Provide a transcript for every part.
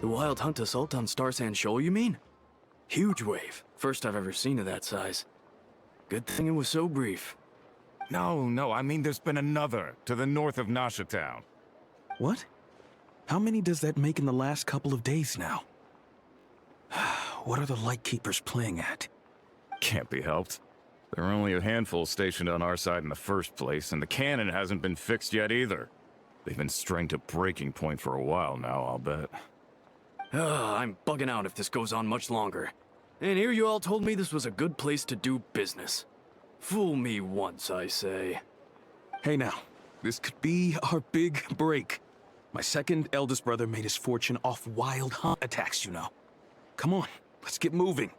The wild hunt assault on Star Sand Shoal, you mean? Huge wave. First I've ever seen of that size. Good thing it was so brief. No, I mean there's been another to the north of Nasha Town. What? How many does that make in the last couple of days now? What are the Lightkeepers playing at? Can't be helped. There are only a handful stationed on our side in the first place, and the cannon hasn't been fixed yet either. They've been strained to breaking point for a while now, I'll bet. I'm bugging out if this goes on much longer. And here you all told me this was a good place to do business. Fool me once, I say. Hey now, this could be our big break. My second eldest brother made his fortune off wild hunt attacks, you know. Come on, let's get moving.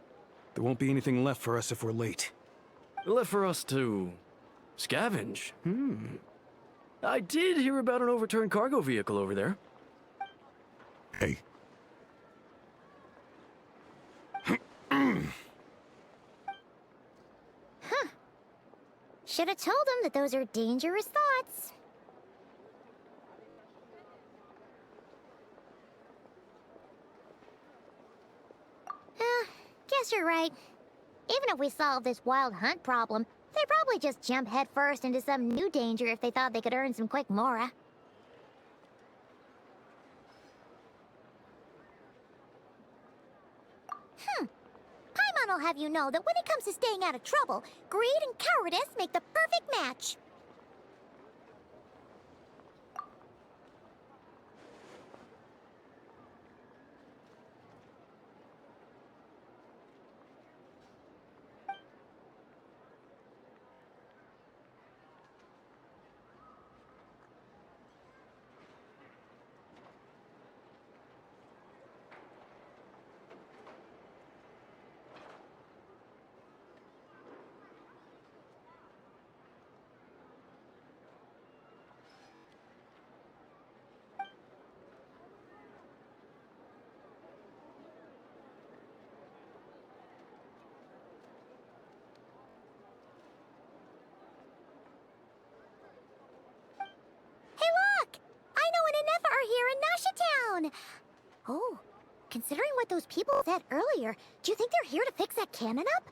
There won't be anything left for us if we're late. Left for us to... scavenge? I did hear about an overturned cargo vehicle over there. Hey. Should have told him that those are dangerous thoughts. Guess you're right. Even if we solve this wild hunt problem, they'd probably just jump headfirst into some new danger if they thought they could earn some quick mora. Paimon will have you know that when it comes to staying out of trouble, greed and cowardice make the perfect match. Oh, considering what those people said earlier, do you think they're here to fix that cannon up?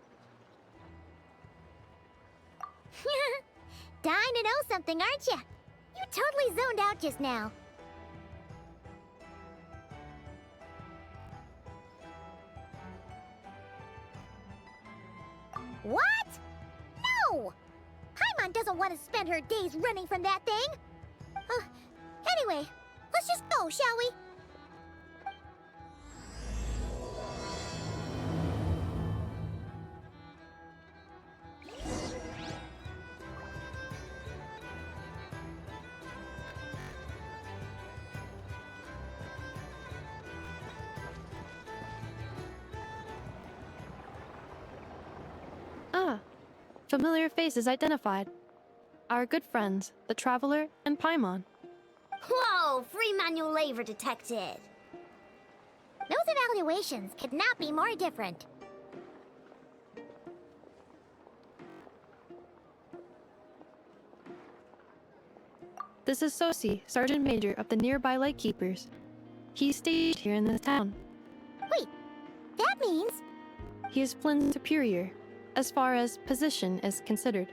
Dying to know something, aren't you? You totally zoned out just now. What? No! Paimon doesn't want to spend her days running from that thing. Anyway, let's just go, shall we? Familiar faces identified. Our good friends, the Traveler and Paimon. Whoa! Free manual labor detected! Those evaluations could not be more different. This is Sosi, Sergeant Major of the nearby Lightkeepers. He's staged here in this town. Wait, that means... He is Flynn's superior, as far as position is considered.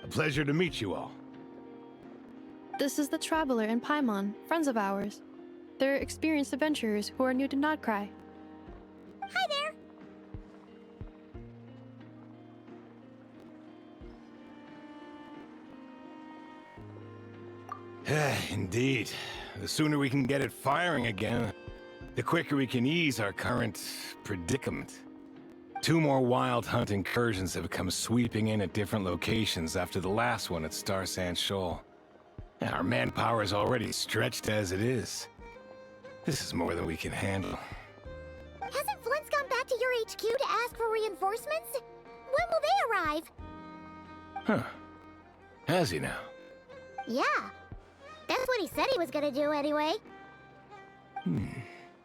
A pleasure to meet you all. This is the Traveler and Paimon, friends of ours. They're experienced adventurers who are new to Notcry. Hi there! Indeed. The sooner we can get it firing again, the quicker we can ease our current predicament. 2 more wild hunt incursions have come sweeping in at different locations after the last one at Star Sand Shoal. Our manpower is already stretched as it is. This is more than we can handle. Hasn't Flint's gone back to your HQ to ask for reinforcements? When will they arrive? Huh. Has he now? Yeah. That's what he said he was gonna do anyway.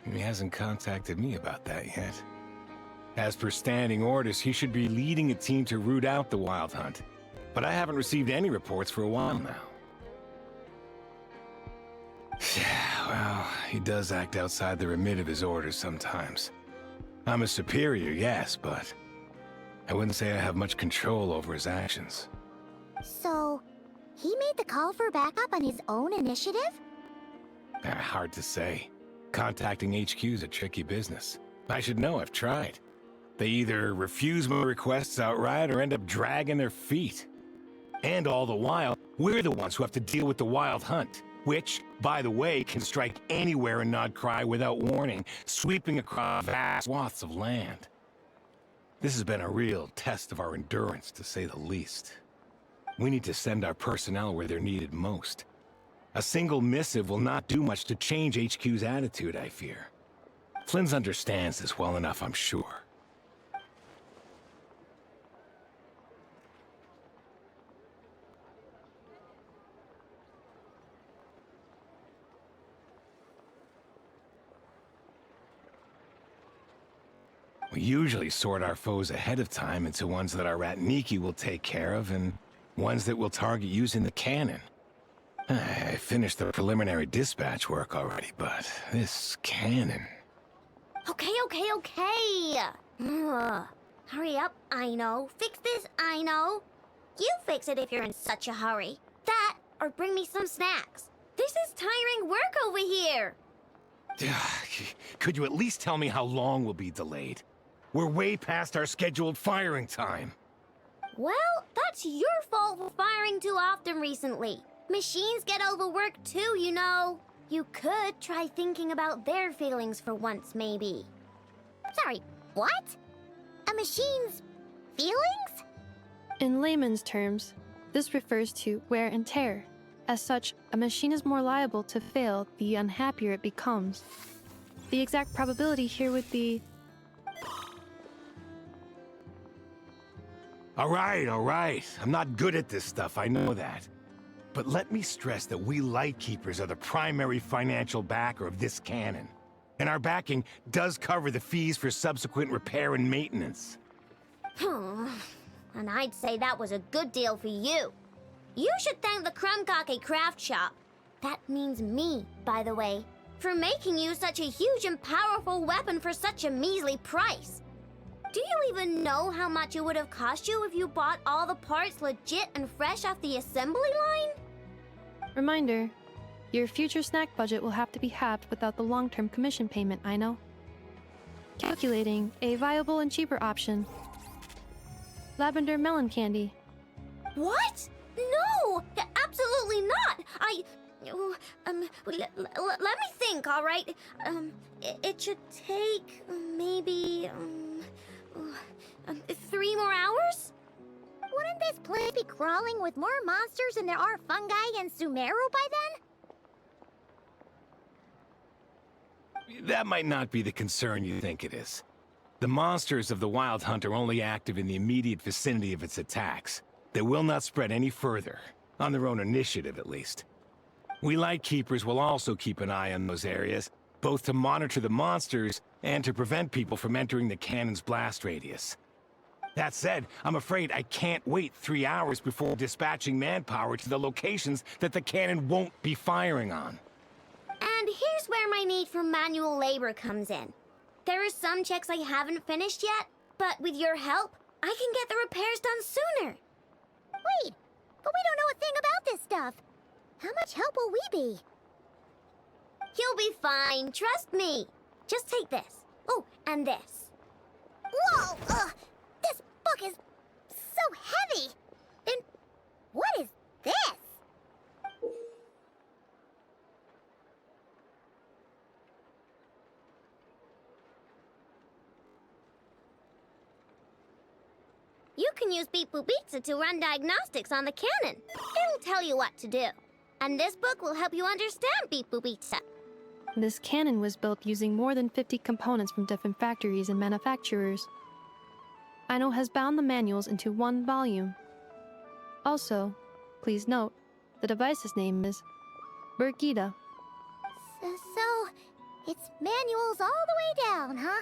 He hasn't contacted me about that yet. As per standing orders, he should be leading a team to root out the wild hunt. But I haven't received any reports for a while now. Well, he does act outside the remit of his orders sometimes. I'm a superior, yes, but I wouldn't say I have much control over his actions. So, he made the call for backup on his own initiative? Hard to say. Contacting HQ is a tricky business. I should know, I've tried. They either refuse my requests outright or end up dragging their feet. And all the while, we're the ones who have to deal with the Wild Hunt, which, by the way, can strike anywhere in Nodcry without warning, sweeping across vast swaths of land. This has been a real test of our endurance, to say the least. We need to send our personnel where they're needed most. A single missive will not do much to change HQ's attitude, I fear. Flynn's understands this well enough, I'm sure. We usually sort our foes ahead of time into ones that our Ratniki will take care of and ones that we'll target using the cannon. I finished the preliminary dispatch work already, but this cannon... Okay. Ugh. Hurry up, I know. Fix this, I know. You fix it if you're in such a hurry. That, or bring me some snacks. This is tiring work over here. Could you at least tell me how long we'll be delayed? We're way past our scheduled firing time. Well, that's your fault for firing too often recently. Machines get overworked too, you know. You could try thinking about their feelings for once, maybe. Sorry, what? A machine's feelings? In layman's terms, this refers to wear and tear. As such, a machine is more liable to fail the unhappier it becomes. The exact probability here would be... All right. I'm not good at this stuff, I know that. But let me stress that we Lightkeepers are the primary financial backer of this cannon. And our backing does cover the fees for subsequent repair and maintenance. And I'd say that was a good deal for you. You should thank the Krumkake craft shop. That means me, by the way, for making you such a huge and powerful weapon for such a measly price. Do you even know how much it would have cost you if you bought all the parts legit and fresh off the assembly line? Reminder, your future snack budget will have to be halved without the long-term commission payment, I know. Calculating a viable and cheaper option. Lavender melon candy. What? No! Absolutely not! Let me think, all right? It should take maybe 3 more hours? Wouldn't this place be crawling with more monsters than there are fungi and Sumeru by then? That might not be the concern you think it is. The monsters of the Wild Hunt are only active in the immediate vicinity of its attacks. They will not spread any further, on their own initiative at least. We Lightkeepers will also keep an eye on those areas, both to monitor the monsters and to prevent people from entering the cannon's blast radius. That said, I'm afraid I can't wait 3 hours before dispatching manpower to the locations that the cannon won't be firing on. And here's where my need for manual labor comes in. There are some checks I haven't finished yet, but with your help, I can get the repairs done sooner. Wait, but we don't know a thing about this stuff. How much help will we be? You'll be fine, trust me. Just take this. Oh, and this. Whoa! This book is so heavy! And what is this? You can use Beep Boop Pizza to run diagnostics on the cannon. It'll tell you what to do. And this book will help you understand Beep Boop Pizza. This cannon was built using more than 50 components from different factories and manufacturers. Aino has bound the manuals into one volume. Also, please note, the device's name is Birgitta. So, it's manuals all the way down, huh?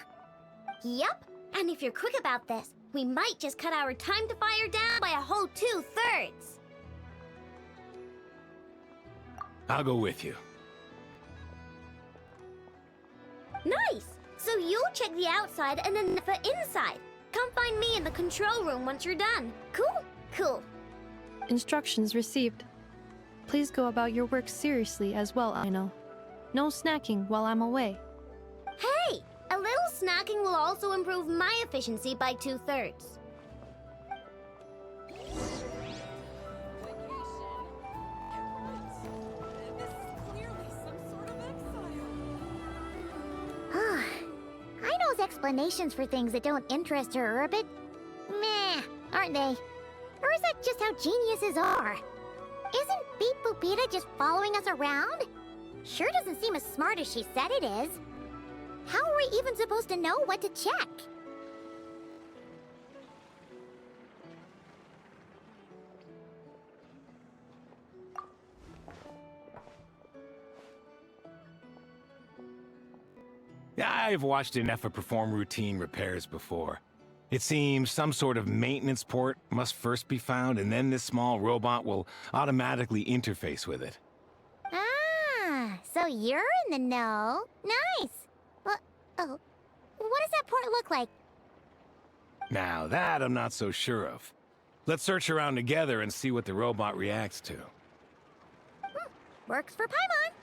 Yep, and if you're quick about this, we might just cut our time to fire down by a whole 2/3. I'll go with you. Nice! So you'll check the outside and then for inside. Come find me in the control room once you're done. Cool? Cool. Instructions received. Please go about your work seriously as well, Aino. No snacking while I'm away. Hey! A little snacking will also improve my efficiency by 2/3. Aino's explanations for things that don't interest her are a bit meh, aren't they? Or is that just how geniuses are? Isn't Beep Boopita just following us around? Sure doesn't seem as smart as she said it is. How are we even supposed to know what to check? I've watched enough perform routine repairs before. It seems some sort of maintenance port must first be found, and then this small robot will automatically interface with it. Ah, so you're in the know. Nice. Well, oh, what does that port look like? Now that I'm not so sure of. Let's search around together and see what the robot reacts to. Works for Paimon.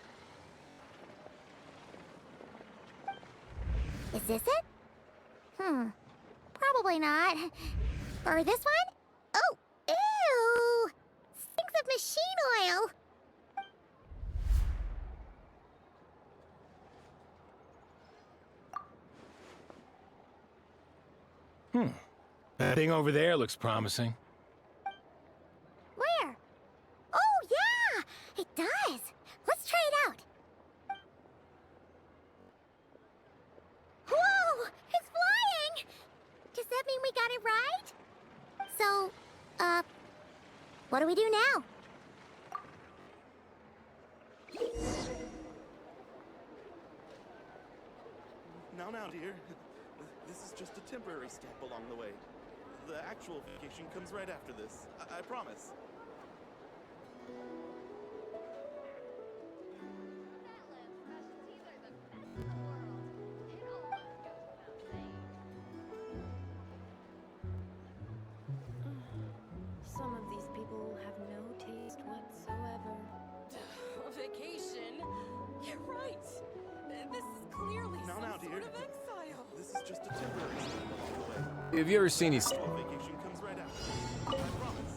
Is this it? Probably not. Or this one? Oh, ew! Stinks of machine oil. That thing over there looks promising. Where? Oh, yeah! It does. Let's try it out. Whoa! It's flying! Does that mean we got it right? So, what do we do now? Now, dear. This is just a temporary step along the way. The actual vacation comes right after this. I promise. Some of these people have no taste whatsoever. A vacation? You're right. This is clearly Now, some dear. sort of exile. This is just a temporary step along the way. Have you ever seen these? The actual vacation comes right after this. I promise.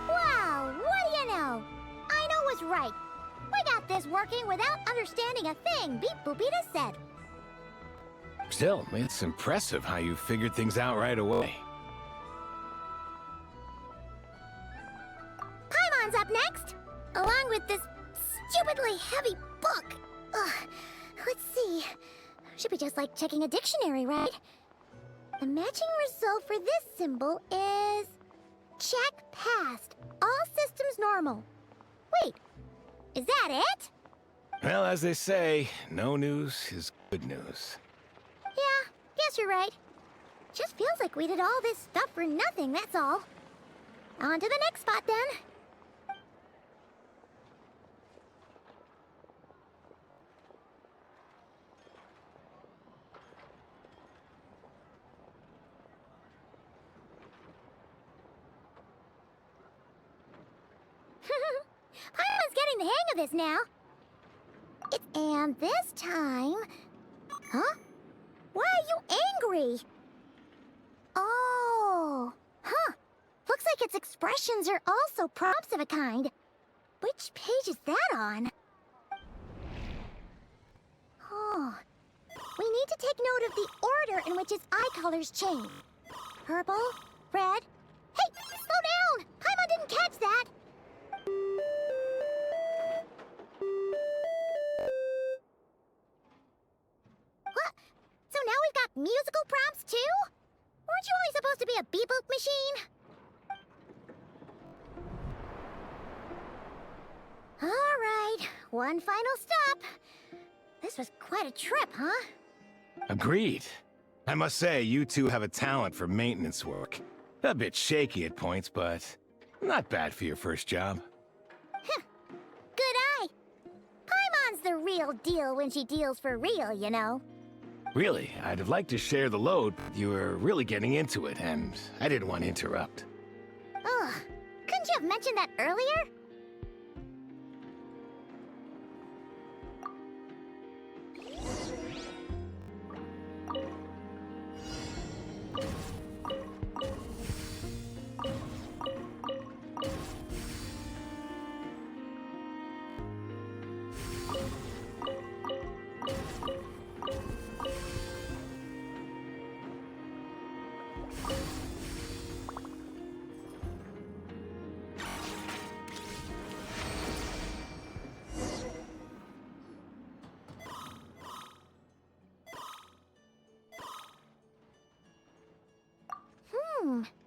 Wow, what do you know? Aino was right. We got this working without understanding a thing Beep Boopita said. Still, it's impressive how you figured things out right away. Paimon's up next, along with this stupidly heavy book. Ugh. Let's see. Should be just like checking a dictionary, right? The matching result for this symbol is... check passed. All systems normal. Wait, is that it? Well, as they say, no news is good news. Yeah, guess you're right. Just feels like we did all this stuff for nothing, that's all. On to the next spot, then. Paimon's getting the hang of this now. And this time... Huh? Why are you angry? Oh, huh. Looks like its expressions are also prompts of a kind. Which page is that on? Oh. We need to take note of the order in which its eye colors change. Purple, red... Hey, slow down! Paimon didn't catch that! What? So now we've got musical prompts too? Weren't you only supposed to be a beep-boop machine? All right, one final stop. This was quite a trip, huh? Agreed. I must say, you two have a talent for maintenance work. A bit shaky at points, but not bad for your first job. Good eye. Paimon's the real deal when she deals for real, you know. Really, I'd have liked to share the load, but you were really getting into it, and I didn't want to interrupt. Ugh, couldn't you have mentioned that earlier?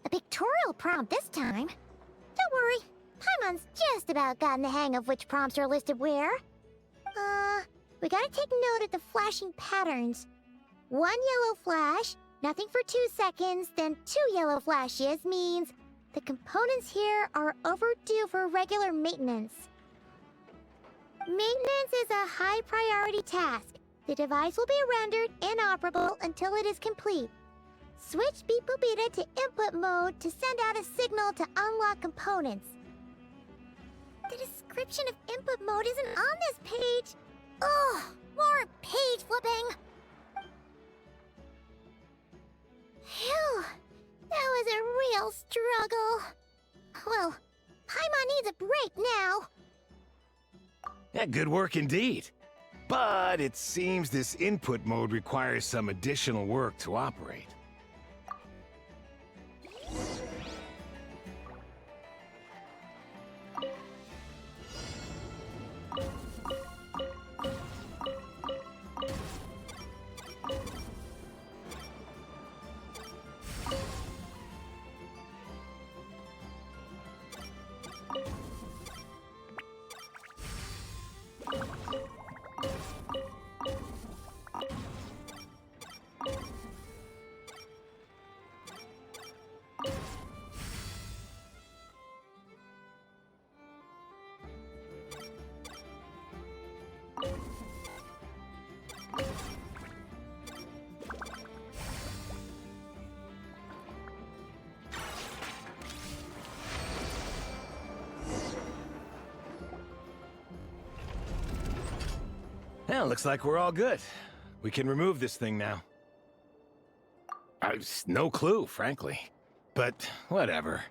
A pictorial prompt this time. Don't worry, Paimon's just about gotten the hang of which prompts are listed where. We gotta take note of the flashing patterns. 1 yellow flash, nothing for 2 seconds, then 2 yellow flashes means the components here are overdue for regular maintenance. Maintenance is a high priority task. The device will be rendered inoperable until it is complete. Switch Beep Boopita to input mode to send out a signal to unlock components. The description of input mode isn't on this page. Ugh, more page flipping. Phew, that was a real struggle. Well, Paimon needs a break now. Yeah, good work indeed. But it seems this input mode requires some additional work to operate. Well, looks like we're all good. We can remove this thing now. I've no clue, frankly. But whatever.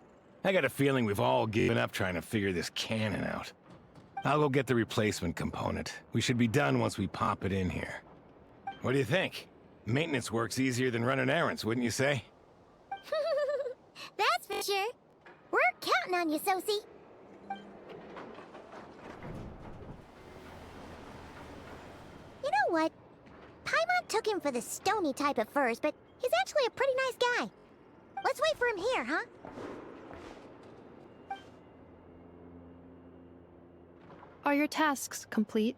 I got a feeling we've all given up trying to figure this cannon out. I'll go get the replacement component. We should be done once we pop it in here. What do you think? Maintenance work's easier than running errands, wouldn't you say? That's for sure. We're counting on you, Sosie. You know what? Paimon took him for the stony type at first, but he's actually a pretty nice guy. Let's wait for him here, huh? Are your tasks complete?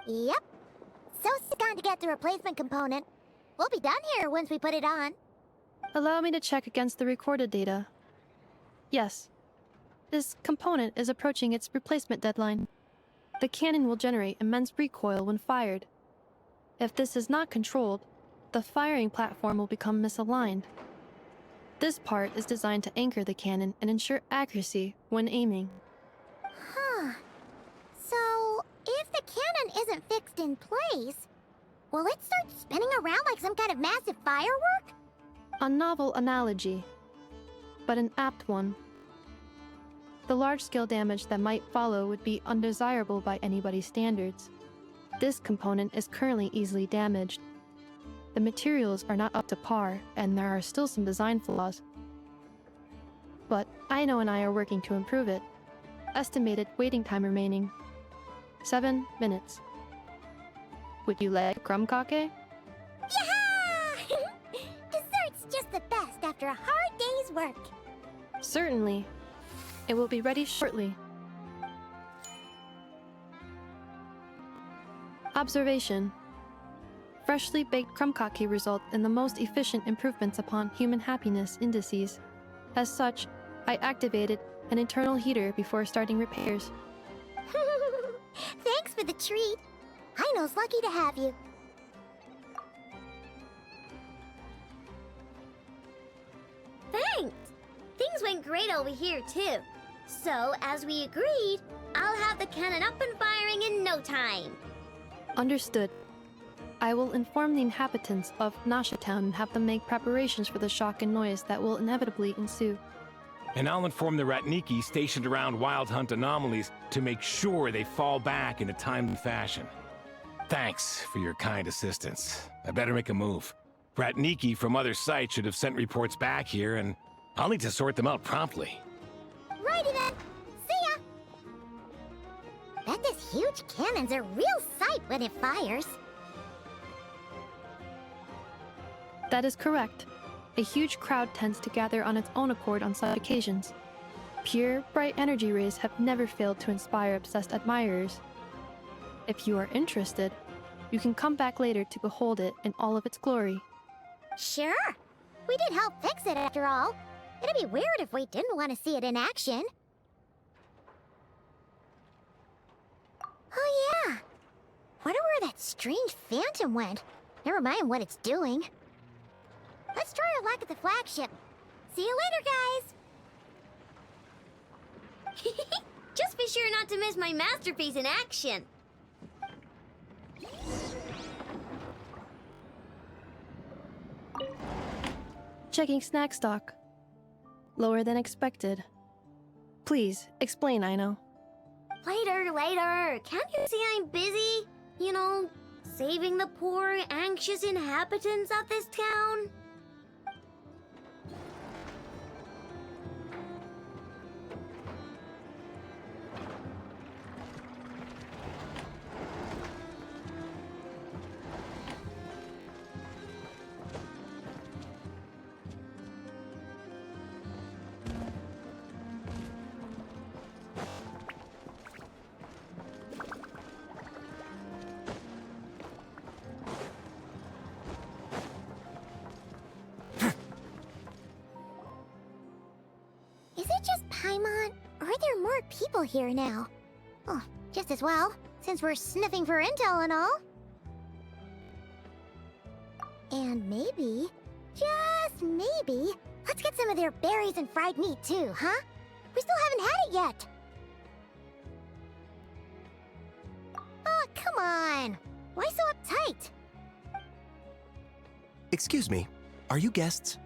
Yep. Sosie's gone to get the replacement component. We'll be done here once we put it on. Allow me to check against the recorded data. Yes. This component is approaching its replacement deadline. The cannon will generate immense recoil when fired. If this is not controlled, the firing platform will become misaligned. This part is designed to anchor the cannon and ensure accuracy when aiming. Huh. So, if the cannon isn't fixed in place, will it start spinning around like some kind of massive firework? A novel analogy, but an apt one. The large-scale damage that might follow would be undesirable by anybody's standards. This component is currently easily damaged. The materials are not up to par, and there are still some design flaws. But Aino and I are working to improve it. Estimated waiting time remaining: 7 minutes. Would you like crumb kake? Yeah! after a hard day's work. Certainly. It will be ready shortly. Observation. Freshly baked krumkake result in the most efficient improvements upon human happiness indices. As such, I activated an internal heater before starting repairs. Thanks for the treat. I know's lucky to have you. Thanks. Things went great over here, too. So, as we agreed, I'll have the cannon up and firing in no time. Understood. I will inform the inhabitants of Nasha Town and have them make preparations for the shock and noise that will inevitably ensue. And I'll inform the Ratniki stationed around Wild Hunt anomalies to make sure they fall back in a timely fashion. Thanks for your kind assistance. I better make a move. Ratniki from other sites should have sent reports back here, and I'll need to sort them out promptly. Righty then. See ya! Bet this huge cannon's a real sight when it fires. That is correct. A huge crowd tends to gather on its own accord on such occasions. Pure, bright energy rays have never failed to inspire obsessed admirers. If you are interested, you can come back later to behold it in all of its glory. Sure. We did help fix it after all. It'd be weird if we didn't want to see it in action. Oh yeah. Wonder where that strange phantom went. Never mind what it's doing. Let's try our luck at the flagship. See you later, guys! Just be sure not to miss my masterpiece in action. Checking snack stock. Lower than expected. Please, explain, Aino. Later. Can't you see I'm busy? You know, saving the poor, anxious inhabitants of this town? Is it just Paimon, or are there more people here now? Oh, just as well, since we're sniffing for intel and all. And maybe, just maybe, let's get some of their berries and fried meat too, huh? We still haven't had it yet. Oh, come on. Why so uptight? Excuse me, are you guests?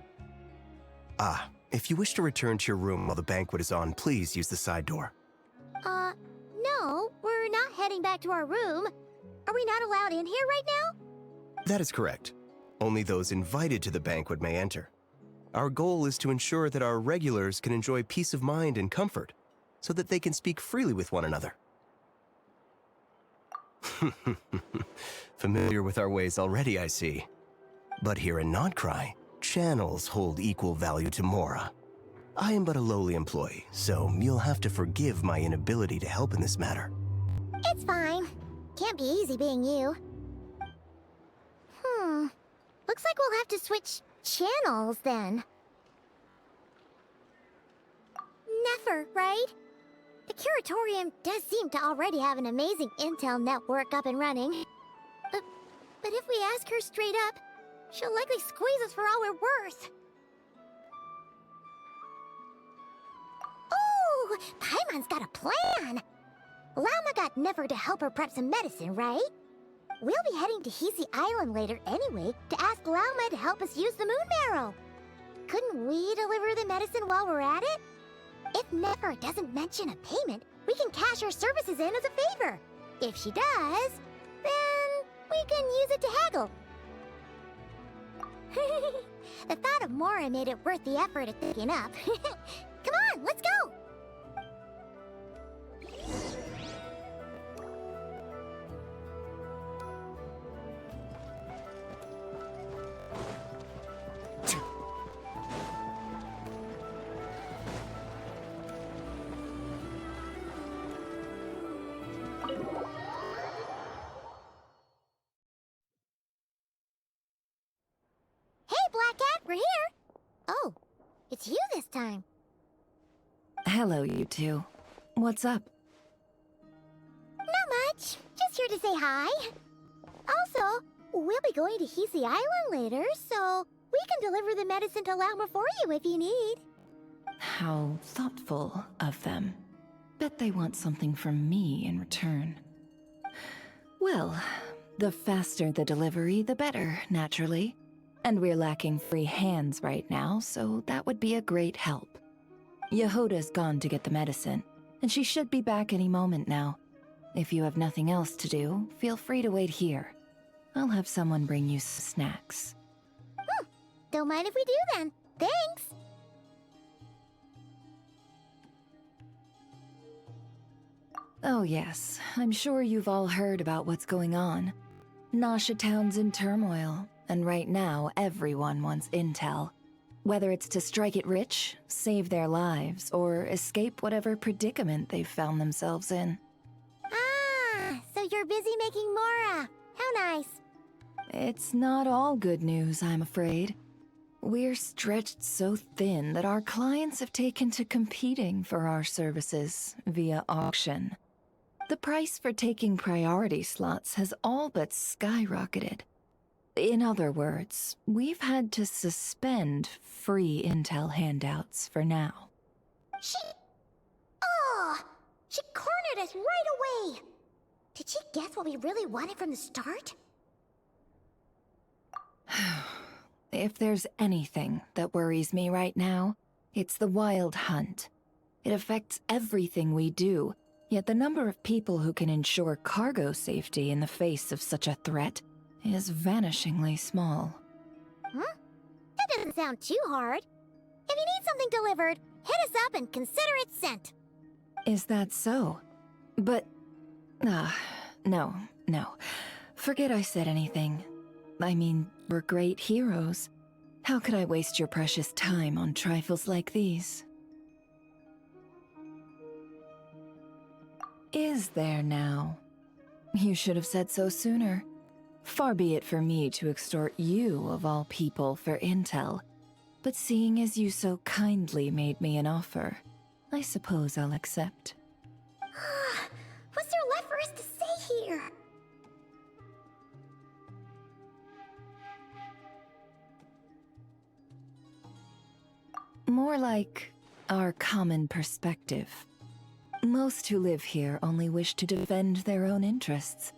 Ah, if you wish to return to your room while the banquet is on, please use the side door. No, we're not heading back to our room. Are we not allowed in here right now? That is correct. Only those invited to the banquet may enter. Our goal is to ensure that our regulars can enjoy peace of mind and comfort, so that they can speak freely with one another. Familiar with our ways already, I see. But here in Notcry, channels hold equal value to Mora. I am but a lowly employee, so you'll have to forgive my inability to help in this matter. It's fine. Can't be easy being you. Looks like we'll have to switch channels then. Never, right? The Curatorium does seem to already have an amazing intel network up and running. But if we ask her straight up, she'll likely squeeze us for all we're worth. Ooh, Paimon's got a plan! Llama got Never to help her prep some medicine, right? We'll be heading to Hisi Island later anyway to ask Llama to help us use the moon marrow. Couldn't we deliver the medicine while we're at it? If Never doesn't mention a payment, we can cash our services in as a favor. If she does, then we can use it to haggle. The thought of Mora made it worth the effort of thinking up. Come on, let's go! Oh, it's you this time. Hello, you two. What's up? Not much. Just here to say hi. Also, we'll be going to Hisi Island later, so we can deliver the medicine to Lauma for you if you need. How thoughtful of them. Bet they want something from me in return. Well, the faster the delivery, the better, naturally. And we're lacking free hands right now, so that would be a great help. Yehoda's gone to get the medicine, and she should be back any moment now. If you have nothing else to do, feel free to wait here. I'll have someone bring you snacks. Don't mind if we do then. Thanks. Oh yes, I'm sure you've all heard about what's going on. Nasha Town's in turmoil, and right now everyone wants intel. Whether it's to strike it rich, save their lives, or escape whatever predicament they've found themselves in. Ah, so you're busy making Mora. How nice. It's not all good news, I'm afraid. We're stretched so thin that our clients have taken to competing for our services via auction. The price for taking priority slots has all but skyrocketed. In other words, we've had to suspend free intel handouts for now. She cornered us right away. Did she guess what we really wanted from the start? If there's anything that worries me right now, it's the Wild Hunt. It affects everything we do, yet the number of people who can ensure cargo safety in the face of such a threat is vanishingly small. Huh? That doesn't sound too hard. If you need something delivered, hit us up and consider it sent. Is that so? But... no. Forget I said anything. I mean, we're great heroes. How could I waste your precious time on trifles like these? Is there now? You should have said so sooner. Far be it for me to extort you, of all people, for intel. But seeing as you so kindly made me an offer, I suppose I'll accept. What's there left for us to say here? More like our common perspective. Most who live here only wish to defend their own interests.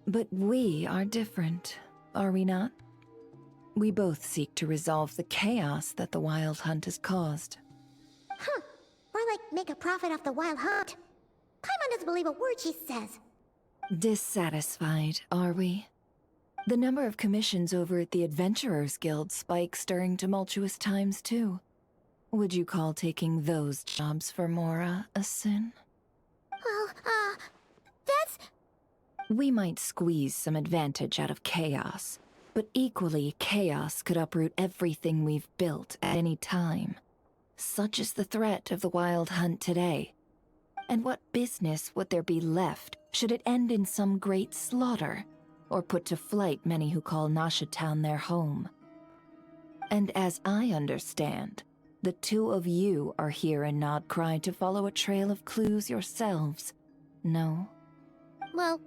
But we are different, are we not? We both seek to resolve the chaos that the Wild Hunt has caused. Huh. More like make a profit off the Wild Hunt. Paimon doesn't believe a word she says. Dissatisfied, are we? The number of commissions over at the Adventurers Guild spikes during tumultuous times, too. Would you call taking those jobs for Mora a sin? Well, that's... We might squeeze some advantage out of chaos, but equally, chaos could uproot everything we've built at any time. Such is the threat of the Wild Hunt today. And what business would there be left should it end in some great slaughter, or put to flight many who call Nasha Town their home? And as I understand, the two of you are here in Nodcry to follow a trail of clues yourselves, no? Well,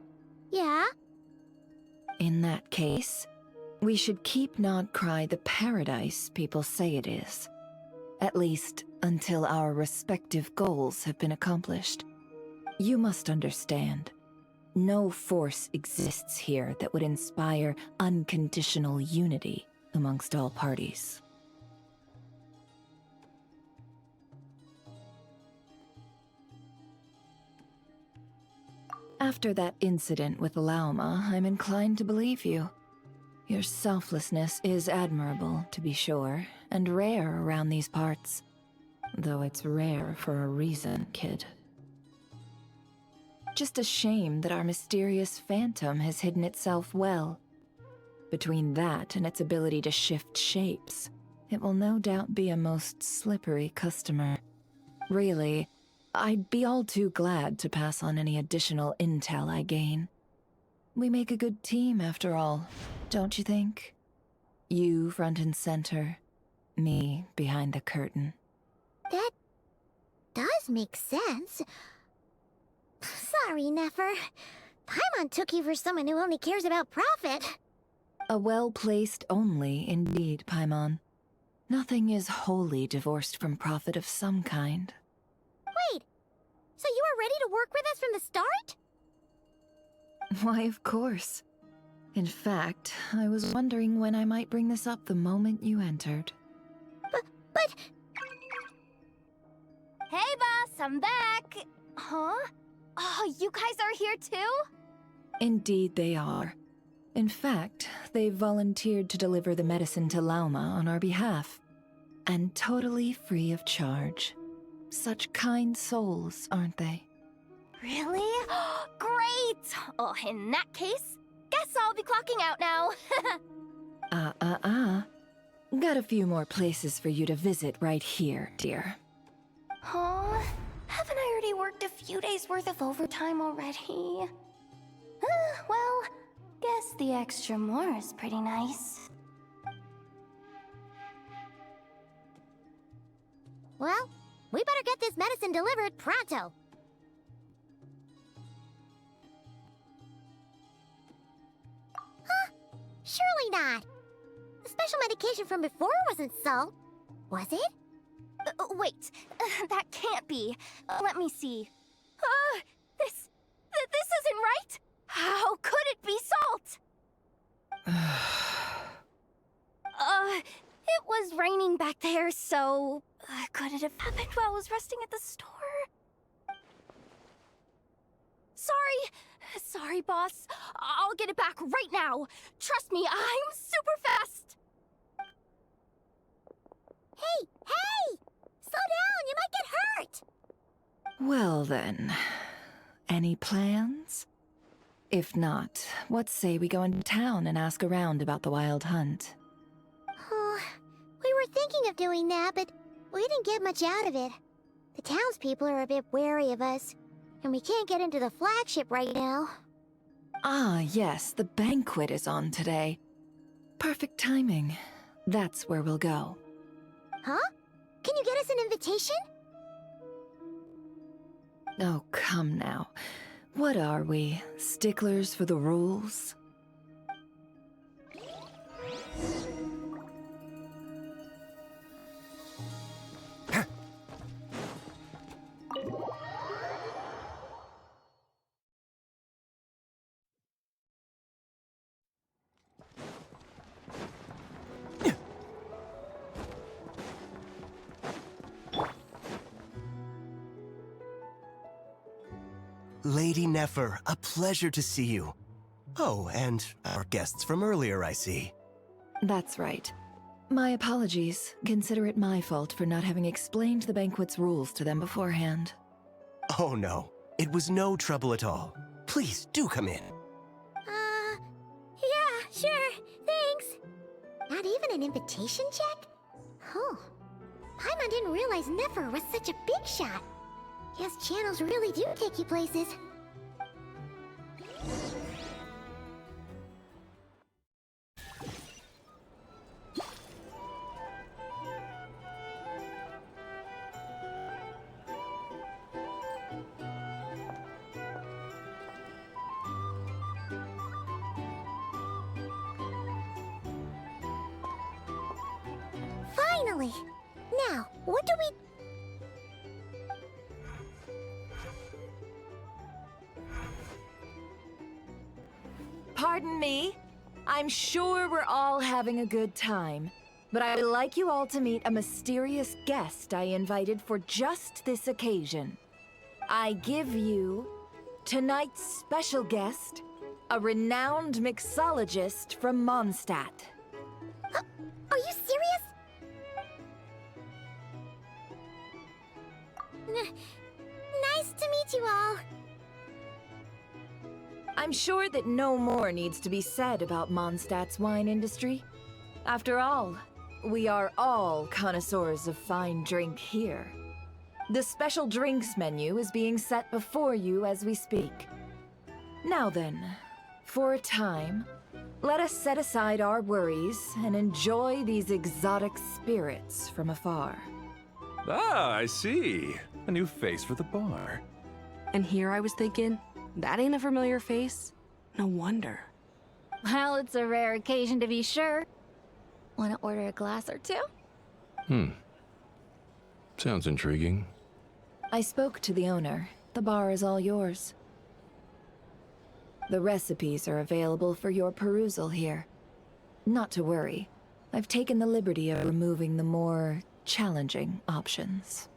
yeah. In that case, we should keep Nodcry the paradise people say it is. At least, until our respective goals have been accomplished. You must understand, no force exists here that would inspire unconditional unity amongst all parties. After that incident with Lauma, I'm inclined to believe you. Your selflessness is admirable, to be sure, and rare around these parts. Though it's rare for a reason, kid. Just a shame that our mysterious phantom has hidden itself well. Between that and its ability to shift shapes, it will no doubt be a most slippery customer. Really, I'd be all too glad to pass on any additional intel I gain. We make a good team, after all, don't you think? You front and center, me behind the curtain. That does make sense. Sorry, Nefer. Paimon took you for someone who only cares about profit. A well-placed only, indeed, Paimon. Nothing is wholly divorced from profit of some kind. Wait, so you were ready to work with us from the start? Why, of course. In fact, I was wondering when I might bring this up the moment you entered. But... Hey, boss, I'm back! Huh? Oh, you guys are here too? Indeed they are. In fact, they've volunteered to deliver the medicine to Lauma on our behalf. And totally free of charge. Such kind souls, aren't they? Really? Great! Oh, in that case, guess I'll be clocking out now. Got a few more places for you to visit right here, dear. Huh? Haven't I already worked a few days worth of overtime already? Well, guess the extra more is pretty nice. Well, we better get this medicine delivered pronto. Huh? Surely not. The special medication from before wasn't salt, was it? Wait, that can't be. Let me see. This isn't right! How could it be salt? It was raining back there, so... could it have happened while I was resting at the store? Sorry, boss. I'll get it back right now. Trust me, I'm super fast. Hey! Slow down, you might get hurt! Well then, any plans? If not, what say we go into town and ask around about the wild hunt? We were thinking of doing that, but we didn't get much out of it. The townspeople are a bit wary of us, and we can't get into the flagship right now. Ah, yes, the banquet is on today. Perfect timing. That's where we'll go. Huh? Can you get us an invitation? Oh, come now. What are we, sticklers for the rules? Lady Nefer, a pleasure to see you. Oh, and our guests from earlier, I see. That's right. My apologies. Consider it my fault for not having explained the banquet's rules to them beforehand. Oh no, it was no trouble at all. Please, do come in. Yeah, sure, thanks. Not even an invitation check? Oh, Paimon didn't realize Nefer was such a big shot. Yes, channels really do take you places. Finally! Now, what do we... Pardon me? I'm sure we're all having a good time, but I would like you all to meet a mysterious guest I invited for just this occasion. I give you tonight's special guest, a renowned mixologist from Mondstadt. Are you serious? Nice to meet you all. I'm sure that no more needs to be said about Mondstadt's wine industry. After all, we are all connoisseurs of fine drink here. The special drinks menu is being set before you as we speak. Now then, for a time, Let us set aside our worries and enjoy these exotic spirits from afar. Ah, I see. A new face for the bar. And here I was thinking, that ain't a familiar face. No wonder. Well, it's a rare occasion to be sure. Want to order a glass or two? Sounds intriguing. I spoke to the owner. The bar is all yours. The recipes are available for your perusal here. Not to worry. I've taken the liberty of removing the more challenging options.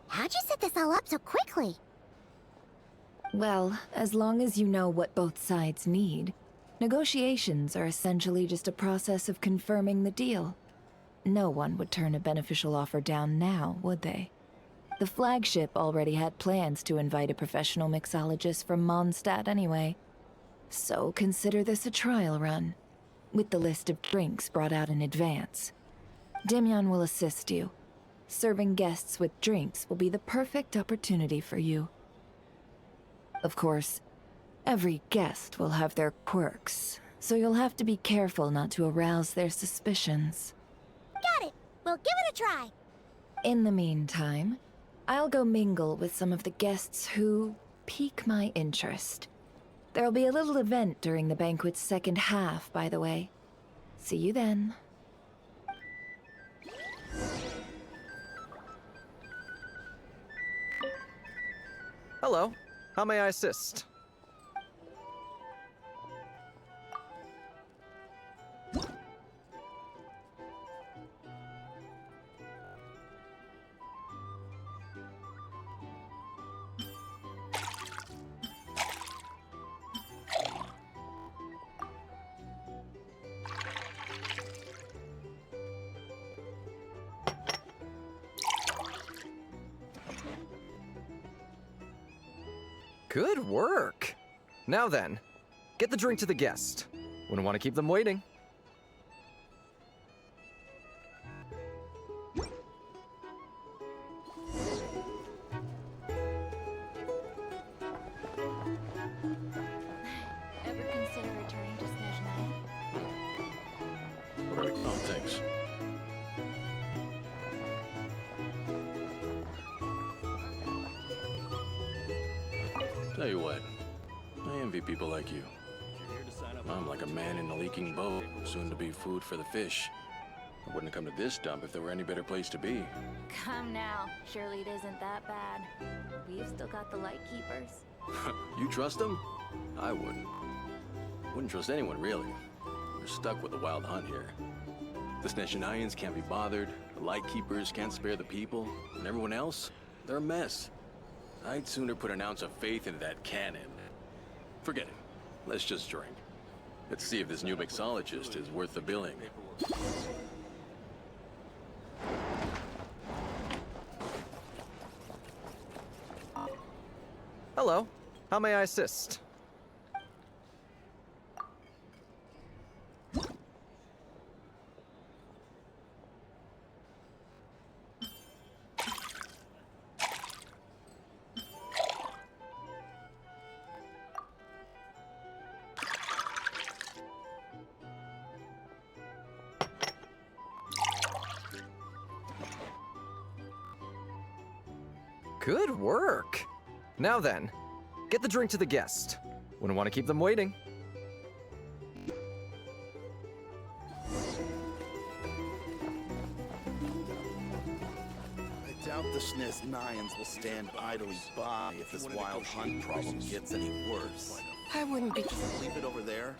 How'd you set this all up so quickly? Well, as long as you know what both sides need, negotiations are essentially just a process of confirming the deal. No one would turn a beneficial offer down now, would they? The flagship already had plans to invite a professional mixologist from Mondstadt anyway. So consider this a trial run, with the list of drinks brought out in advance. Demyon will assist you. Serving guests with drinks will be the perfect opportunity for you. Of course, every guest will have their quirks, so you'll have to be careful not to arouse their suspicions. Got it. We'll give it a try. In the meantime, I'll go mingle with some of the guests who pique my interest. There'll be a little event during the banquet's second half, by the way. See you then. Hello. How may I assist? Good work! Now then, get the drink to the guest. Wouldn't want to keep them waiting. Ever consider returning to Snezhnaya? Oh, thanks. Tell you what, I envy people like you. I'm like a man in a leaking boat, soon to be food for the fish. I wouldn't have come to this dump if there were any better place to be. Come now. Surely it isn't that bad. We've still got the light keepers. You trust them? I wouldn't. Wouldn't trust anyone, really. We're stuck with the wild hunt here. The Snezhnayans can't be bothered, the Lightkeepers can't spare the people, and everyone else, they're a mess. I'd sooner put an ounce of faith into that cannon. Forget it. Let's just drink. Let's see if this new mixologist is worth the billing. Hello. How may I assist? Good work! Now then, get the drink to the guest. Wouldn't want to keep them waiting. I doubt the Snezhnayans will stand idly by if this wild hunt problem gets any worse. I wouldn't be. Just leave it over there.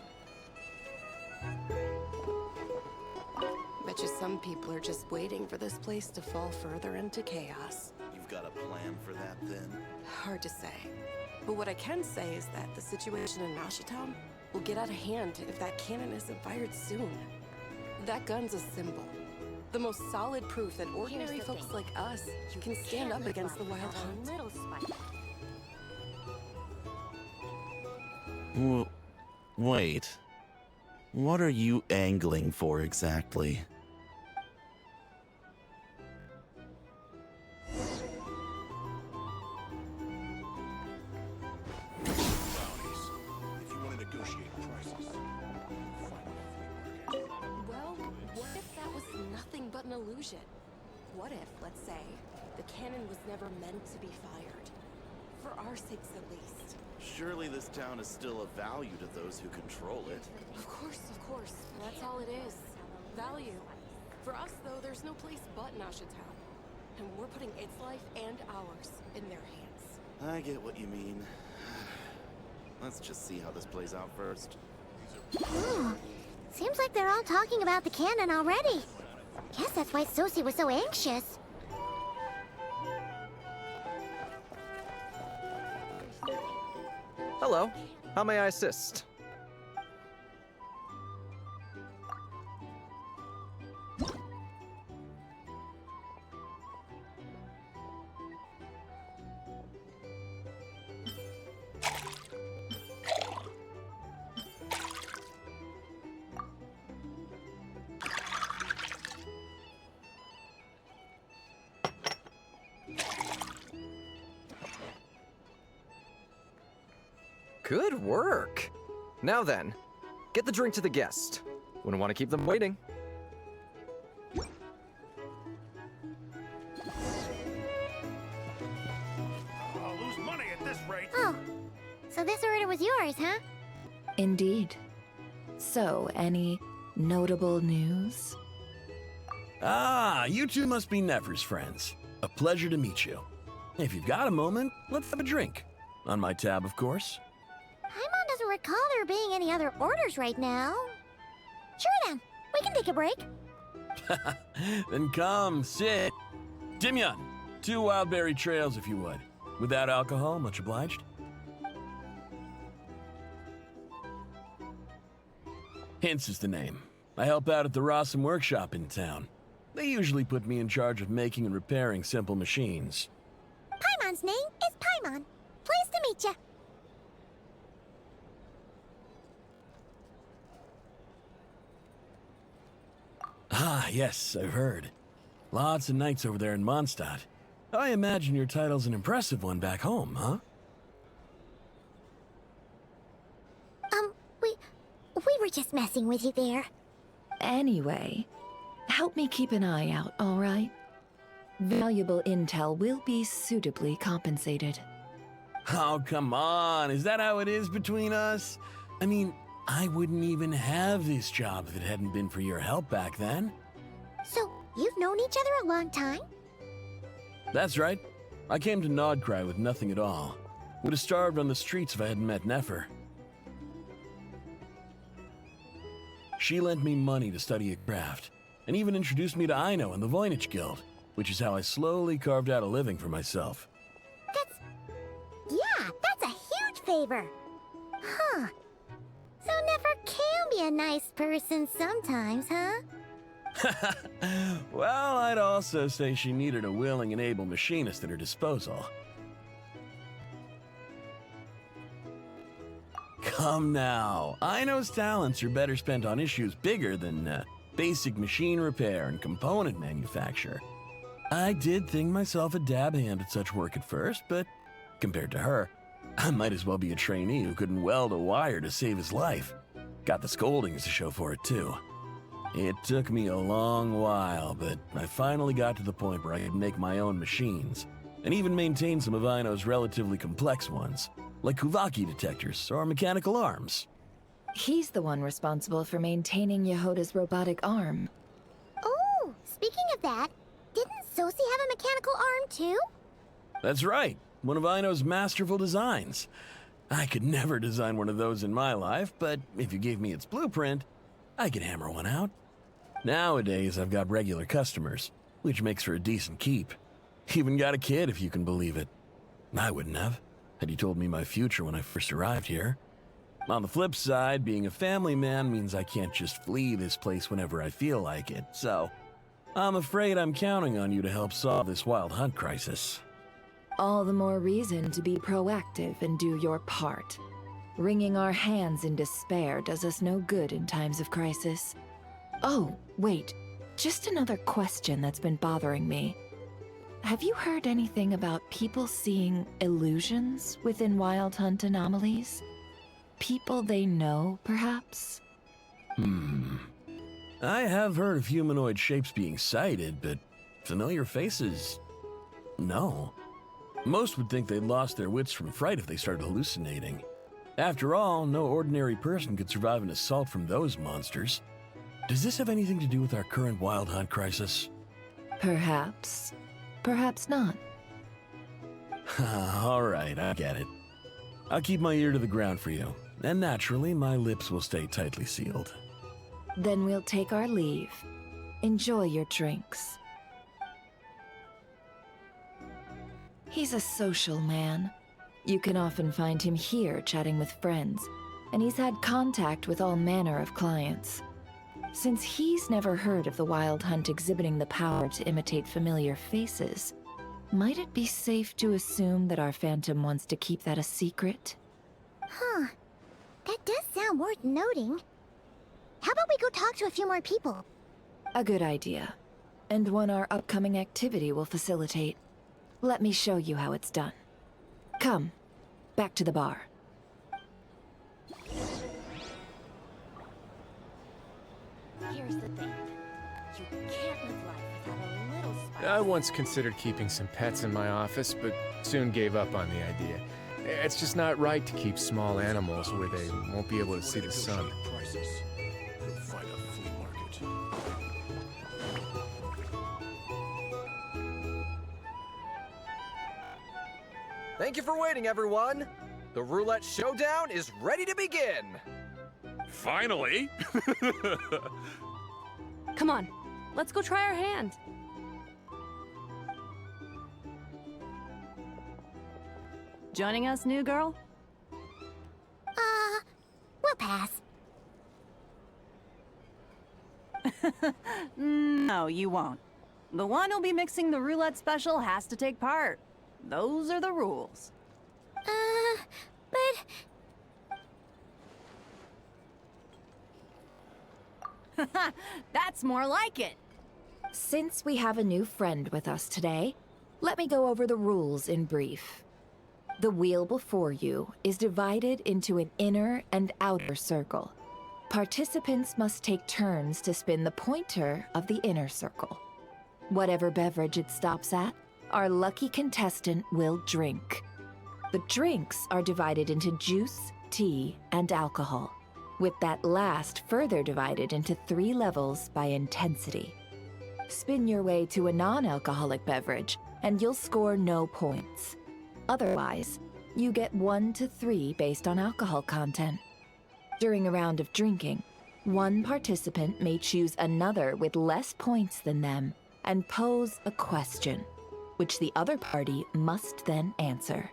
Bet you some people are just waiting for this place to fall further into chaos. You've got a plan for that, then? Hard to say. But what I can say is that the situation in Nashitown will get out of hand if that cannon isn't fired soon. That gun's a symbol. The most solid proof that ordinary folks like us can stand up against the wild hunt. Little spike. Wait. What are you angling for exactly? illusion. What if, let's say, the cannon was never meant to be fired? For our sakes, at least. Surely this town is still of value to those who control it. Of course. That's all it is. Value. For us, though, there's no place but Nasha Town. And we're putting its life and ours in their hands. I get what you mean. Let's just see how this plays out first. Seems like they're all talking about the cannon already. Guess that's why Sosie was so anxious. Hello. How may I assist? Good work. Now then, get the drink to the guest. Wouldn't want to keep them waiting. I'll lose money at this rate. Oh, so this order was yours, huh? Indeed. So, any notable news? Ah, you two must be Nefer's friends. A pleasure to meet you. If you've got a moment, let's have a drink. On my tab, of course. Paimon doesn't recall there being any other orders right now. Sure then, we can take a break. Then come, sit. Dimyon, 2 wildberry trails if you would. Without alcohol, much obliged. Hints is the name. I help out at the Rossum workshop in town. They usually put me in charge of making and repairing simple machines. Paimon's name is Paimon. Pleased to meet you. Ah, yes, I've heard. Lots of knights over there in Mondstadt. I imagine your title's an impressive one back home, huh? We were just messing with you there. Anyway, help me keep an eye out, all right? Valuable intel will be suitably compensated. Oh, come on. Is that how it is between us? I mean, I wouldn't even have this job if it hadn't been for your help back then. So, you've known each other a long time? That's right. I came to Nodcry with nothing at all. Would have starved on the streets if I hadn't met Nefer. She lent me money to study a craft, and even introduced me to Aino and the Voynich Guild, which is how I slowly carved out a living for myself. That's a huge favor. Huh. So Nefer can be a nice person sometimes, huh? Well, I'd also say she needed a willing and able machinist at her disposal. Come now. Aino's talents are better spent on issues bigger than basic machine repair and component manufacture. I did think myself a dab hand at such work at first, but compared to her, I might as well be a trainee who couldn't weld a wire to save his life. Got the scoldings to show for it, too. It took me a long while, but I finally got to the point where I could make my own machines, and even maintain some of Aino's relatively complex ones, like Kuvaki detectors or mechanical arms. He's the one responsible for maintaining Yehoda's robotic arm. Oh, speaking of that, didn't Sosie have a mechanical arm too? That's right, one of Aino's masterful designs. I could never design one of those in my life, but if you gave me its blueprint, I could hammer one out. Nowadays, I've got regular customers, which makes for a decent keep. Even got a kid, if you can believe it. I wouldn't have, had you told me my future when I first arrived here. On the flip side, being a family man means I can't just flee this place whenever I feel like it, so I'm afraid I'm counting on you to help solve this wild hunt crisis. All the more reason to be proactive and do your part. Wringing our hands in despair does us no good in times of crisis. Oh, wait. Just another question that's been bothering me. Have you heard anything about people seeing illusions within Wild Hunt anomalies? People they know, perhaps? I have heard of humanoid shapes being sighted, but familiar faces? No. Most would think they'd lost their wits from fright if they started hallucinating. After all, no ordinary person could survive an assault from those monsters. Does this have anything to do with our current wild hunt crisis? Perhaps. Perhaps not. All right, I get it. I'll keep my ear to the ground for you, and naturally, my lips will stay tightly sealed. Then we'll take our leave. Enjoy your drinks. He's a social man. You can often find him here chatting with friends, and he's had contact with all manner of clients. Since he's never heard of the Wild Hunt exhibiting the power to imitate familiar faces, might it be safe to assume that our Phantom wants to keep that a secret? Huh. That does sound worth noting. How about we go talk to a few more people? A good idea, and one our upcoming activity will facilitate. Let me show you how it's done. Come, back to the bar. Here's the thing. You can't live life without a little spice. I once considered keeping some pets in my office, but soon gave up on the idea. It's just not right to keep small animals where they won't be able to see the sun. Find a flea market. Thank you for waiting, everyone. The roulette showdown is ready to begin. Finally! Come on, let's go try our hand. Joining us, new girl? We'll pass. No, you won't. The one who'll be mixing the roulette special has to take part. Those are the rules. But... That's more like it. Since we have a new friend with us today, let me go over the rules in brief. The wheel before you is divided into an inner and outer circle. Participants must take turns to spin the pointer of the inner circle. Whatever beverage it stops at, our lucky contestant will drink. The drinks are divided into juice, tea, and alcohol, with that last further divided into 3 levels by intensity. Spin your way to a non-alcoholic beverage, and you'll score no points. Otherwise, you get 1 to 3 based on alcohol content. During a round of drinking, one participant may choose another with less points than them and pose a question, which the other party must then answer.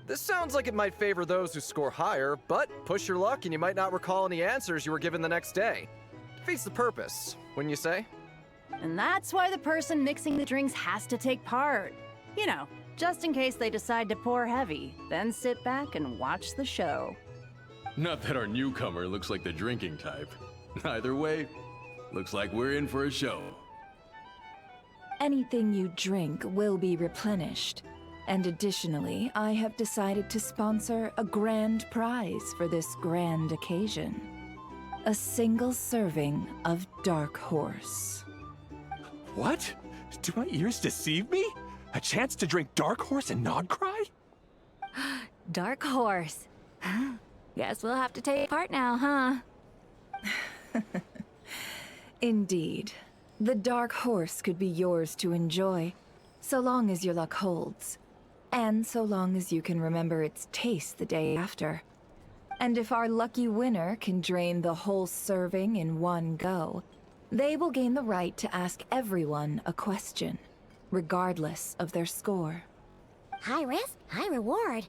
This sounds like it might favor those who score higher, but push your luck and you might not recall any answers you were given the next day. Defeats the purpose, wouldn't you say? And that's why the person mixing the drinks has to take part. You know, just in case they decide to pour heavy, then sit back and watch the show. Not that our newcomer looks like the drinking type. Either way, looks like we're in for a show. Anything you drink will be replenished. And additionally, I have decided to sponsor a grand prize for this grand occasion. A single serving of Dark Horse. What? Do my ears deceive me? A chance to drink Dark Horse and not cry? Dark Horse. Guess we'll have to take part now, huh? Indeed. The Dark Horse could be yours to enjoy, so long as your luck holds. And so long as you can remember its taste the day after. And if our lucky winner can drain the whole serving in one go, they will gain the right to ask everyone a question, regardless of their score. High risk, high reward.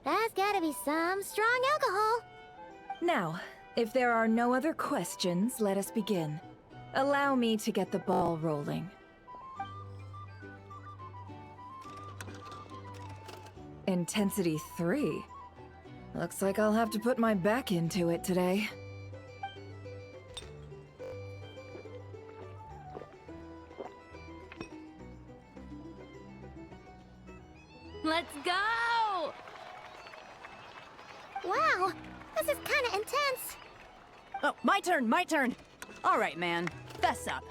That's gotta be some strong alcohol. Now, if there are no other questions, let us begin. Allow me to get the ball rolling. Intensity 3. Looks like I'll have to put my back into it today. Let's go! Wow, this is kinda intense. Oh, my turn, my turn. All right, man. Fess up.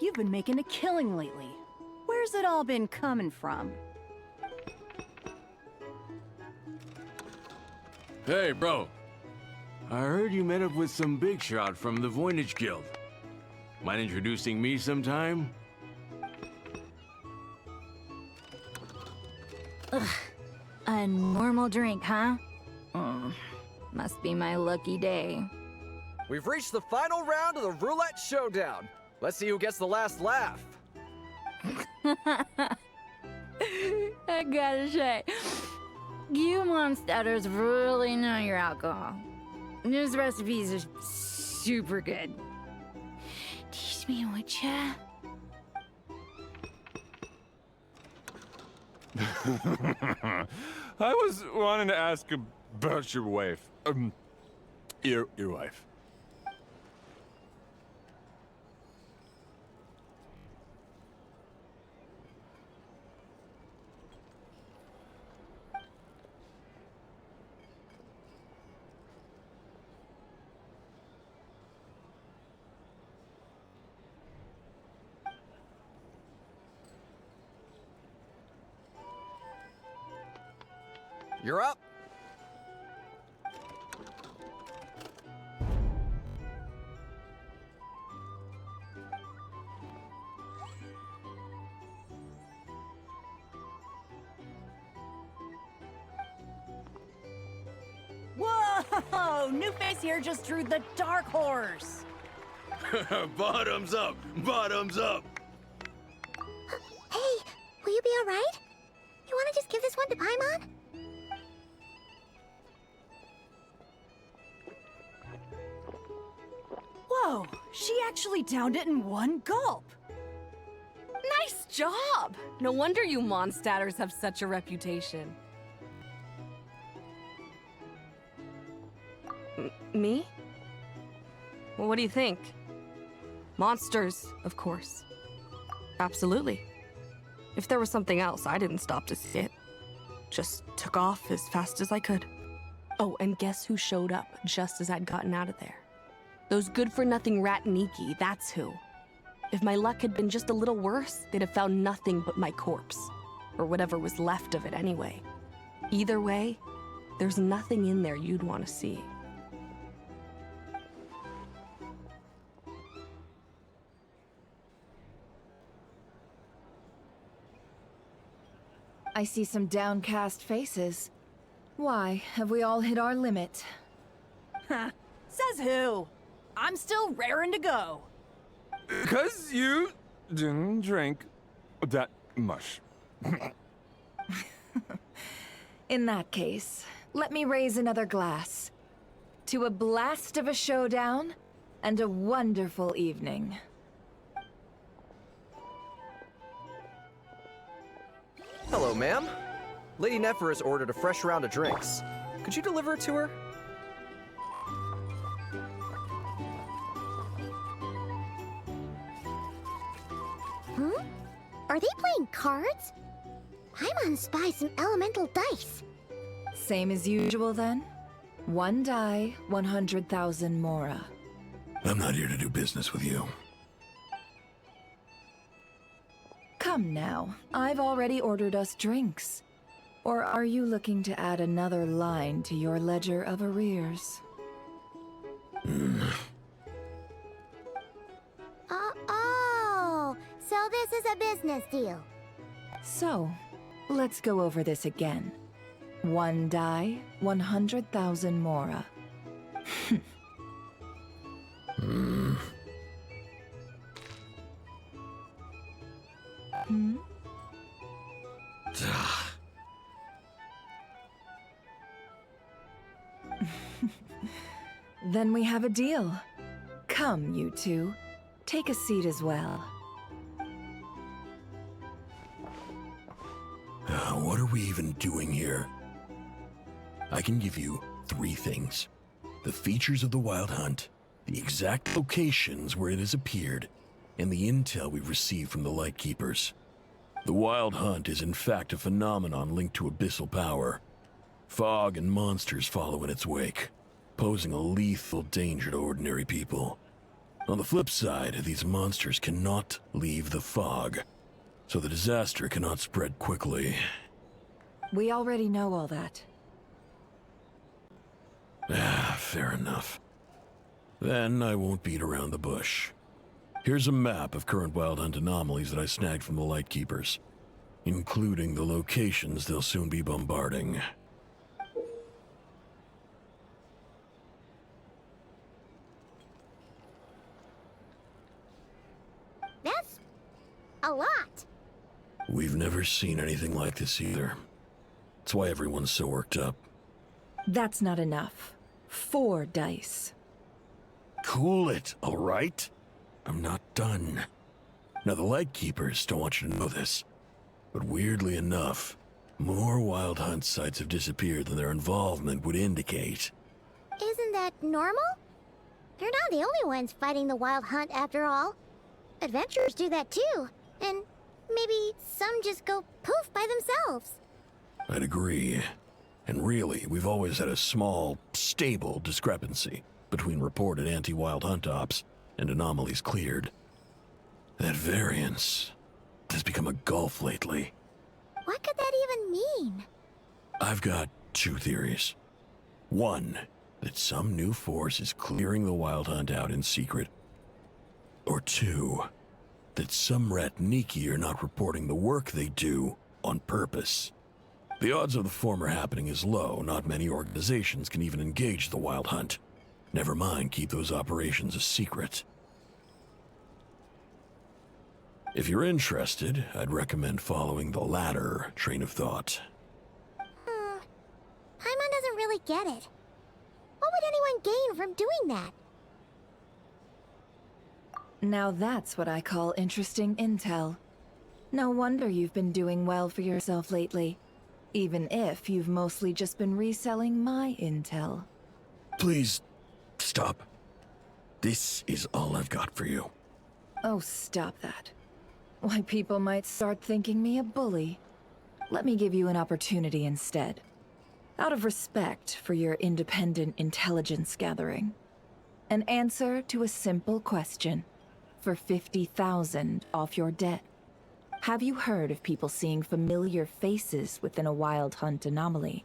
You've been making a killing lately. Where's it all been coming from? Hey, bro. I heard you met up with some big shot from the Voynich Guild. Mind introducing me sometime? Ugh. A normal drink, huh? Must be my lucky day. We've reached the final round of the roulette showdown. Let's see who gets the last laugh. I gotta say, you monsters really know your alcohol. These recipes are super good. Teach me, would ya? I was wanting to ask about your wife. Your wife. You're up. Whoa! New face here just drew the dark horse. Bottoms up! Bottoms up! Hey, will you be alright? You wanna just give this one to Paimon? Whoa, she actually downed it in one gulp. Nice job! No wonder you monsters have such a reputation. Me? Well, what do you think? Monsters, of course. Absolutely. If there was something else, I didn't stop to see it. Just took off as fast as I could. Oh, and guess who showed up just as I'd gotten out of there? Those good-for-nothing rat Niki, that's who. If my luck had been just a little worse, they'd have found nothing but my corpse. Or whatever was left of it anyway. Either way, there's nothing in there you'd want to see. I see some downcast faces. Why, have we all hit our limit? Huh. Says who? I'm still raring to go. 'Cause you didn't drink that much. In that case, let me raise another glass. To a blast of a showdown and a wonderful evening. Hello, ma'am. Lady Nefer has ordered a fresh round of drinks. Could you deliver it to her? Huh? Are they playing cards? Paimon spies some elemental dice. Same as usual then? One die, 100,000 mora. I'm not here to do business with you. Come now, I've already ordered us drinks. Or are you looking to add another line to your ledger of arrears? Oh, so this is a business deal. So, let's go over this again. One die, 100,000 mora. Hmm? Then we have a deal. Come, you two. Take a seat as well. What are we even doing here? I can give you 3 things. The features of the Wild Hunt, the exact locations where it has appeared, and the intel we've received from the Lightkeepers. The Wild Hunt is in fact a phenomenon linked to abyssal power. Fog and monsters follow in its wake, posing a lethal danger to ordinary people. On the flip side, these monsters cannot leave the fog, so the disaster cannot spread quickly. We already know all that. Fair enough. Then I won't beat around the bush. Here's a map of current Wild Hunt anomalies that I snagged from the Lightkeepers, including the locations they'll soon be bombarding. That's a lot. We've never seen anything like this either. That's why everyone's so worked up. That's not enough. 4 dice. Cool it, all right? I'm not done. Now, the Lightkeepers don't want you to know this, but weirdly enough, more Wild Hunt sites have disappeared than their involvement would indicate. Isn't that normal? They're not the only ones fighting the Wild Hunt after all. Adventurers do that too, and maybe some just go poof by themselves. I'd agree. And really, we've always had a small, stable discrepancy between reported anti-Wild Hunt ops and anomalies cleared. That variance has become a gulf lately. What could that even mean? I've got 2 theories. One, that some new force is clearing the Wild Hunt out in secret. Or 2, that some Ratniki are not reporting the work they do on purpose. The odds of the former happening is low. Not many organizations can even engage the Wild Hunt. Never mind keep those operations a secret. If you're interested, I'd recommend following the latter train of thought. Paimon doesn't really get it. What would anyone gain from doing that? Now that's what I call interesting intel. No wonder you've been doing well for yourself lately. Even if you've mostly just been reselling my intel. Please, stop. This is all I've got for you. Oh, stop that. Why, people might start thinking me a bully. Let me give you an opportunity instead. Out of respect for your independent intelligence gathering. An answer to a simple question. For 50,000 off your debt. Have you heard of people seeing familiar faces within a Wild Hunt anomaly?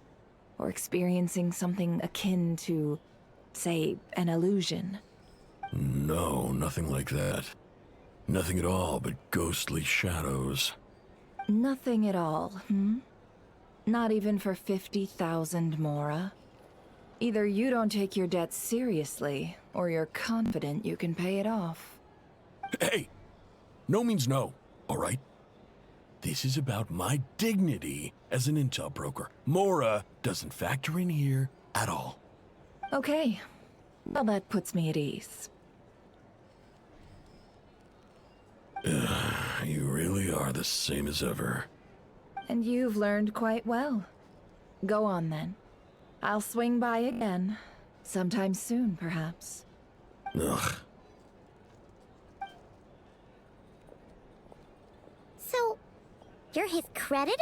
Or experiencing something akin to, say, an illusion? No, nothing like that. Nothing at all but ghostly shadows. Nothing at all, Not even for 50,000 Mora? Either you don't take your debt seriously, or you're confident you can pay it off. Hey! No means no, all right? This is about my dignity as an intel broker. Mora doesn't factor in here at all. Okay. Well, that puts me at ease. You really are the same as ever. And you've learned quite well. Go on, then. I'll swing by again. Sometime soon, perhaps. Ugh. So, you're his creditor?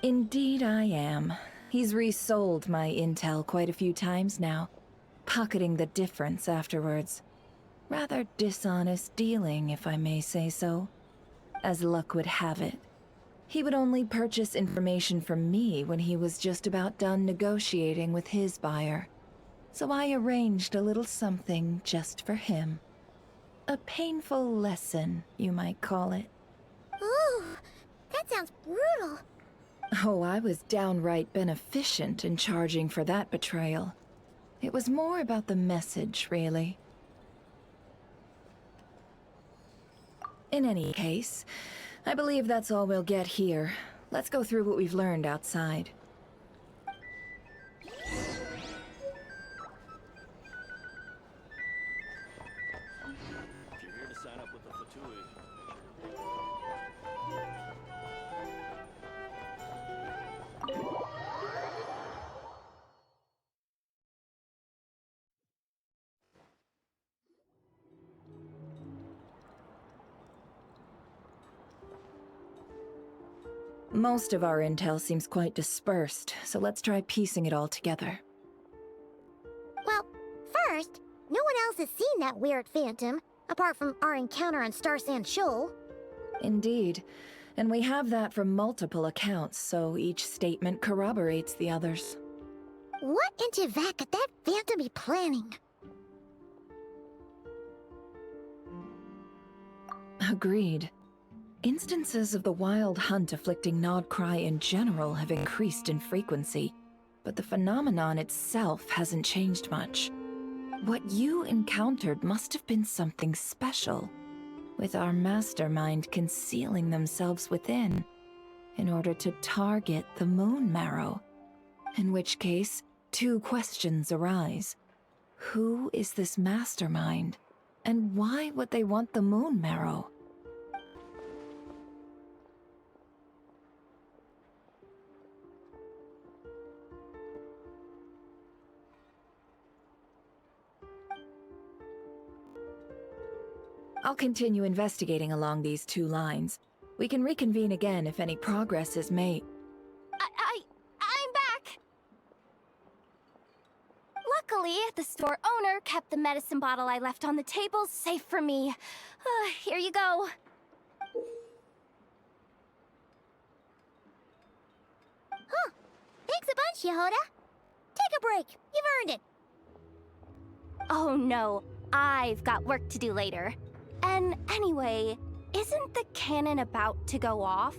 Indeed I am. He's resold my intel quite a few times now, pocketing the difference afterwards. Rather dishonest dealing, if I may say so. As luck would have it, he would only purchase information from me when he was just about done negotiating with his buyer. So I arranged a little something just for him. A painful lesson, you might call it. Ooh, that sounds brutal. Oh, I was downright beneficent in charging for that betrayal. It was more about the message, really. In any case, I believe that's all we'll get here. Let's go through what we've learned outside. If you're here to sign up with the Fatui. Most of our intel seems quite dispersed, so let's try piecing it all together. Well, first, no one else has seen that weird phantom, apart from our encounter on Star Sand Shoal. Indeed. And we have that from multiple accounts, so each statement corroborates the others. What in Tivat could that phantom be planning? Agreed. Instances of the wild hunt afflicting Nodcry in general have increased in frequency, but the phenomenon itself hasn't changed much. What you encountered must have been something special, with our mastermind concealing themselves within, in order to target the Moon Marrow. In which case, two questions arise. Who is this mastermind, and why would they want the Moon Marrow? I'll continue investigating along these two lines. We can reconvene again if any progress is made. I'm back! Luckily, the store owner kept the medicine bottle I left on the table safe for me. Here you go. Huh. Thanks a bunch, Yehoda. Take a break. You've earned it. Oh no, I've got work to do later. And anyway, isn't the cannon about to go off?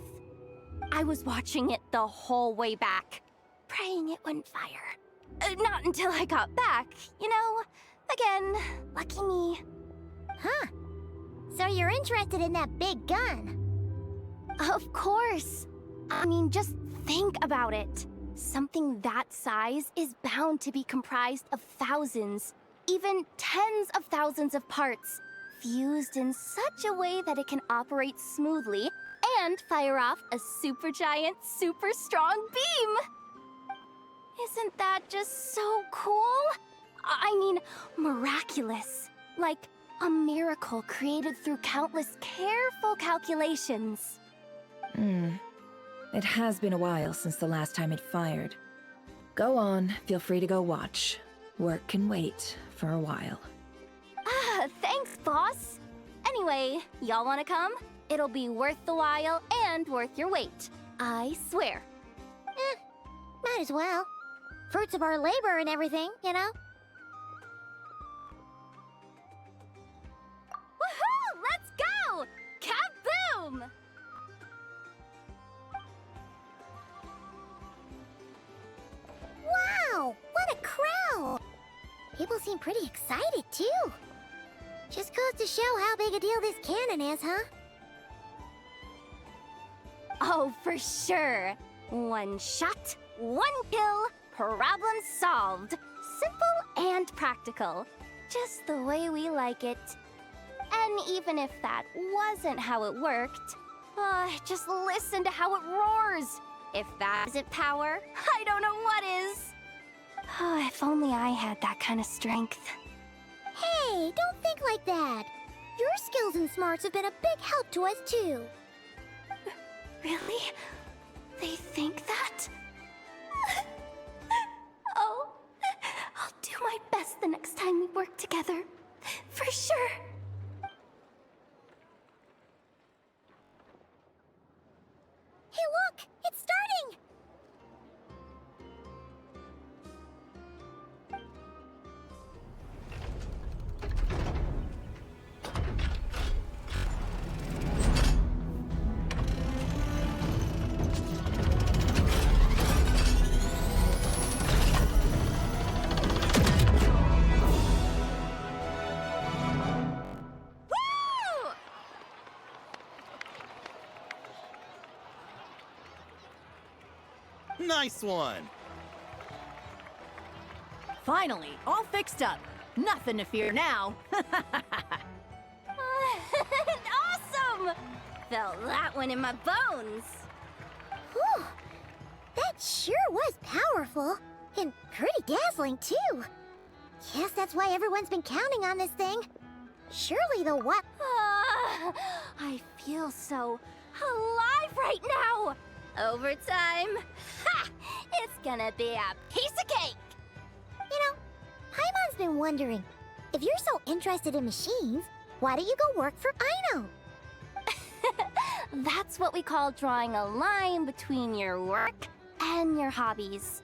I was watching it the whole way back, praying it wouldn't fire. Not until I got back, you know? Again, lucky me. Huh. So you're interested in that big gun? Of course. I mean, just think about it. Something that size is bound to be comprised of thousands, even tens of thousands of parts, fused in such a way that it can operate smoothly and fire off a supergiant, super strong beam! Isn't that just so cool? I mean, miraculous. Like a miracle created through countless careful calculations. It has been a while since the last time it fired. Go on, feel free to go watch. Work can wait for a while. Thanks, boss. Anyway, y'all wanna come? It'll be worth the while and worth your wait. I swear. Might as well. Fruits of our labor and everything, you know? Woohoo! Let's go! Kaboom! Wow! What a crowd! People seem pretty excited, too. Just goes to show how big a deal this cannon is, huh? Oh, for sure. One shot, one kill, problem solved. Simple and practical. Just the way we like it. And even if that wasn't how it worked, just listen to how it roars. If that isn't power, I don't know what is. If only I had that kind of strength. Hey, don't think like that. Your skills and smarts have been a big help to us, too. Really? They think that? Oh, I'll do my best the next time we work together. For sure. Hey, look! It's starting! Nice one! Finally, all fixed up. Nothing to fear now. Awesome! Felt that one in my bones. Whew. That sure was powerful. And pretty dazzling, too. Guess that's why everyone's been counting on this thing. Surely the what? I feel so alive right now. Overtime. Ha! It's gonna be a piece of cake. You know, Paimon's been wondering, If you're so interested in machines, why don't you go work for Aino? That's what we call drawing a line between your work and your hobbies.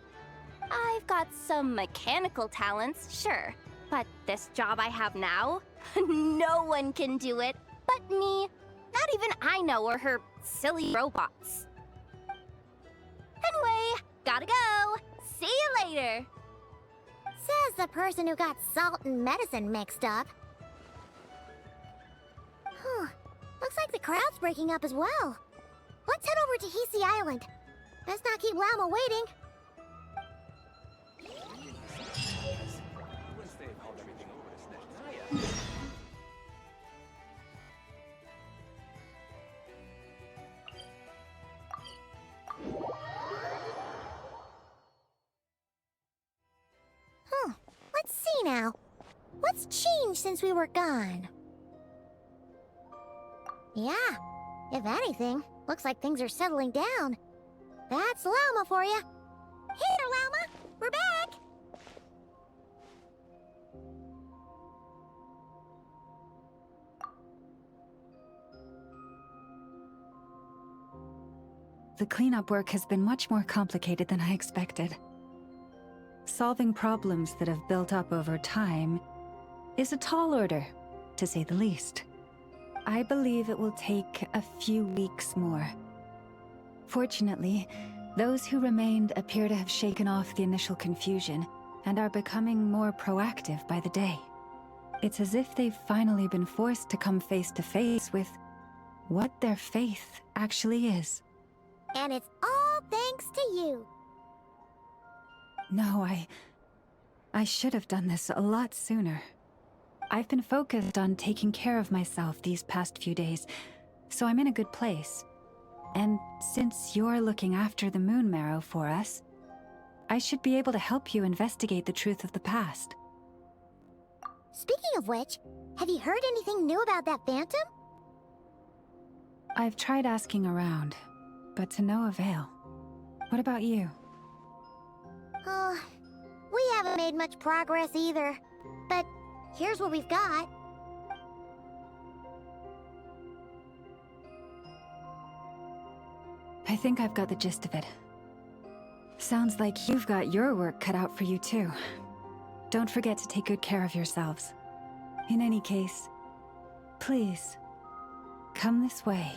I've got some mechanical talents, sure, but this job I have now, no one can do it but me. Not even Aino or her silly robots. Anyway, gotta go. See you later. Says the person who got salt and medicine mixed up. Looks like the crowd's breaking up as well. Let's head over to Hisi Island. Best not keep Llama waiting. Let's see now. What's changed since we were gone? Yeah, if anything, looks like things are settling down. That's Llama for you. Here, Llama, we're back. The cleanup work has been much more complicated than I expected. Solving problems that have built up over time is a tall order, to say the least. I believe it will take a few weeks more. Fortunately, those who remained appear to have shaken off the initial confusion and are becoming more proactive by the day. It's as if they've finally been forced to come face to face with what their faith actually is. And it's all thanks to you. No, I should have done this a lot sooner. I've been focused on taking care of myself these past few days, so I'm in a good place. And since you're looking after the Moon Marrow for us, I should be able to help you investigate the truth of the past. Speaking of which, have you heard anything new about that phantom? I've tried asking around, but to no avail. What about you? We haven't made much progress either. But here's what we've got. I think I've got the gist of it. Sounds like you've got your work cut out for you too. Don't forget to take good care of yourselves. In any case, please, come this way.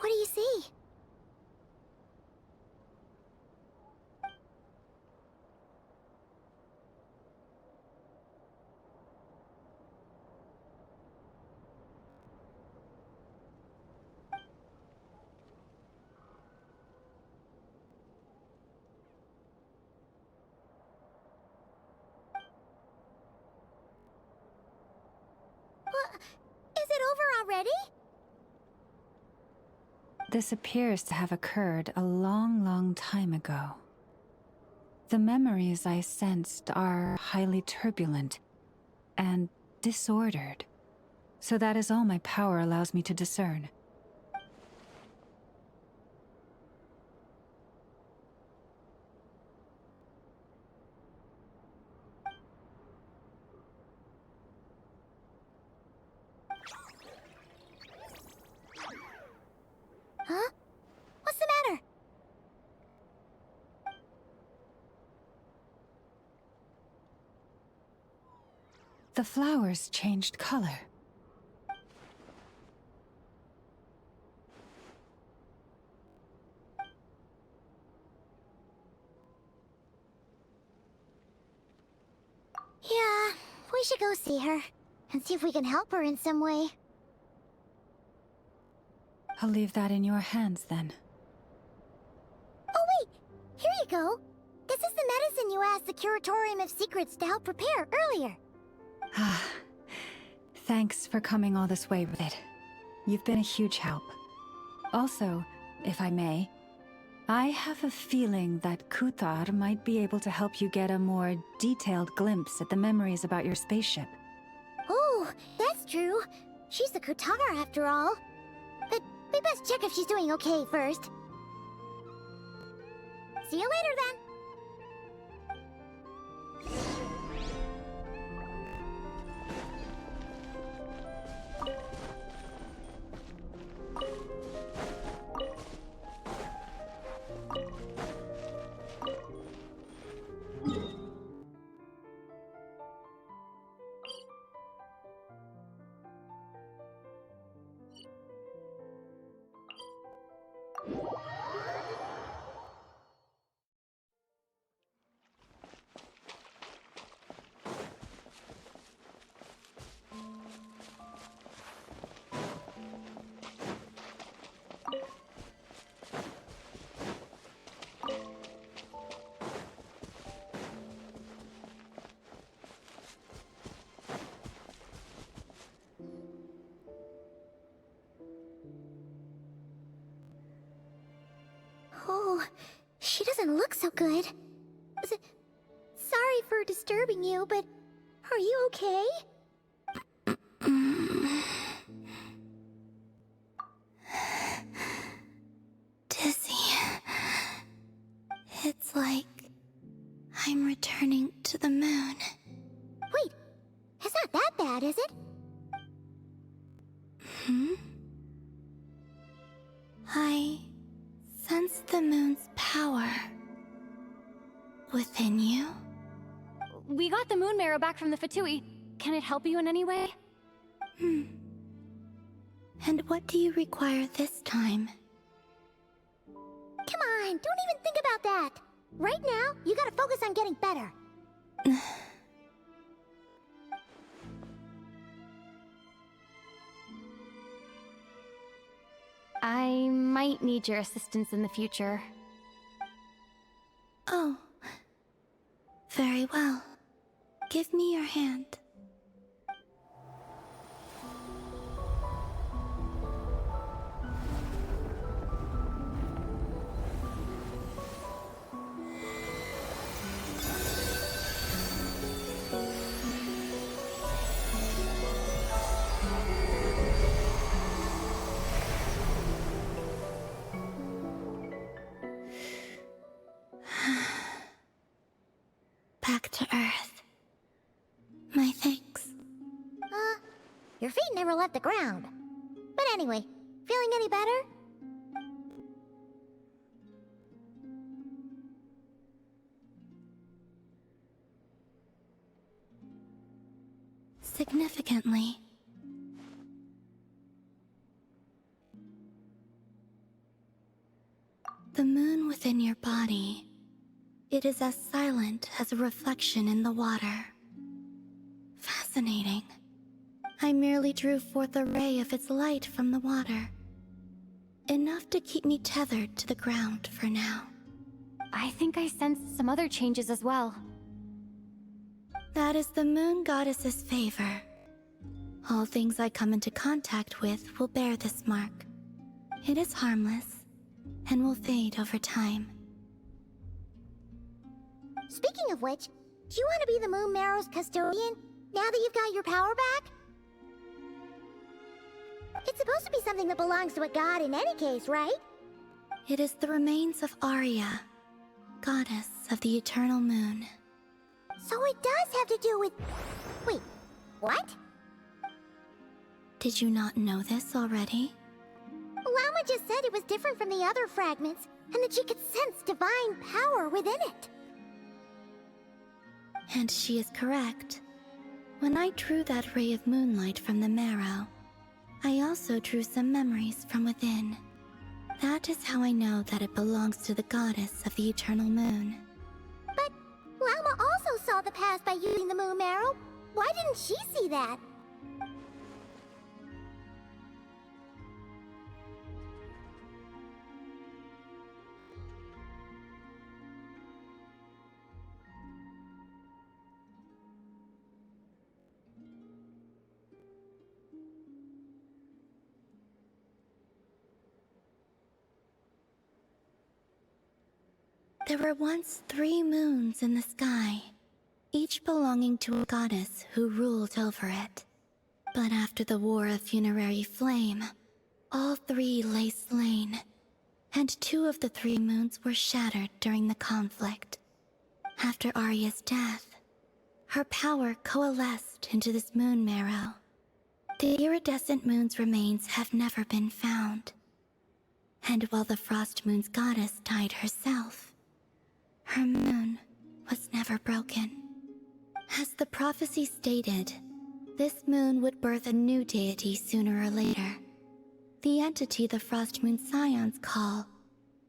What do you see? Is it over already? This appears to have occurred a long, long time ago. The memories I sensed are highly turbulent and disordered, so that is all my power allows me to discern. Huh? What's the matter? The flowers changed color. Yeah, we should go see her and see if we can help her in some way. I'll leave that in your hands then. Oh wait, here you go. This is the medicine you asked the Curatorium of Secrets to help prepare earlier. Ah, thanks for coming all this way with it. You've been a huge help. Also, if I may, I have a feeling that Kuthar might be able to help you get a more detailed glimpse at the memories about your spaceship. Oh, that's true. She's the Kutara after all. But we best check if she's doing okay first. See you later then. Oh, she doesn't look so good. Sorry for disturbing you, but are you okay? Dizzy. It's like I'm returning to the moon. Wait, it's not that bad, is it? Hmm? I sense the moon's power within you. We got the moon marrow back from the Fatui. Can it help you in any way? And what do you require this time? Come on, don't even think about that. Right now, you gotta focus on getting better. I might need your assistance in the future. Oh. Very well. Give me your hand. Back to Earth. My thanks. Your feet never left the ground. But anyway, feeling any better? Significantly. The moon within your body. It is as silent as a reflection in the water. Fascinating. I merely drew forth a ray of its light from the water. Enough to keep me tethered to the ground for now. I think I sensed some other changes as well. That is the moon goddess's favor. All things I come into contact with will bear this mark. It is harmless, and will fade over time. Speaking of which, do you want to be the Moon Marrow's custodian, now that you've got your power back? It's supposed to be something that belongs to a god in any case, right? It is the remains of Arya, goddess of the eternal moon. So it does have to do with... Wait, what? Did you not know this already? Lama just said it was different from the other fragments, and that she could sense divine power within it. And she is correct. When I drew that ray of moonlight from the marrow, I also drew some memories from within. That is how I know that it belongs to the goddess of the eternal moon. But Lama also saw the past by using the Moon Marrow. Why didn't she see that? There were once 3 moons in the sky, each belonging to a goddess who ruled over it. But after the War of Funerary Flame, all 3 lay slain, and 2 of the 3 moons were shattered during the conflict. After Arya's death, her power coalesced into this moon marrow. The iridescent moon's remains have never been found. And while the Frost Moon's goddess died herself, her moon was never broken. As the prophecy stated, this moon would birth a new deity sooner or later. The entity the Frost Moon Scions call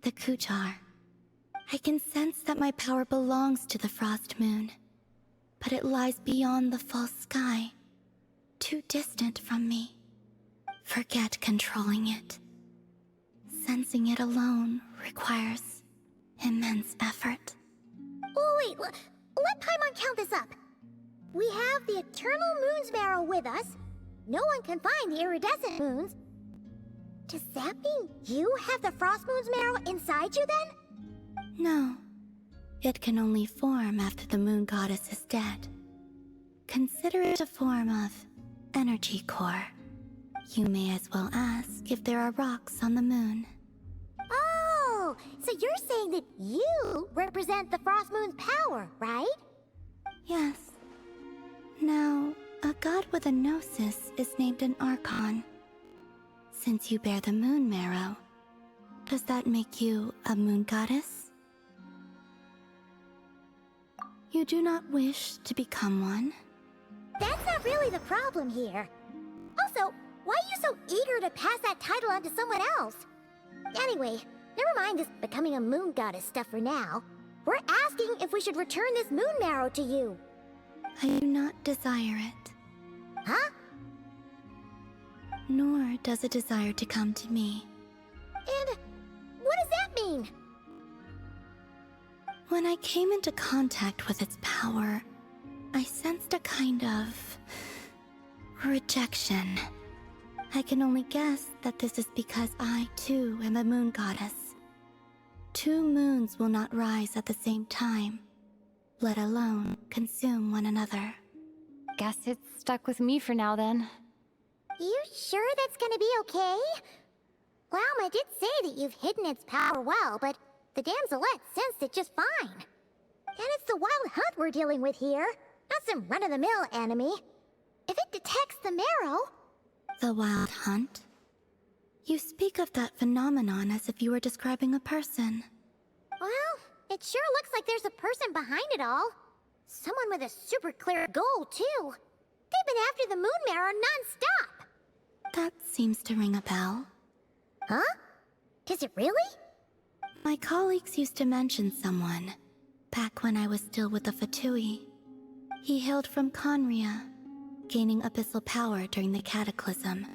the Kutar. I can sense that my power belongs to the Frost Moon, but it lies beyond the false sky, too distant from me. Forget controlling it. Sensing it alone requires immense effort. Oh, wait, let Paimon count this up. We have the Eternal Moon's Marrow with us. No one can find the iridescent moons. Does that mean you have the Frost Moon's Marrow inside you then? No. It can only form after the moon goddess is dead. Consider it a form of energy core. You may as well ask if there are rocks on the moon. Oh, so you're saying that you represent the Frost Moon's power, right? Yes. Now, a god with a gnosis is named an Archon. Since you bear the moon marrow, does that make you a moon goddess? You do not wish to become one? That's not really the problem here. Also, why are you so eager to pass that title on to someone else? Anyway, never mind this becoming a moon goddess stuff for now. We're asking if we should return this moon marrow to you. I do not desire it. Huh? Nor does it desire to come to me. And what does that mean? When I came into contact with its power, I sensed a kind of rejection. I can only guess that this is because I, too, am a moon goddess. 2 moons will not rise at the same time, let alone consume one another. Guess it's stuck with me for now then. You sure that's gonna be okay? Glauma did say that you've hidden its power well, but the damselette sensed it just fine. And it's the wild hunt we're dealing with here, not some run-of-the-mill enemy. If it detects the marrow... The wild hunt? You speak of that phenomenon as if you were describing a person. Well, it sure looks like there's a person behind it all. Someone with a super clear goal, too. They've been after the moon marrow non-stop. That seems to ring a bell. Huh? Does it really? My colleagues used to mention someone, back when I was still with the Fatui. He hailed from Conria, gaining abyssal power during the Cataclysm,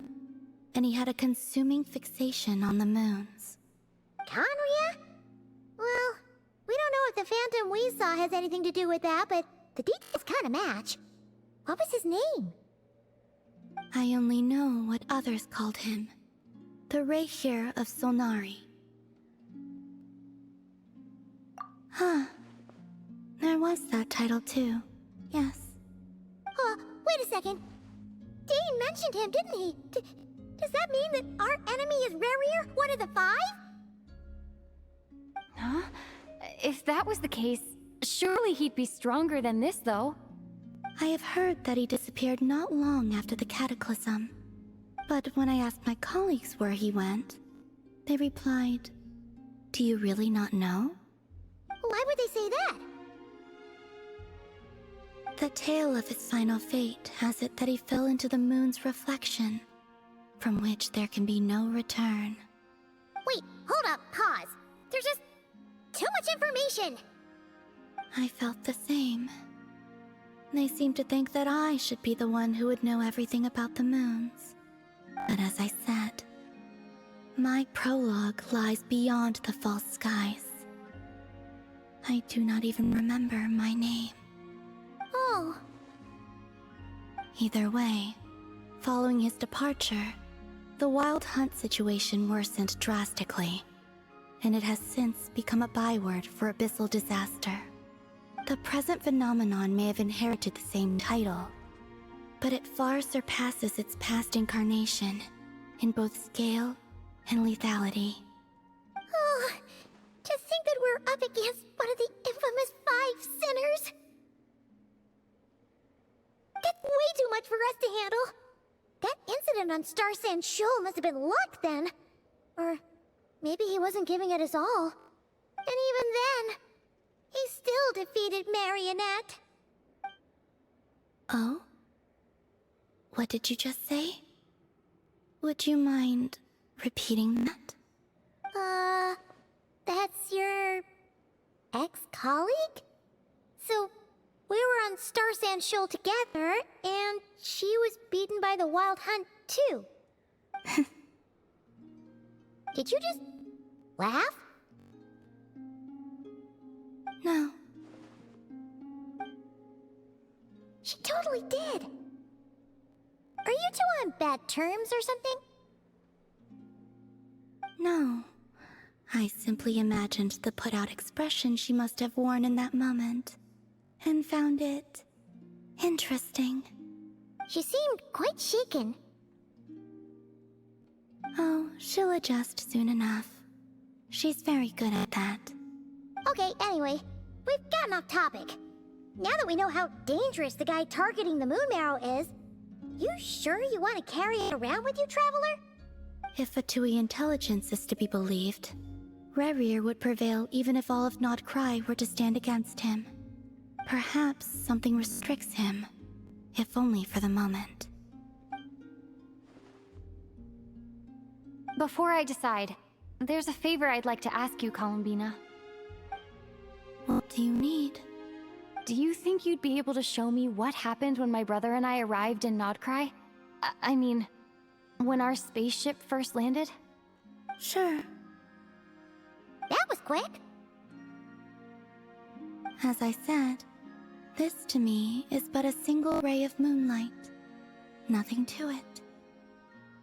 and he had a consuming fixation on the moons. Conria? Well, we don't know if the phantom we saw has anything to do with that, but the details kind of match. What was his name? I only know what others called him. The Rayhir of Solnari. Huh. There was that title too. Yes. Wait a second. Dane mentioned him, didn't he? Does that mean that our enemy is Rarier, one of the 5? Huh? If that was the case, surely he'd be stronger than this, though. I have heard that he disappeared not long after the Cataclysm. But when I asked my colleagues where he went, they replied, "Do you really not know?" Why would they say that? The tale of his final fate has it that he fell into the moon's reflection, from which there can be no return. Wait, hold up, pause. There's just too much information. I felt the same. They seemed to think that I should be the one who would know everything about the moons. But as I said, my prologue lies beyond the false skies. I do not even remember my name. Oh. Either way, following his departure, the wild hunt situation worsened drastically. and it has since become a byword for abyssal disaster. The present phenomenon may have inherited the same title, but it far surpasses its past incarnation in both scale and lethality. Oh, to think that we're up against one of the infamous 5 sinners! That's way too much for us to handle! That incident on Star Sand Shoal must have been luck then! Or maybe he wasn't giving it his all. And even then, he still defeated Marionette. Oh? What did you just say? Would you mind repeating that? That's your ex-colleague? So, we were on Star Sand Shoal together, and she was beaten by the Wild Hunt, too. Did you just laugh? No. She totally did. Are you two on bad terms or something? No. I simply imagined the put-out expression she must have worn in that moment, and found it interesting. She seemed quite shaken. Oh, she'll adjust soon enough. She's very good at that. Okay, anyway, we've gotten off topic. Now that we know how dangerous the guy targeting the Moon Marrow is, you sure you want to carry it around with you, Traveler? If Fatui intelligence is to be believed, Rerir would prevail even if all of Nod Cry were to stand against him. Perhaps something restricts him, if only for the moment. Before I decide, there's a favor I'd like to ask you, Columbina. What do you need? Do you think you'd be able to show me what happened when my brother and I arrived in Nodcry? I mean, when our spaceship first landed? Sure. That was quick. As I said, this to me is but a single ray of moonlight. Nothing to it.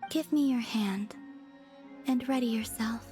Give me your hand, and ready yourself.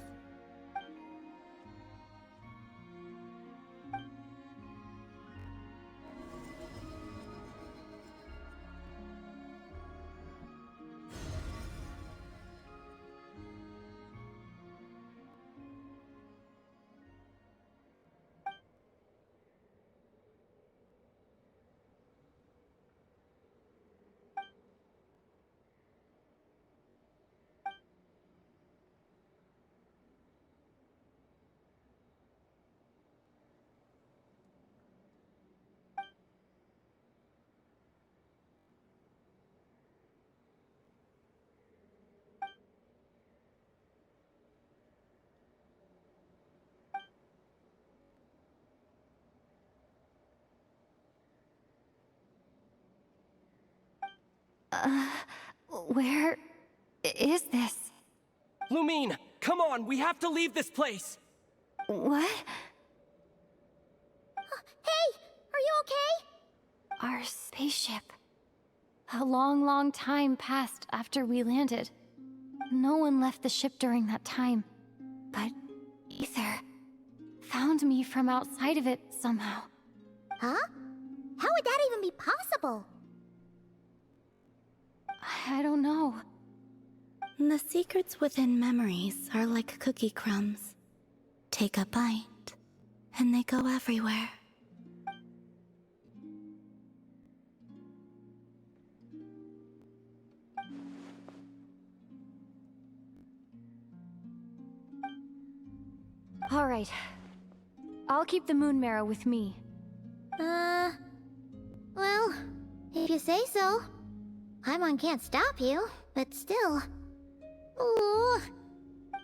Where is this? Lumine, come on, we have to leave this place! What? Hey, are you okay? Our spaceship. A long, long time passed after we landed. No one left the ship during that time. But Ether found me from outside of it somehow. Huh? How would that even be possible? I don't know. The secrets within memories are like cookie crumbs. Take a bite, and they go everywhere. All right. I'll keep the moon marrow with me. Well, if you say so. Paimon can't stop you, but still. Ooh.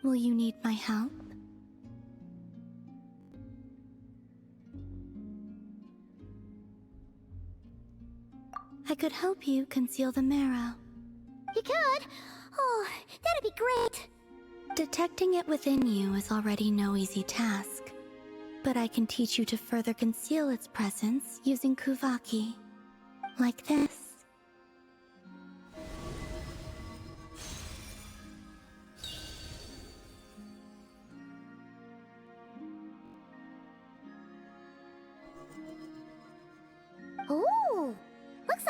Will you need my help? I could help you conceal the marrow. You could? Oh, that'd be great. Detecting it within you is already no easy task, but I can teach you to further conceal its presence using Kuvaki. Like this.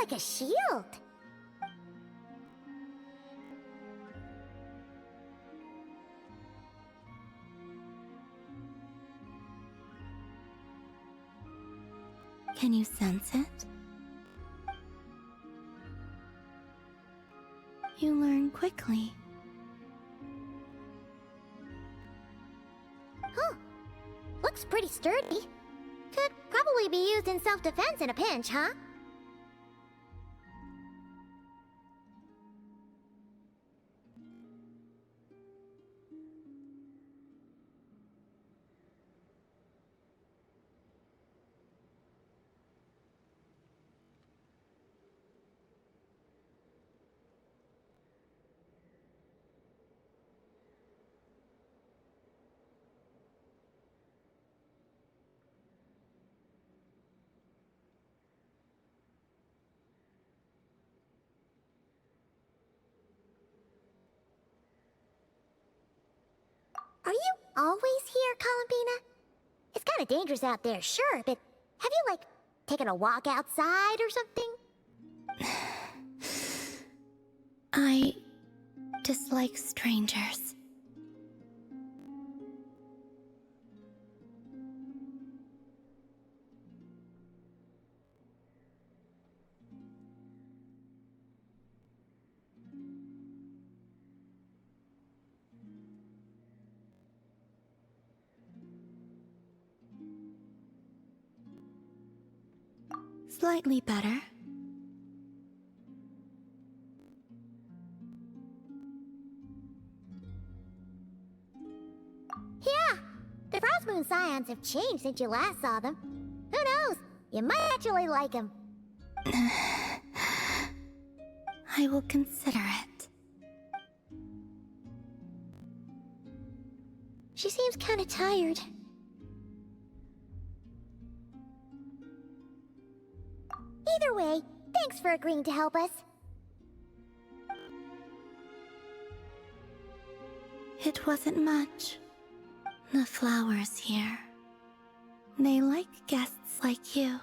like a shield. Can you sense it? You learn quickly. Huh. Looks pretty sturdy. Could probably be used in self-defense in a pinch, huh? Are you always here, Columbina? It's kind of dangerous out there, sure, but have you, like, taken a walk outside or something? I dislike strangers. Slightly better. Yeah, the Frostmoon Scions have changed since you last saw them. Who knows? You might actually like them. I will consider it. She seems kind of tired. Either way, thanks for agreeing to help us. It wasn't much. The flowers here. They like guests like you.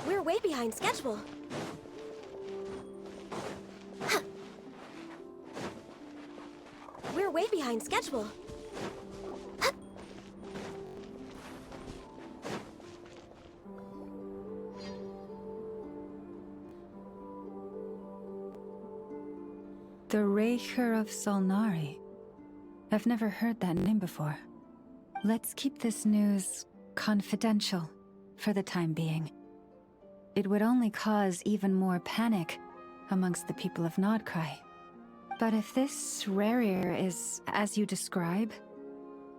We're way behind schedule. We're way behind schedule. The Raker of Solnari. I've never heard that name before. Let's keep this news confidential for the time being. It would only cause even more panic amongst the people of Nodcry. But if this Rarir is as you describe,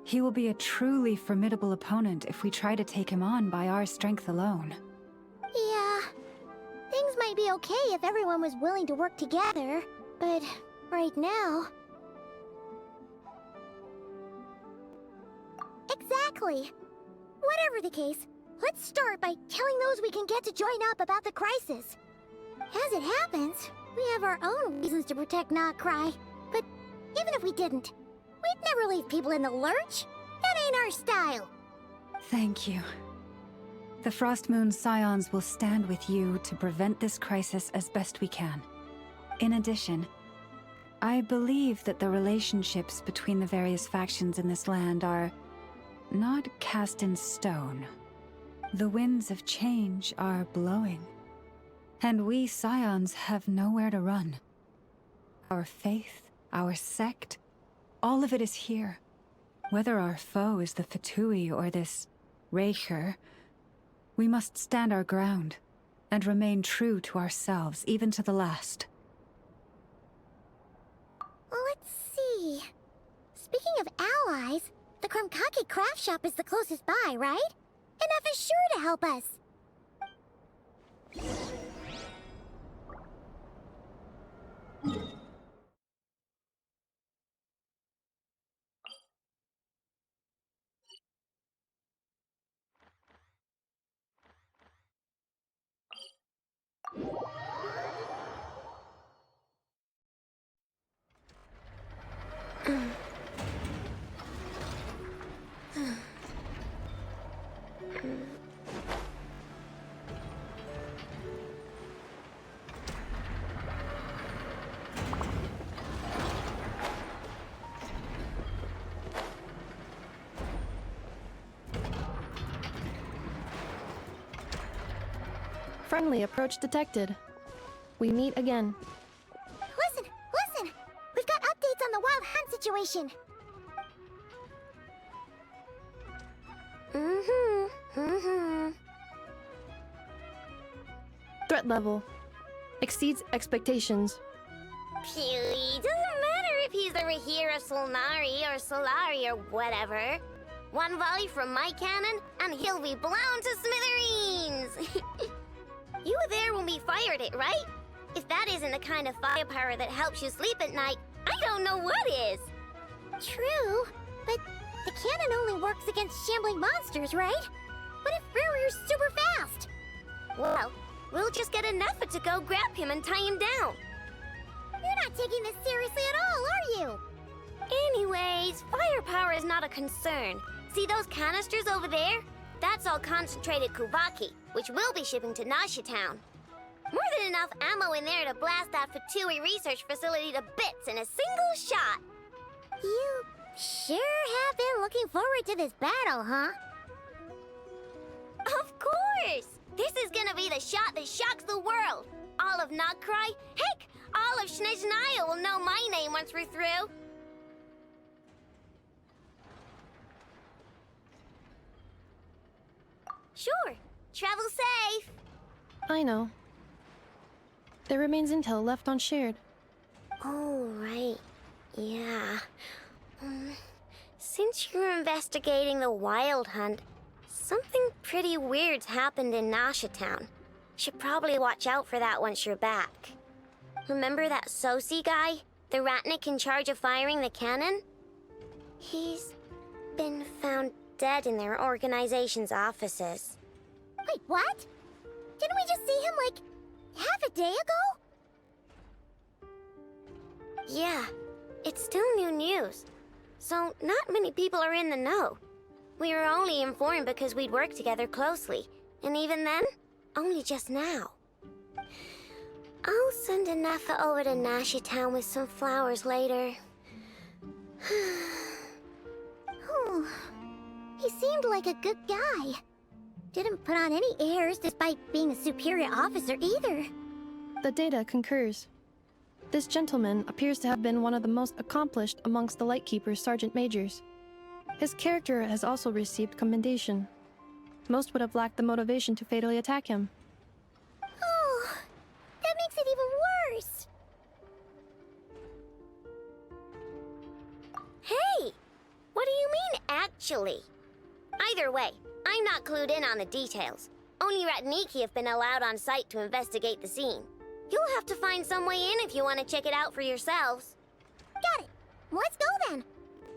he will be a truly formidable opponent if we try to take him on by our strength alone. Yeah, things might be okay if everyone was willing to work together, but right now... Exactly. Whatever the case, let's start by telling those we can get to join up about the crisis. As it happens, we have our own reasons to protect Nodcry, but even if we didn't, we'd never leave people in the lurch. That ain't our style. Thank you. The Frostmoon Scions will stand with you to prevent this crisis as best we can. In addition, I believe that the relationships between the various factions in this land are not cast in stone. The winds of change are blowing, and we Scions have nowhere to run. Our faith, our sect, all of it is here. Whether our foe is the Fatui or this Raker, we must stand our ground and remain true to ourselves, even to the last. Let's see. Speaking of allies, the Krumkake craft shop is the closest by, right? And F is sure to help us. Friendly approach detected. We meet again. Listen! We've got updates on the Wild Hunt situation. Threat level exceeds expectations. Phew, doesn't matter if he's the Rahira Solnari or Solari or whatever. One volley from my cannon, and he'll be blown to smithereens! You were there when we fired it, right? If that isn't the kind of firepower that helps you sleep at night, I don't know what is! True, but the cannon only works against shambling monsters, right? What if Brewer's super fast? Well, we'll just get enough to go grab him and tie him down. You're not taking this seriously at all, are you? Anyways, firepower is not a concern. See those canisters over there? That's all concentrated Kuvaki, which we'll be shipping to Nasha Town. More than enough ammo in there to blast that Fatui research facility to bits in a single shot. You sure have been looking forward to this battle, huh? Of course! This is gonna be the shot that shocks the world. All of Nagcry, heck, all of Snezhnaya will know my name once we're through. Sure. Travel safe. I know. There remains intel left unshared. Oh, right. Yeah. Since you're investigating the Wild Hunt, something pretty weird's happened in Nasha Town. Should probably watch out for that once you're back. Remember that Sosi guy? The Ratnik in charge of firing the cannon? He's been found dead in their organization's offices. Wait, what? Didn't we just see him, like, half a day ago? Yeah, it's still new news. So, not many people are in the know. We were only informed because we'd worked together closely. And even then, only just now. I'll send Anefa over to Nasha Town with some flowers later. Oh, he seemed like a good guy. Didn't put on any airs despite being a superior officer either. The data concurs. This gentleman appears to have been one of the most accomplished amongst the Lightkeeper's sergeant majors. His character has also received commendation. Most would have lacked the motivation to fatally attack him. Oh, that makes it even worse. Hey, what do you mean, actually? Either way, I'm not clued in on the details. Only Ratniki have been allowed on site to investigate the scene. You'll have to find some way in if you want to check it out for yourselves. Got it. Let's go then.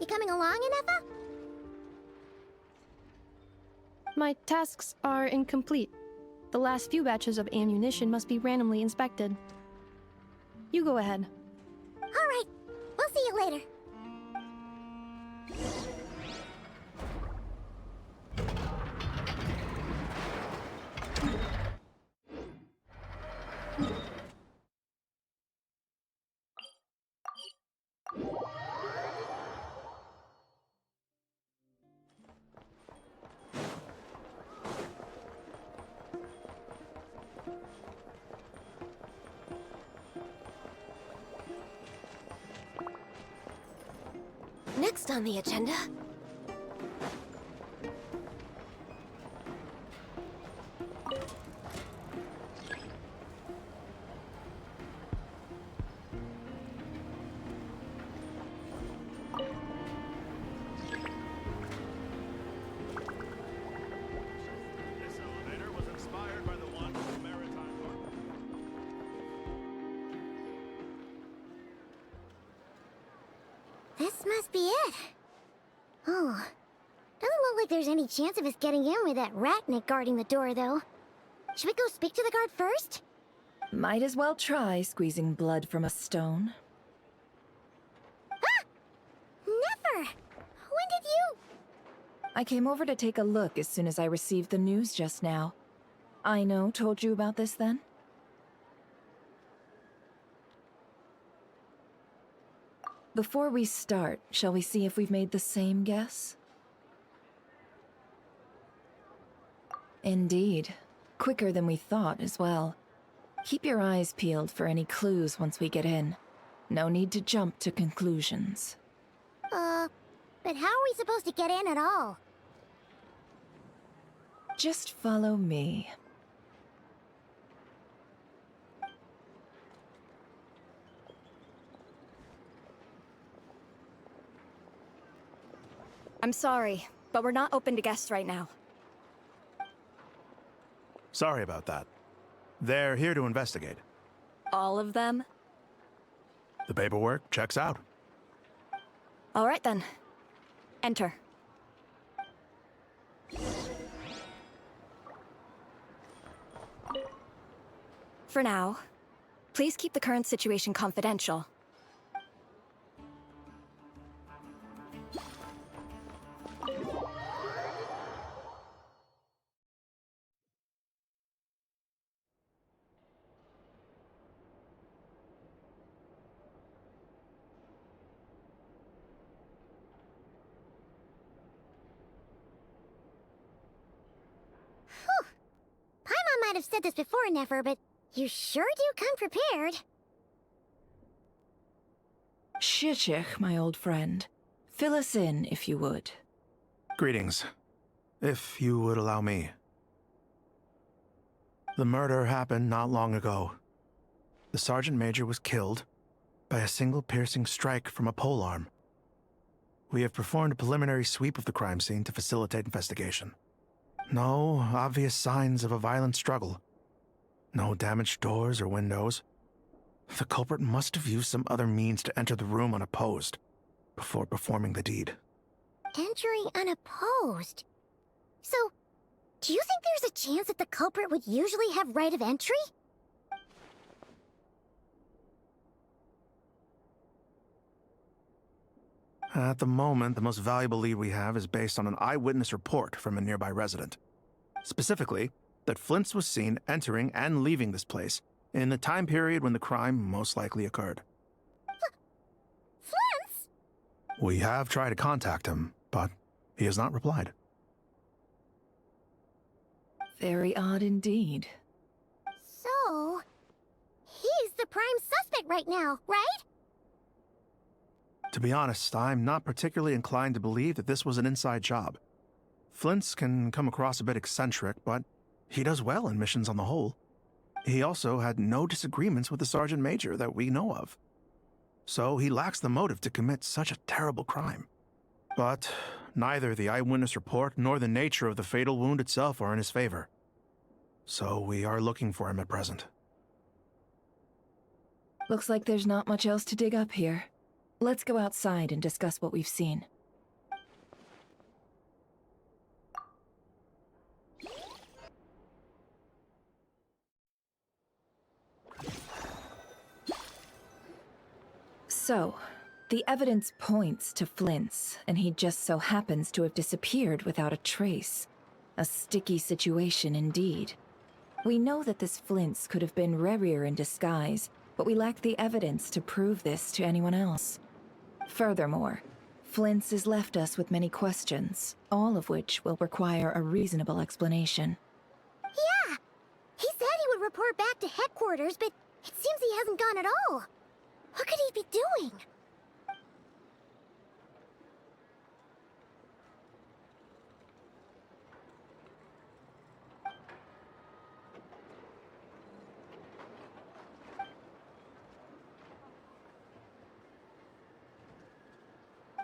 You coming along, Anefa? My tasks are incomplete. The last few batches of ammunition must be randomly inspected. You go ahead. All right. We'll see you later. next on the agenda? This must be it. Oh. Doesn't look like there's any chance of us getting in with that ratnik guarding the door, though. Should we go speak to the guard first? Might as well try squeezing blood from a stone. Ah! Never! When did you... I came over to take a look as soon as I received the news just now. Aino told you about this then? Before we start, shall we see if we've made the same guess? Indeed. Quicker than we thought as well. Keep your eyes peeled for any clues once we get in. No need to jump to conclusions. But how are we supposed to get in at all? Just follow me. I'm sorry, but we're not open to guests right now. Sorry about that. They're here to investigate. All of them? The paperwork checks out. All right then. Enter. For now, please keep the current situation confidential. Paimon might have said this before, Nefer, but you sure do come prepared. Shishich, my old friend. Fill us in, if you would. Greetings. If you would allow me. The murder happened not long ago. The Sergeant Major was killed by a single piercing strike from a polearm. We have performed a preliminary sweep of the crime scene to facilitate investigation. No obvious signs of a violent struggle. No damaged doors or windows. The culprit must have used some other means to enter the room unopposed before performing the deed. Entering unopposed? So, do you think there's a chance that the culprit would usually have right of entry? At the moment, the most valuable lead we have is based on an eyewitness report from a nearby resident. Specifically, that Flint's was seen entering and leaving this place in the time period when the crime most likely occurred. Flint's? We have tried to contact him, but he has not replied. Very odd indeed. So, he's the prime suspect right now, right? To be honest, I'm not particularly inclined to believe that this was an inside job. Flint's can come across a bit eccentric, but he does well in missions on the whole. He also had no disagreements with the Sergeant Major that we know of. So he lacks the motive to commit such a terrible crime. But neither the eyewitness report nor the nature of the fatal wound itself are in his favor. So we are looking for him at present. Looks like there's not much else to dig up here. Let's go outside and discuss what we've seen. So, the evidence points to Flint's, and he just so happens to have disappeared without a trace. A sticky situation indeed. We know that this Flint's could have been Rerir in disguise, but we lack the evidence to prove this to anyone else. Furthermore, Flint's has left us with many questions, all of which will require a reasonable explanation. Yeah! He said he would report back to headquarters, but it seems he hasn't gone at all. What could he be doing?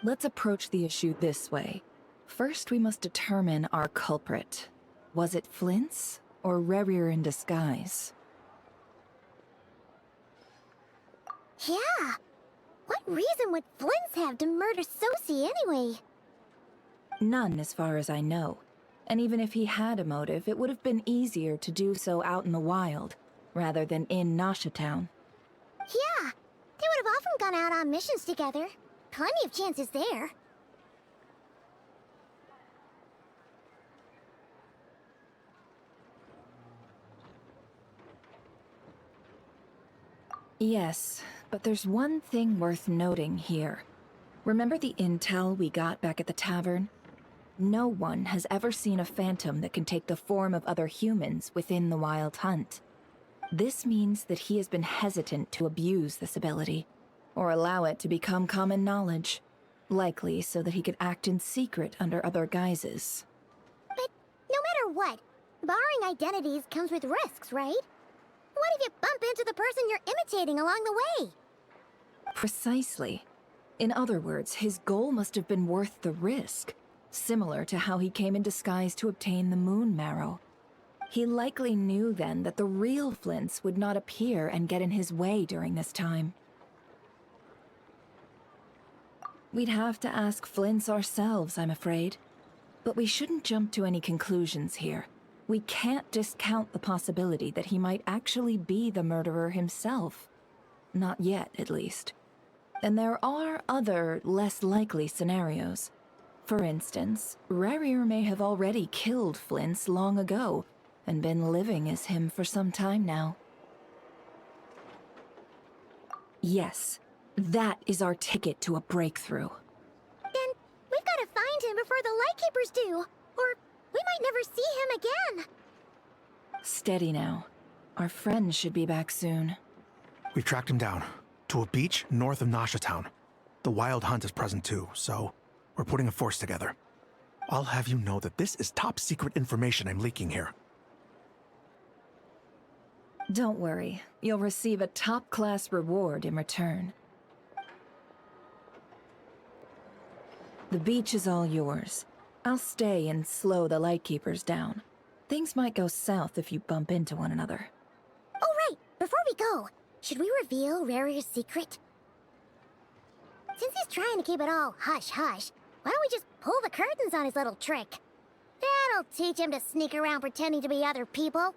Let's approach the issue this way. First, we must determine our culprit. Was it Flint's or Rerir in disguise? Yeah. What reason would Flint's have to murder Sosie anyway? None, as far as I know. And even if he had a motive, it would have been easier to do so out in the wild, rather than in Nasha Town. Yeah. They would have often gone out on missions together. Plenty of chances there. Yes, but there's one thing worth noting here. Remember the intel we got back at the tavern? No one has ever seen a phantom that can take the form of other humans within the Wild Hunt. This means that he has been hesitant to abuse this ability, or allow it to become common knowledge, likely so that he could act in secret under other guises. But no matter what, borrowing identities comes with risks, right? What if you bump into the person you're imitating along the way? Precisely. In other words, his goal must have been worth the risk, similar to how he came in disguise to obtain the moon marrow. He likely knew then that the real Flints would not appear and get in his way during this time. We'd have to ask Flints ourselves, I'm afraid. But we shouldn't jump to any conclusions here. We can't discount the possibility that he might actually be the murderer himself. Not yet, at least. And there are other, less likely scenarios. For instance, Rerir may have already killed Flints long ago, and been living as him for some time now. Yes, that is our ticket to a breakthrough. Then we've got to find him before the Lightkeepers do, or we might never see him again. Steady now. Our friend should be back soon. We've tracked him down to a beach north of Nasha Town. The Wild Hunt is present too, so we're putting a force together. I'll have you know that this is top secret information I'm leaking here. Don't worry, you'll receive a top-class reward in return. The beach is all yours. I'll stay and slow the Lightkeepers down. Things might go south if you bump into one another. Oh right, before we go, should we reveal Rerir's secret? Since he's trying to keep it all hush-hush, why don't we just pull the curtains on his little trick? That'll teach him to sneak around pretending to be other people.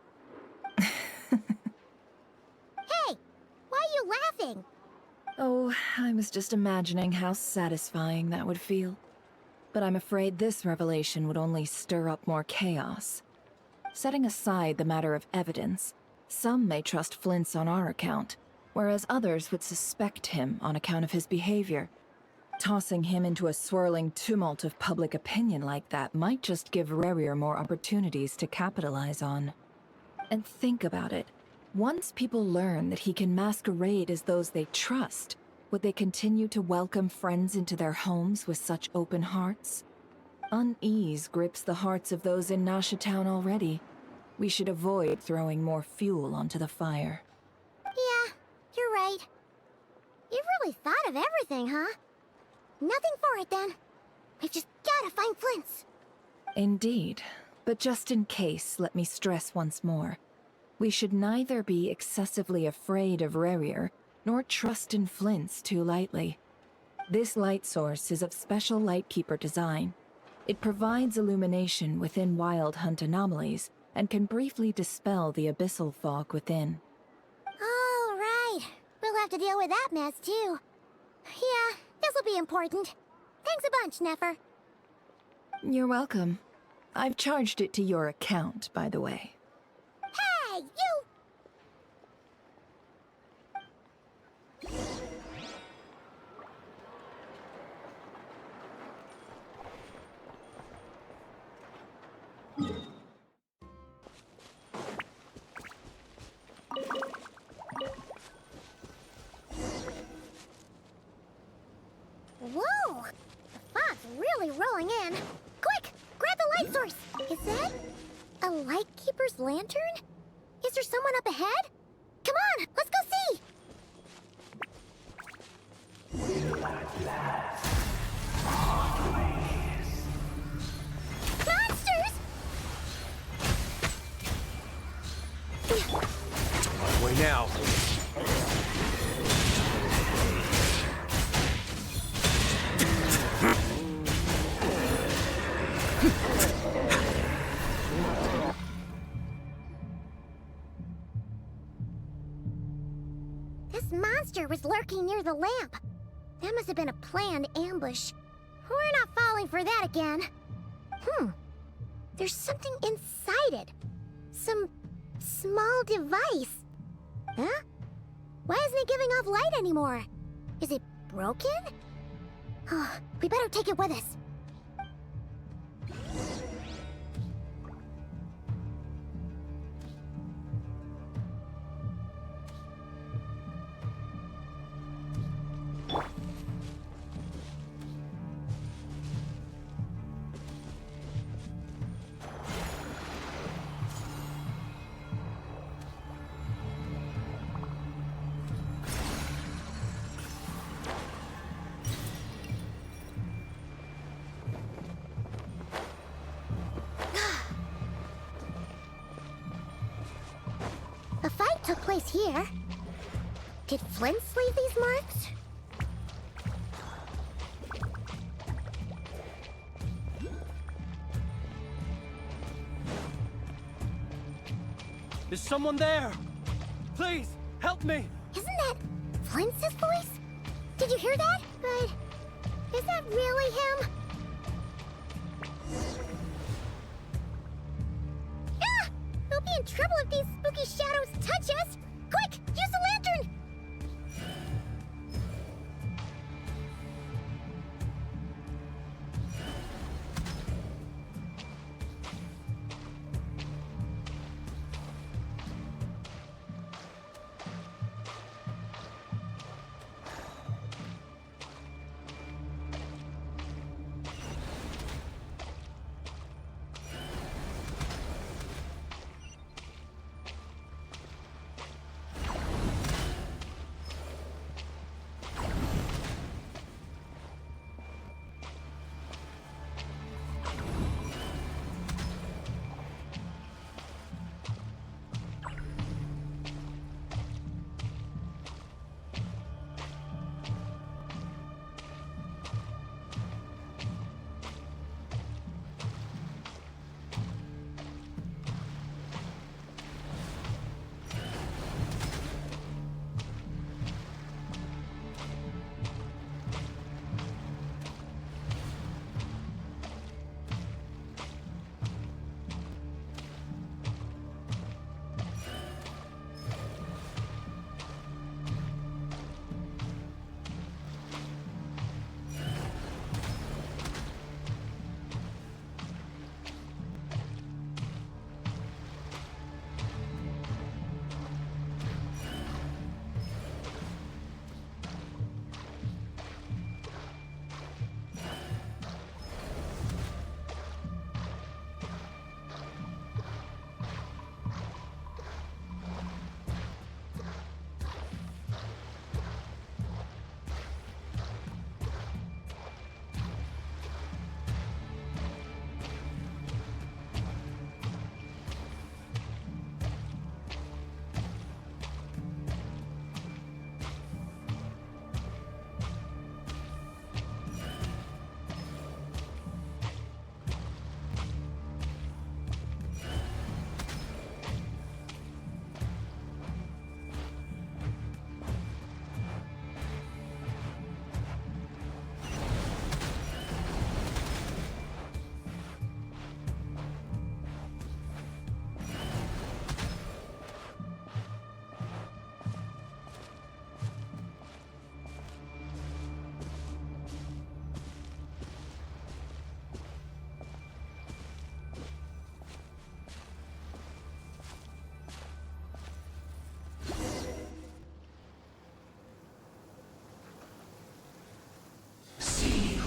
Hey, why are you laughing? Oh, I was just imagining how satisfying that would feel. But I'm afraid this revelation would only stir up more chaos. Setting aside the matter of evidence, some may trust Flint's on our account, whereas others would suspect him on account of his behavior. Tossing him into a swirling tumult of public opinion like that might just give Rerir more opportunities to capitalize on. And think about it. Once people learn that he can masquerade as those they trust, would they continue to welcome friends into their homes with such open hearts? Unease grips the hearts of those in Nasha Town already. We should avoid throwing more fuel onto the fire. Yeah, you're right. You've really thought of everything, huh? Nothing for it, then. We've just gotta find Flint's. Indeed. But just in case, let me stress once more. We should neither be excessively afraid of Rerir, nor trust in Flint's too lightly. This light source is of special Lightkeeper design. It provides illumination within Wild Hunt anomalies, and can briefly dispel the abyssal fog within. All right. We'll have to deal with that mess, too. Yeah, this'll be important. Thanks a bunch, Nefer. You're welcome. I've charged it to your account, by the way. Hey, you! Whoa! The fog's really rolling in. Quick! Grab the light source! Is that a Lightkeeper's lantern? Is there someone up ahead? Come on, let's go see! Will at last. This monster was lurking near the lamp. That must have been a planned ambush. We're not falling for that again. There's something inside it. Some small device. Huh? Why isn't it giving off light anymore? Is it broken? Oh, we better take it with us. The fight took place here. Did Flint leave these marks? Is someone there? Please, help me! Isn't that Flint's voice? Did you hear that? But is that really him? Ah! We'll be in trouble if these spooky shadows touch us! Quick, use the lantern!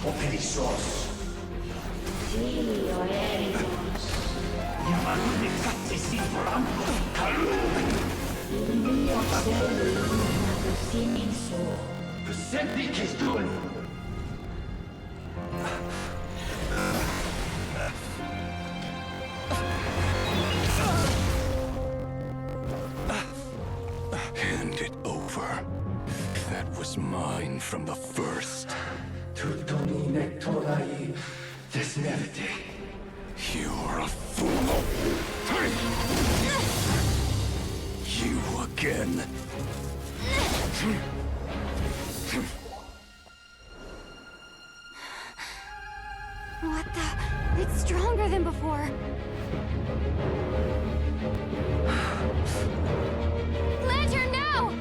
Operissos. Sì, oericos. Chiamando cazzi si franco calore. Il mio cielo illumina così in suo. The septic is doing. Hand it over. That was mine from the first. You're a fool. You again. What the? It's stronger than before. Lantern, now!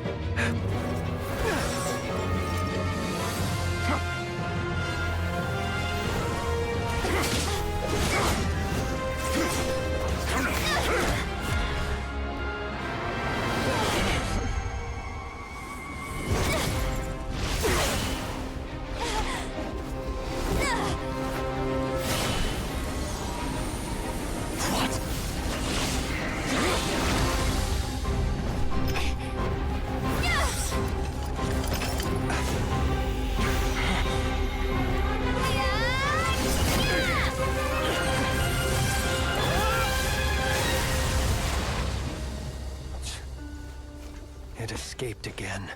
It escaped again.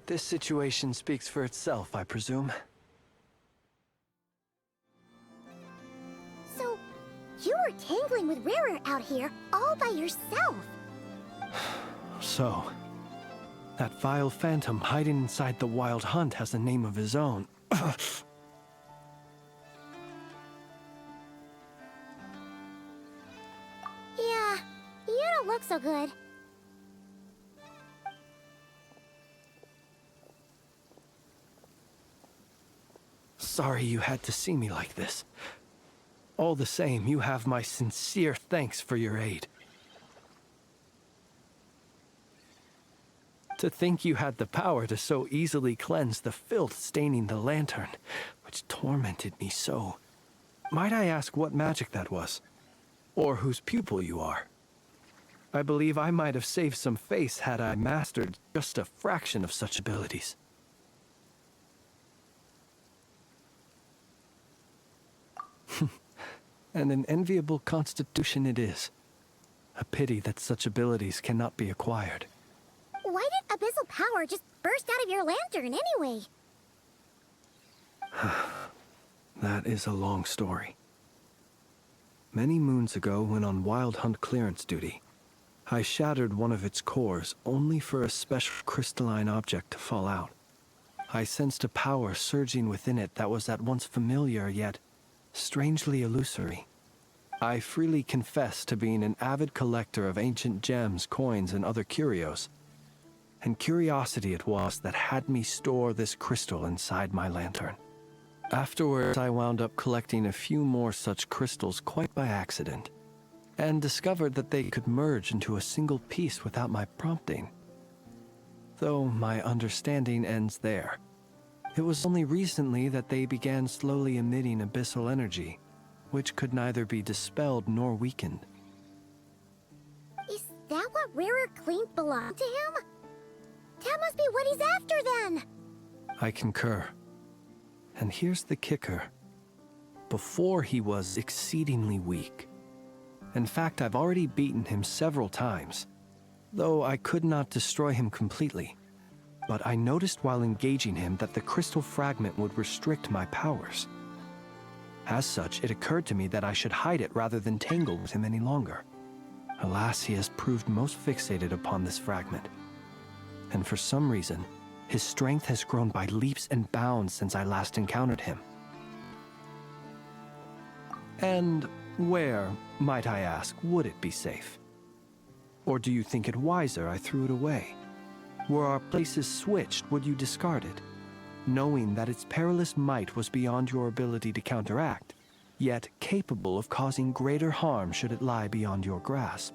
This situation speaks for itself, I presume. So, you were tangling with Rarer out here all by yourself. So, that vile phantom hiding inside the Wild Hunt has a name of his own. Yeah, you don't look so good. Sorry you had to see me like this. All the same, you have my sincere thanks for your aid. To think you had the power to so easily cleanse the filth staining the lantern, which tormented me so. Might I ask what magic that was? Or whose pupil you are? I believe I might have saved some face had I mastered just a fraction of such abilities. And an enviable constitution it is. A pity that such abilities cannot be acquired. Why did abyssal power just burst out of your lantern anyway? That is a long story. Many moons ago, when on Wild Hunt clearance duty, I shattered one of its cores only for a special crystalline object to fall out. I sensed a power surging within it that was at once familiar yet strangely illusory. I freely confess to being an avid collector of ancient gems, coins, and other curios. And curiosity it was that had me store this crystal inside my lantern. Afterwards, I wound up collecting a few more such crystals quite by accident, and discovered that they could merge into a single piece without my prompting. Though my understanding ends there. It was only recently that they began slowly emitting abyssal energy, which could neither be dispelled nor weakened. Is that what Rarer claimed belonged to him? That must be what he's after then! I concur. And here's the kicker. Before he was exceedingly weak. In fact, I've already beaten him several times, though I could not destroy him completely. But I noticed while engaging him that the crystal fragment would restrict my powers. As such, it occurred to me that I should hide it rather than tangle with him any longer. Alas, he has proved most fixated upon this fragment. And for some reason, his strength has grown by leaps and bounds since I last encountered him. And where, might I ask, would it be safe? Or do you think it wiser I threw it away? Were our places switched, would you discard it, knowing that its perilous might was beyond your ability to counteract, yet capable of causing greater harm should it lie beyond your grasp?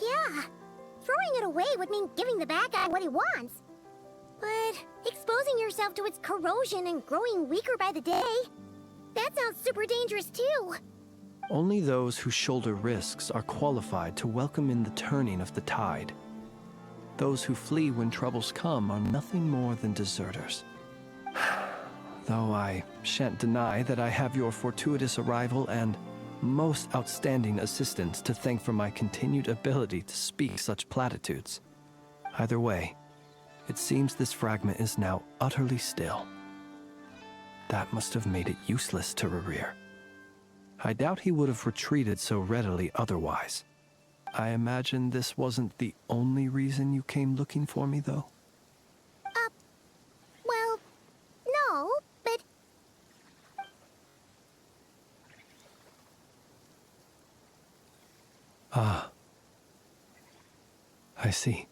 Yeah, throwing it away would mean giving the bad guy what he wants. But exposing yourself to its corrosion and growing weaker by the day, that sounds super dangerous too. Only those who shoulder risks are qualified to welcome in the turning of the tide. Those who flee when troubles come are nothing more than deserters. Though I shan't deny that I have your fortuitous arrival and most outstanding assistance to thank for my continued ability to speak such platitudes. Either way, it seems this fragment is now utterly still. That must have made it useless to Rarer. I doubt he would have retreated so readily otherwise. I imagine this wasn't the only reason you came looking for me, though? Well, no, but... Ah. I see.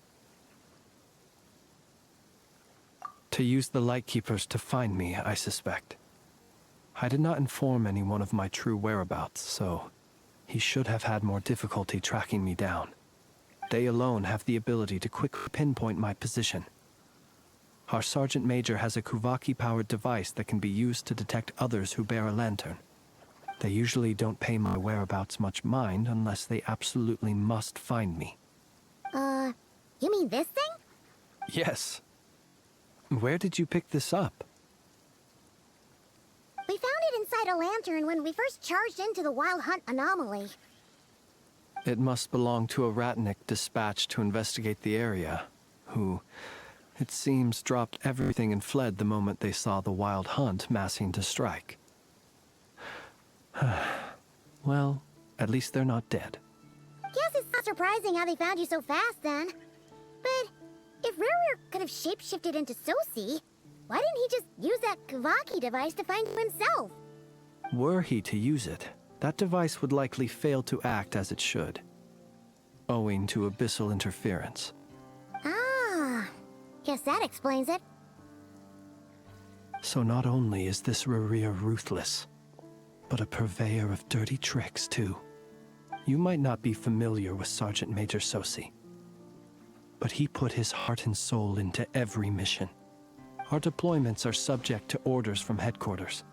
To use the Lightkeepers to find me, I suspect. I did not inform anyone of my true whereabouts, so he should have had more difficulty tracking me down. They alone have the ability to quickly pinpoint my position. Our Sergeant Major has a Kuvaki-powered device that can be used to detect others who bear a lantern. They usually don't pay my whereabouts much mind unless they absolutely must find me. You mean this thing? Yes. Where did you pick this up? We found it inside a lantern when we first charged into the Wild Hunt anomaly. It must belong to a Ratnik dispatched to investigate the area, who, it seems, dropped everything and fled the moment they saw the Wild Hunt massing to strike. Well, at least they're not dead. Guess it's not surprising how they found you so fast, then. But if Rurir could have shapeshifted into Sosi, why didn't he just use that Kavaki device to find you himself? Were he to use it, that device would likely fail to act as it should, owing to abyssal interference. Ah, guess that explains it. So not only is this Rurir ruthless, but a purveyor of dirty tricks, too. You might not be familiar with Sergeant Major Sosi, but he put his heart and soul into every mission. Our deployments are subject to orders from headquarters,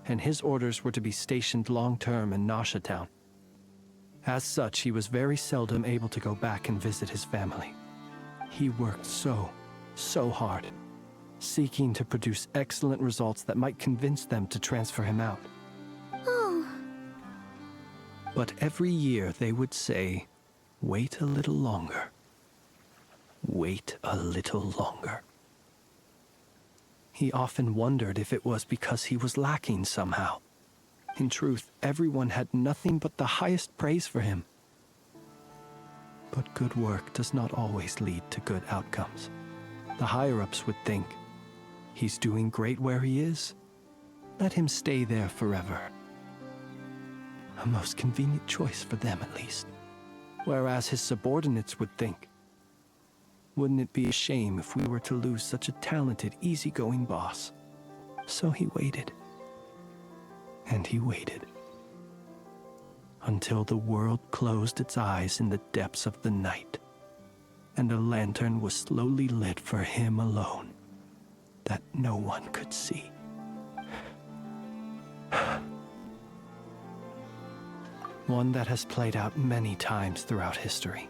and his orders were to be stationed long-term in Nasha Town. As such, he was very seldom able to go back and visit his family. He worked so hard, seeking to produce excellent results that might convince them to transfer him out. Oh. But every year they would say, "Wait a little longer. Wait a little longer." He often wondered if it was because he was lacking somehow. In truth, everyone had nothing but the highest praise for him. But good work does not always lead to good outcomes. The higher-ups would think, he's doing great where he is. Let him stay there forever. A most convenient choice for them, at least. Whereas his subordinates would think, wouldn't it be a shame if we were to lose such a talented, easygoing boss? So he waited. And he waited. Until the world closed its eyes in the depths of the night, and a lantern was slowly lit for him alone, that no one could see. One that has played out many times throughout history.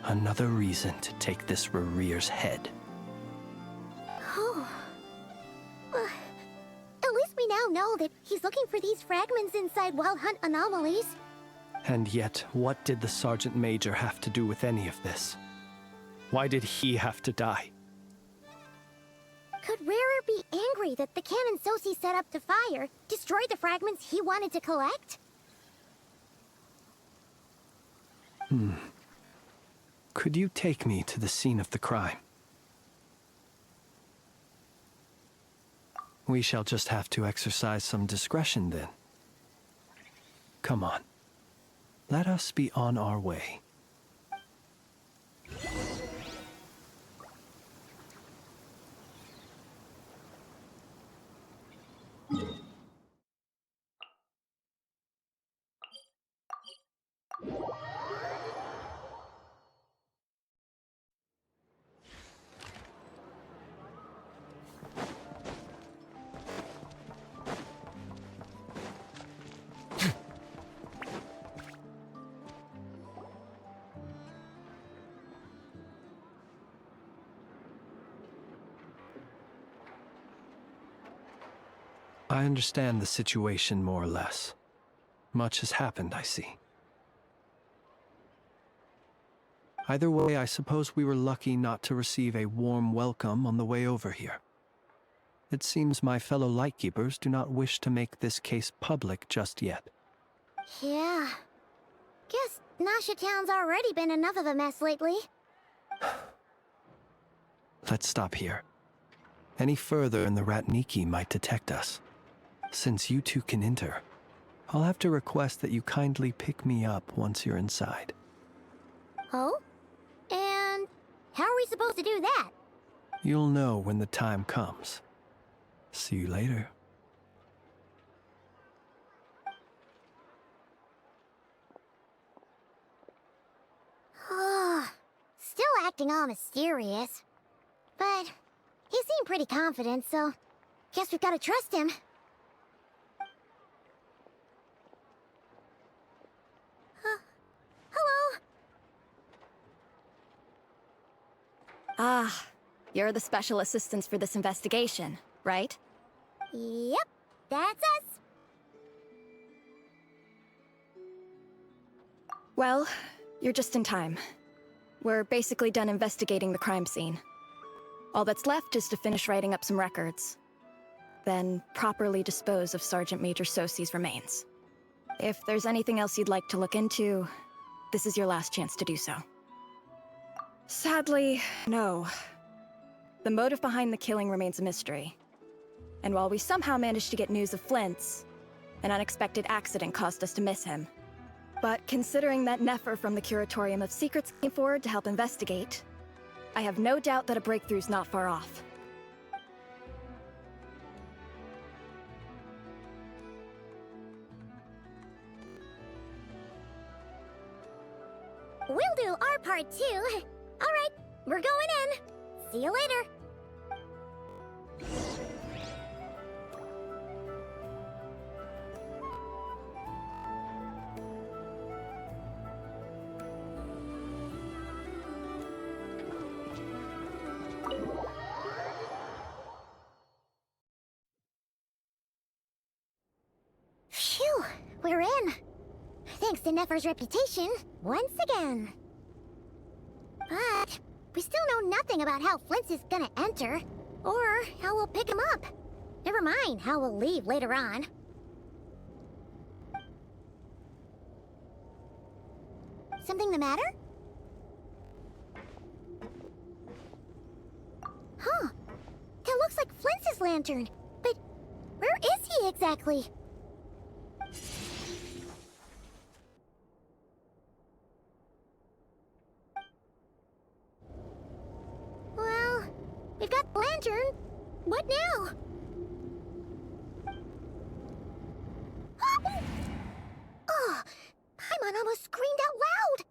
Another reason to take this Rurir's head. Oh. At least we now know that he's looking for these fragments inside Wild Hunt anomalies. And yet, what did the Sergeant Major have to do with any of this? Why did he have to die? Could Rarer be angry that the cannon Sosi set up to fire destroyed the fragments he wanted to collect? Could you take me to the scene of the crime? We shall just have to exercise some discretion then. Come on. Let us be on our way. I understand the situation more or less. Much has happened, I see. Either way, I suppose we were lucky not to receive a warm welcome on the way over here. It seems my fellow Lightkeepers do not wish to make this case public just yet. Yeah. Guess Nasha Town's already been enough of a mess lately. Let's stop here. Any further and the Ratniki might detect us. Since you two can enter, I'll have to request that you kindly pick me up once you're inside. Oh? And how are we supposed to do that? You'll know when the time comes. See you later. Still acting all mysterious. But he seemed pretty confident, so guess we've got to trust him. Hello? Ah, you're the special assistants for this investigation, right? Yep, that's us. Well, you're just in time. We're basically done investigating the crime scene. All that's left is to finish writing up some records. Then properly dispose of Sergeant Major Sosi's remains. If there's anything else you'd like to look into, this is your last chance to do so. Sadly, no. The motive behind the killing remains a mystery. And while we somehow managed to get news of Flint's, an unexpected accident caused us to miss him. But considering that Nefer from the Curatorium of Secrets came forward to help investigate, I have no doubt that a breakthrough's not far off. We'll do our part too. All right, we're going in. See you later. Phew, we're in. Thanks to Nefer's reputation, once again. But we still know nothing about how Flint's is gonna enter, or how we'll pick him up. Never mind how we'll leave later on. Something the matter? Huh. That looks like Flint's lantern. But where is he exactly? Well, we've got the lantern. What now? Oh, Paimon almost screamed out loud.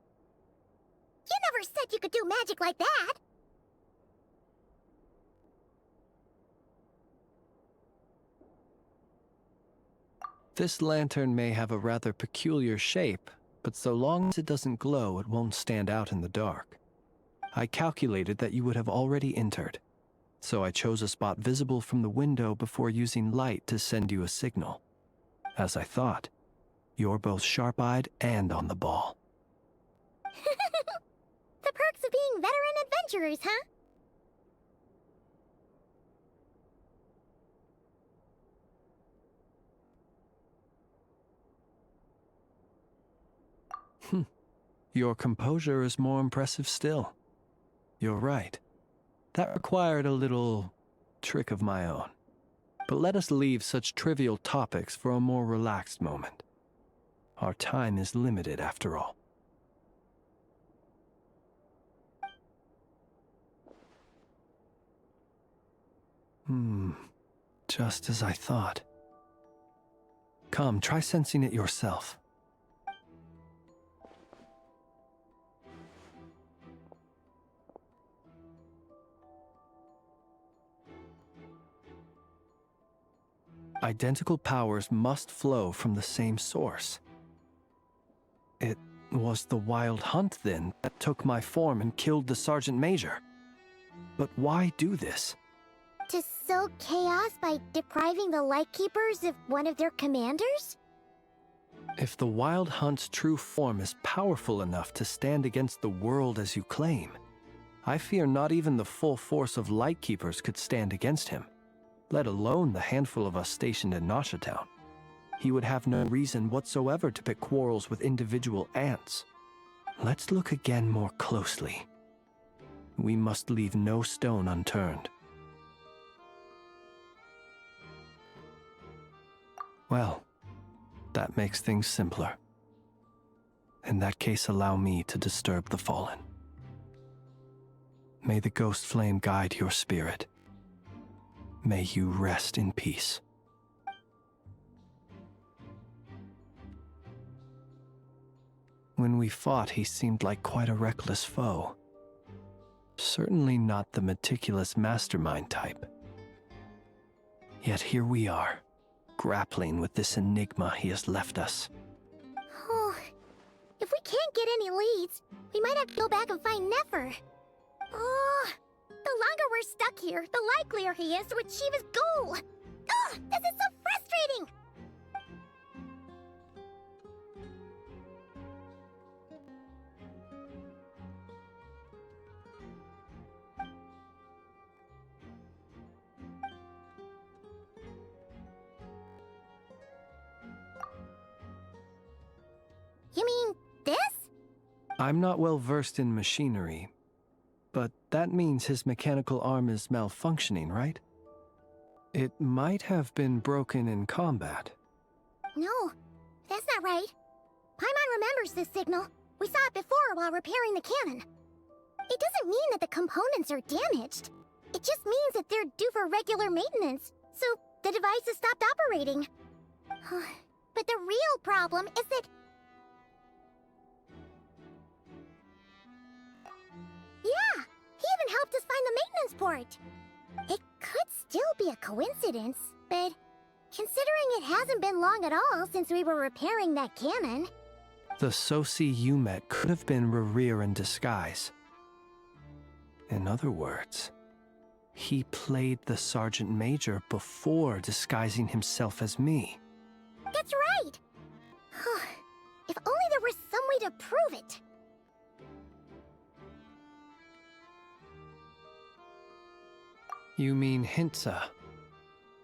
You never said you could do magic like that. This lantern may have a rather peculiar shape, but so long as it doesn't glow, it won't stand out in the dark. I calculated that you would have already entered, so I chose a spot visible from the window before using light to send you a signal. As I thought, you're both sharp-eyed and on the ball. The perks of being veteran adventurers, huh? Your composure is more impressive still. You're right. That required a little trick of my own. But let us leave such trivial topics for a more relaxed moment. Our time is limited after all. Just as I thought. Come, try sensing it yourself. Identical powers must flow from the same source. It was the Wild Hunt, then, that took my form and killed the Sergeant Major. But why do this? To sow chaos by depriving the Lightkeepers of one of their commanders? If the Wild Hunt's true form is powerful enough to stand against the world as you claim, I fear not even the full force of Lightkeepers could stand against him, let alone the handful of us stationed in Nasha Town. he would have no reason whatsoever to pick quarrels with individual ants. Let's look again more closely. We must leave no stone unturned. Well, that makes things simpler. In that case, allow me to disturb the fallen. May the ghost flame guide your spirit. May you rest in peace. When we fought, he seemed like quite a reckless foe. Certainly not the meticulous mastermind type. Yet here we are, grappling with this enigma he has left us. Oh, if we can't get any leads, we might have to go back and find Nefer. Oh, the longer we're stuck here, the likelier he is to achieve his goal. Oh, this is so frustrating! You mean this? I'm not well versed in machinery, but that means his mechanical arm is malfunctioning, right? It might have been broken in combat. No, that's not right. Paimon remembers this signal. We saw it before while repairing the cannon. It doesn't mean that the components are damaged. It just means that they're due for regular maintenance, so the device has stopped operating. But the real problem is that... Yeah, he even helped us find the maintenance port. It could still be a coincidence, but considering it hasn't been long at all since we were repairing that cannon... The Sosi you met could have been Rerir in disguise. In other words, he played the Sergeant Major before disguising himself as me. That's right! If only there were some way to prove it. You mean Hintsa?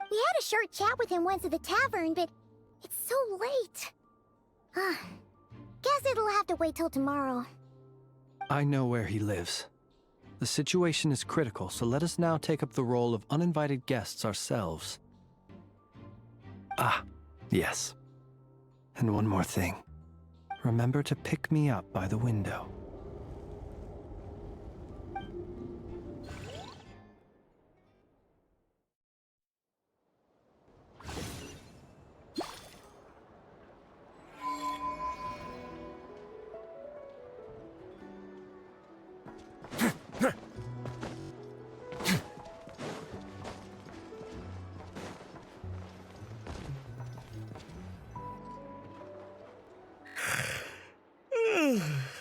We had a short chat with him once at the tavern, but it's so late. Guess it'll have to wait till tomorrow. I know where he lives. The situation is critical, so let us now take up the role of uninvited guests ourselves. Ah, yes. And one more thing. Remember to pick me up by the window.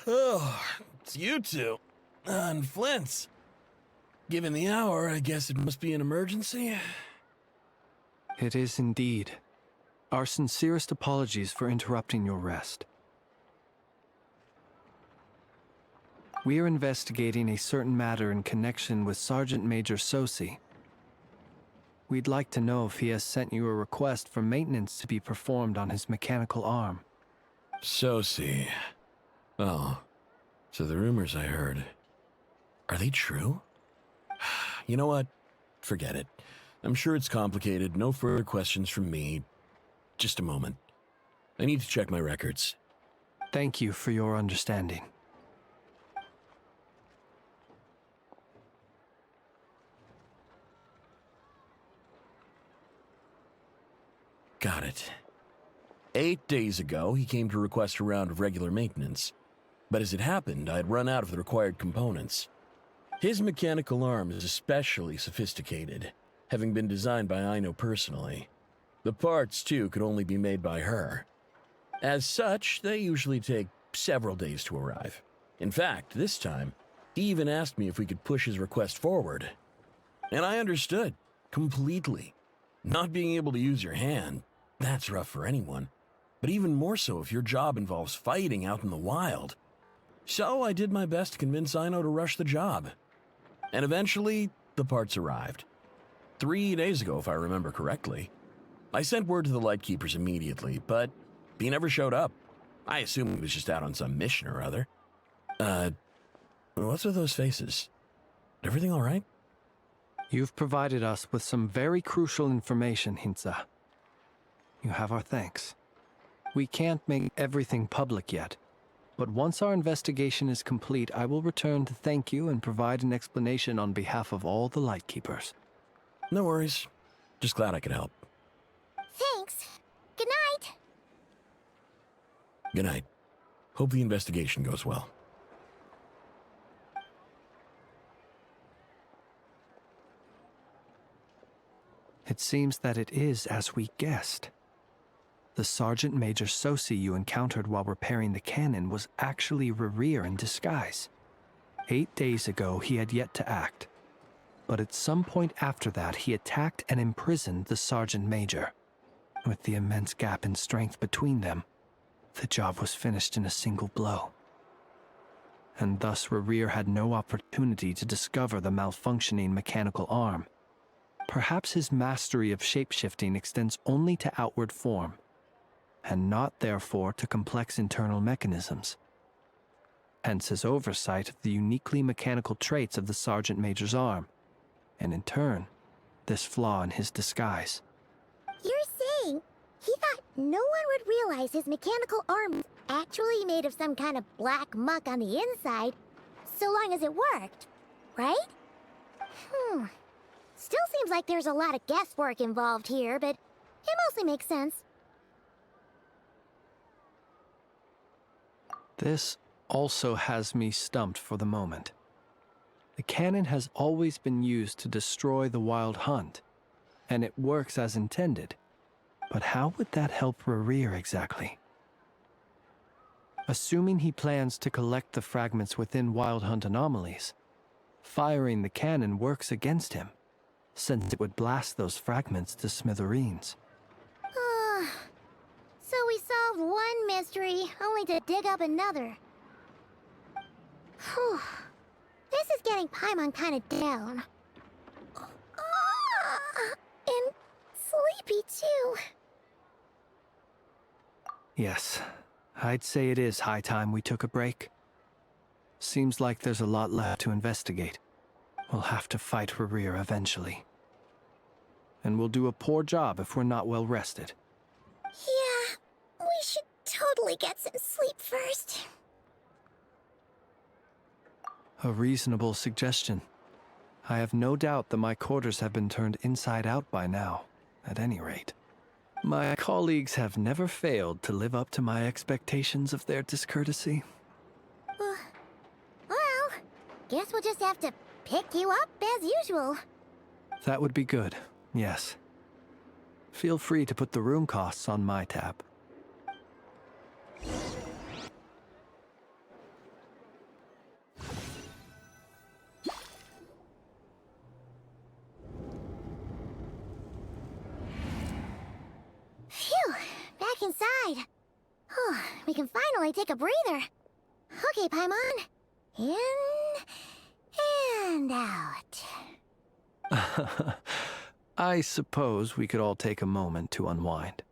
Oh, it's you two. And Flint's. Given the hour, I guess it must be an emergency. It is indeed. Our sincerest apologies for interrupting your rest. We are investigating a certain matter in connection with Sergeant Major Sosi. We'd like to know if he has sent you a request for maintenance to be performed on his mechanical arm. Sosi. Oh, so the rumors I heard, are they true? You know what? Forget it. I'm sure it's complicated. No further questions from me. Just a moment. I need to check my records. Thank you for your understanding. Got it. 8 days ago, he came to request a round of regular maintenance. But as it happened, I had run out of the required components. His mechanical arm is especially sophisticated, having been designed by Aino personally. The parts, too, could only be made by her. As such, they usually take several days to arrive. In fact, this time, he even asked me if we could push his request forward. And I understood, completely. Not being able to use your hand, that's rough for anyone. But even more so if your job involves fighting out in the wild. So I did my best to convince Aino to rush the job. And eventually, the parts arrived. 3 days ago, if I remember correctly. I sent word to the Lightkeepers immediately, but he never showed up. I assume he was just out on some mission or other. What's with those faces? Everything all right? You've provided us with some very crucial information, Hinza. You have our thanks. We can't make everything public yet, but once our investigation is complete, I will return to thank you and provide an explanation on behalf of all the Lightkeepers. No worries. Just glad I could help. Thanks. Good night. Good night. Hope the investigation goes well. It seems that it is as we guessed. The Sergeant Major Sosi you encountered while repairing the cannon was actually Rerir in disguise. 8 days ago, he had yet to act. But at some point after that, he attacked and imprisoned the Sergeant Major. With the immense gap in strength between them, the job was finished in a single blow. And thus Rerir had no opportunity to discover the malfunctioning mechanical arm. Perhaps his mastery of shapeshifting extends only to outward form, and not therefore to complex internal mechanisms. Hence his oversight of the uniquely mechanical traits of the Sergeant Major's arm, and in turn, this flaw in his disguise. You're saying he thought no one would realize his mechanical arm was actually made of some kind of black muck on the inside, so long as it worked, right? Still seems like there's a lot of guesswork involved here, but it mostly makes sense. This also has me stumped for the moment. The cannon has always been used to destroy the Wild Hunt, and it works as intended. But how would that help Rerir exactly? Assuming he plans to collect the fragments within Wild Hunt anomalies, firing the cannon works against him, since it would blast those fragments to smithereens. So we solved one mystery, only to dig up another. Whew. This is getting Paimon kind of down. And sleepy too. Yes, I'd say it is high time we took a break. Seems like there's a lot left to investigate. We'll have to fight Rerir eventually. And we'll do a poor job if we're not well rested. Yeah, we should totally get some sleep first. A reasonable suggestion. I have no doubt that my quarters have been turned inside out by now, at any rate. My colleagues have never failed to live up to my expectations of their discourtesy. Well, guess we'll just have to pick you up as usual. That would be good, yes. Feel free to put the room costs on my tab. Phew, back inside. We can finally take a breather. Okay, Paimon. In and out. I suppose we could all take a moment to unwind.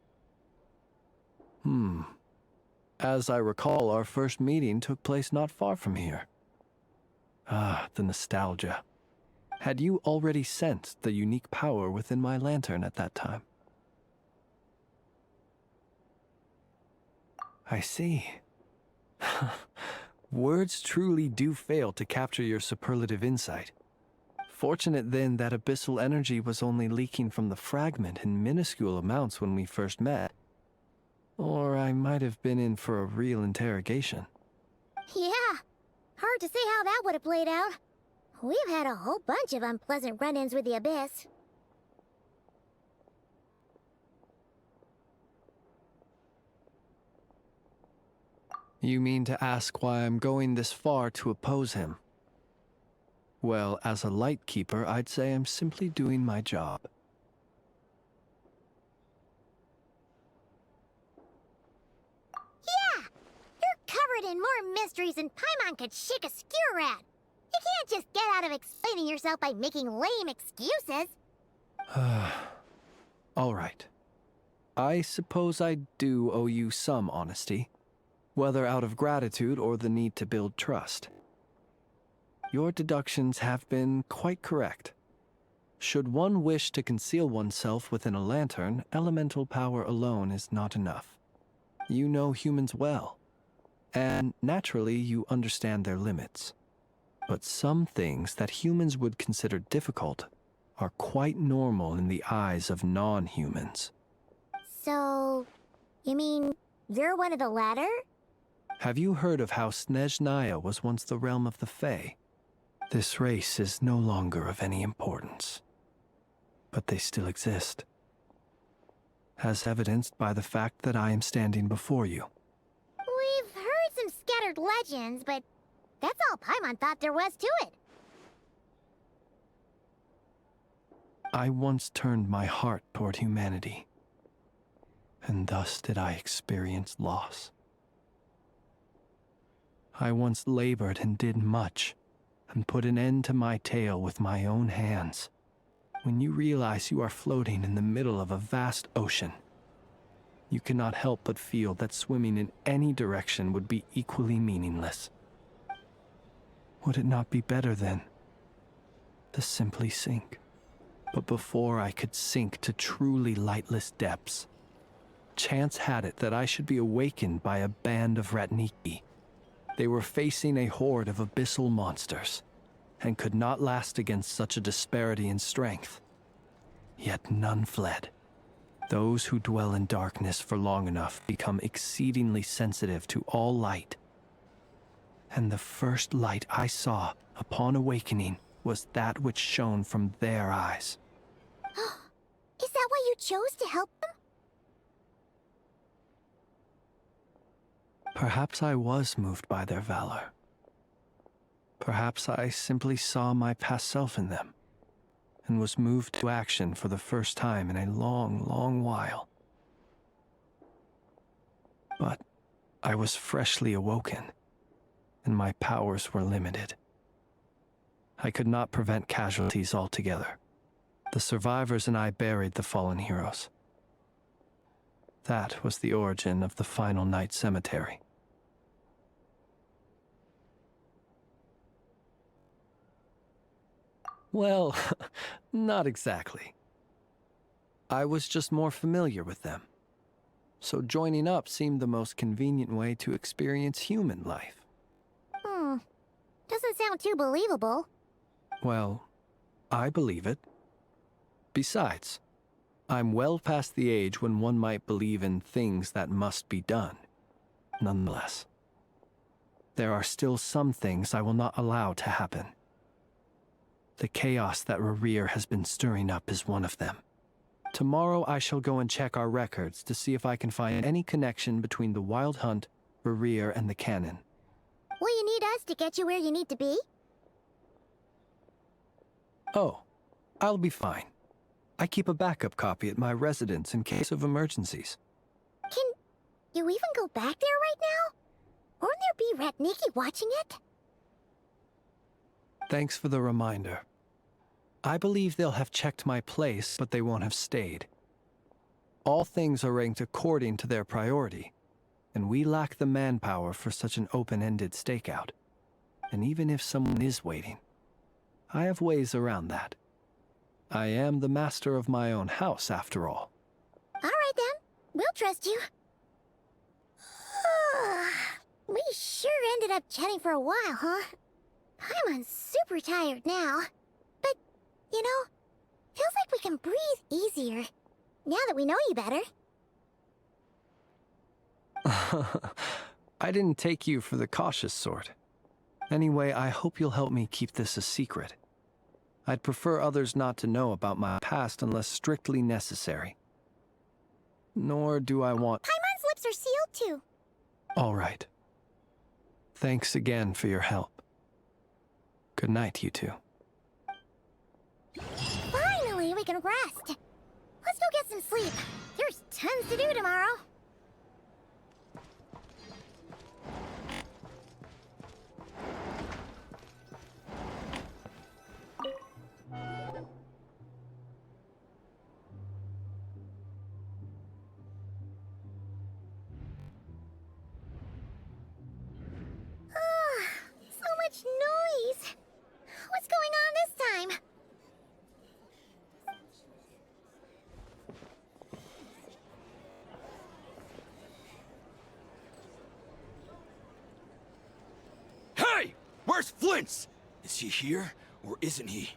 As I recall, our first meeting took place not far from here. Ah, the nostalgia. Had you already sensed the unique power within my lantern at that time? I see. Words truly do fail to capture your superlative insight. Fortunate then that abyssal energy was only leaking from the fragment in minuscule amounts when we first met. Or I might have been in for a real interrogation. Yeah, hard to say how that would have played out. We've had a whole bunch of unpleasant run-ins with the Abyss. You mean to ask why I'm going this far to oppose him? Well, as a Lightkeeper, I'd say I'm simply doing my job. Yeah! You're covered in more mysteries than Paimon could shake a skewer at. You can't just get out of explaining yourself by making lame excuses. All right. I suppose I do owe you some honesty, whether out of gratitude or the need to build trust. Your deductions have been quite correct. Should one wish to conceal oneself within a lantern, elemental power alone is not enough. You know humans well, and naturally you understand their limits. But some things that humans would consider difficult are quite normal in the eyes of non-humans. So, you mean you're one of the latter? Have you heard of how Snezhnaya was once the realm of the Fae? This race is no longer of any importance, but they still exist, as evidenced by the fact that I am standing before you. We've heard some scattered legends, but that's all Paimon thought there was to it. I once turned my heart toward humanity, and thus did I experience loss. I once labored and did much, and put an end to my tale with my own hands. When you realize you are floating in the middle of a vast ocean, you cannot help but feel that swimming in any direction would be equally meaningless. Would it not be better, then, to simply sink? But before I could sink to truly lightless depths, chance had it that I should be awakened by a band of Ratniki. They were facing a horde of abyssal monsters, and could not last against such a disparity in strength. Yet none fled. Those who dwell in darkness for long enough become exceedingly sensitive to all light. And the first light I saw upon awakening was that which shone from their eyes. Is that why you chose to help them? Perhaps I was moved by their valor. Perhaps I simply saw my past self in them, and was moved to action for the first time in a long, long while. But I was freshly awoken, and my powers were limited. I could not prevent casualties altogether. The survivors and I buried the fallen heroes. That was the origin of the Final Night Cemetery. Well, not exactly. I was just more familiar with them. So joining up seemed the most convenient way to experience human life. Doesn't sound too believable. Well, I believe it. Besides, I'm well past the age when one might believe in things that must be done. Nonetheless, there are still some things I will not allow to happen. The chaos that Rerir has been stirring up is one of them. Tomorrow I shall go and check our records to see if I can find any connection between the Wild Hunt, Rerir, and the Canon. Will you need us to get you where you need to be? Oh, I'll be fine. I keep a backup copy at my residence in case of emergencies. Can you even go back there right now? Won't there be Ratniki watching it? Thanks for the reminder. I believe they'll have checked my place, but they won't have stayed. All things are ranked according to their priority, and we lack the manpower for such an open-ended stakeout. And even if someone is waiting, I have ways around that. I am the master of my own house, after all. All right then, we'll trust you. We sure ended up chatting for a while, huh? I'm super tired now. But, you know, feels like we can breathe easier, now that we know you better. I didn't take you for the cautious sort. Anyway, I hope you'll help me keep this a secret. I'd prefer others not to know about my past unless strictly necessary. Nor do I want... Paimon's lips are sealed too. All right. Thanks again for your help. Good night, you two. Finally, we can rest. Let's go get some sleep. There's tons to do tomorrow. Flint's! Is he here, or isn't he?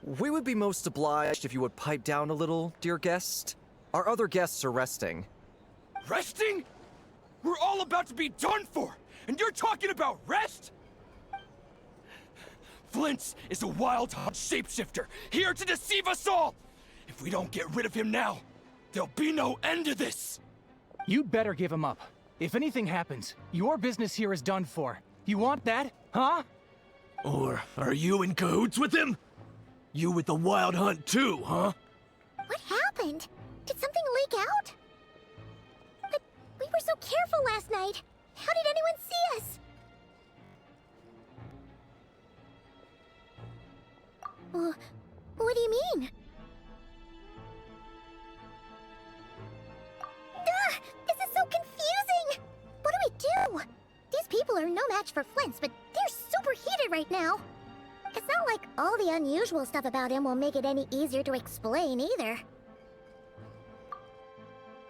We would be most obliged if you would pipe down a little, dear guest. Our other guests are resting. Resting? We're all about to be done for, and you're talking about rest? Flint's is a wild hunt shapeshifter, here to deceive us all! If we don't get rid of him now, there'll be no end to this! You'd better give him up. If anything happens, your business here is done for. You want that, huh? Or are you in cahoots with him? You with the wild hunt too, huh? What happened? Did something leak out? But we were so careful last night. How did anyone see us? What do you mean? Ugh, this is so confusing! What do? These people are no match for Flint's, but they're super heated right now. It's not like all the unusual stuff about him will make it any easier to explain either.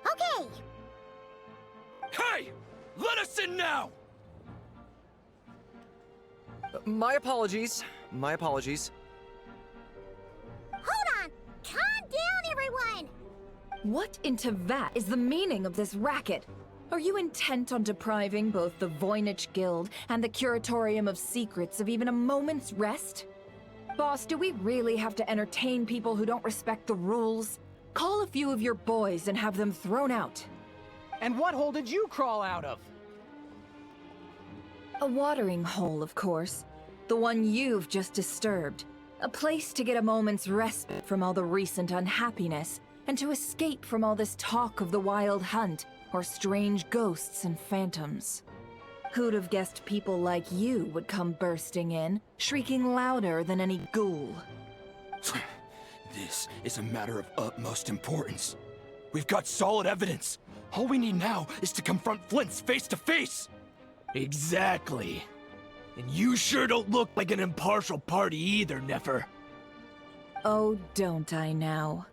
Okay! Hey! Let us in now! My apologies. My apologies. Hold on! Calm down, everyone! What in Tevat is the meaning of this racket? Are you intent on depriving both the Voynich Guild and the Curatorium of Secrets of even a moment's rest? Boss, do we really have to entertain people who don't respect the rules? Call a few of your boys and have them thrown out. And what hole did you crawl out of? A watering hole, of course. The one you've just disturbed. A place to get a moment's respite from all the recent unhappiness, and to escape from all this talk of the wild hunt, or strange ghosts and phantoms. Who'd have guessed people like you would come bursting in, shrieking louder than any ghoul? This is a matter of utmost importance. We've got solid evidence. All we need now is to confront Flint's face to face. Exactly. And you sure don't look like an impartial party either, Nefer. Oh, don't I now?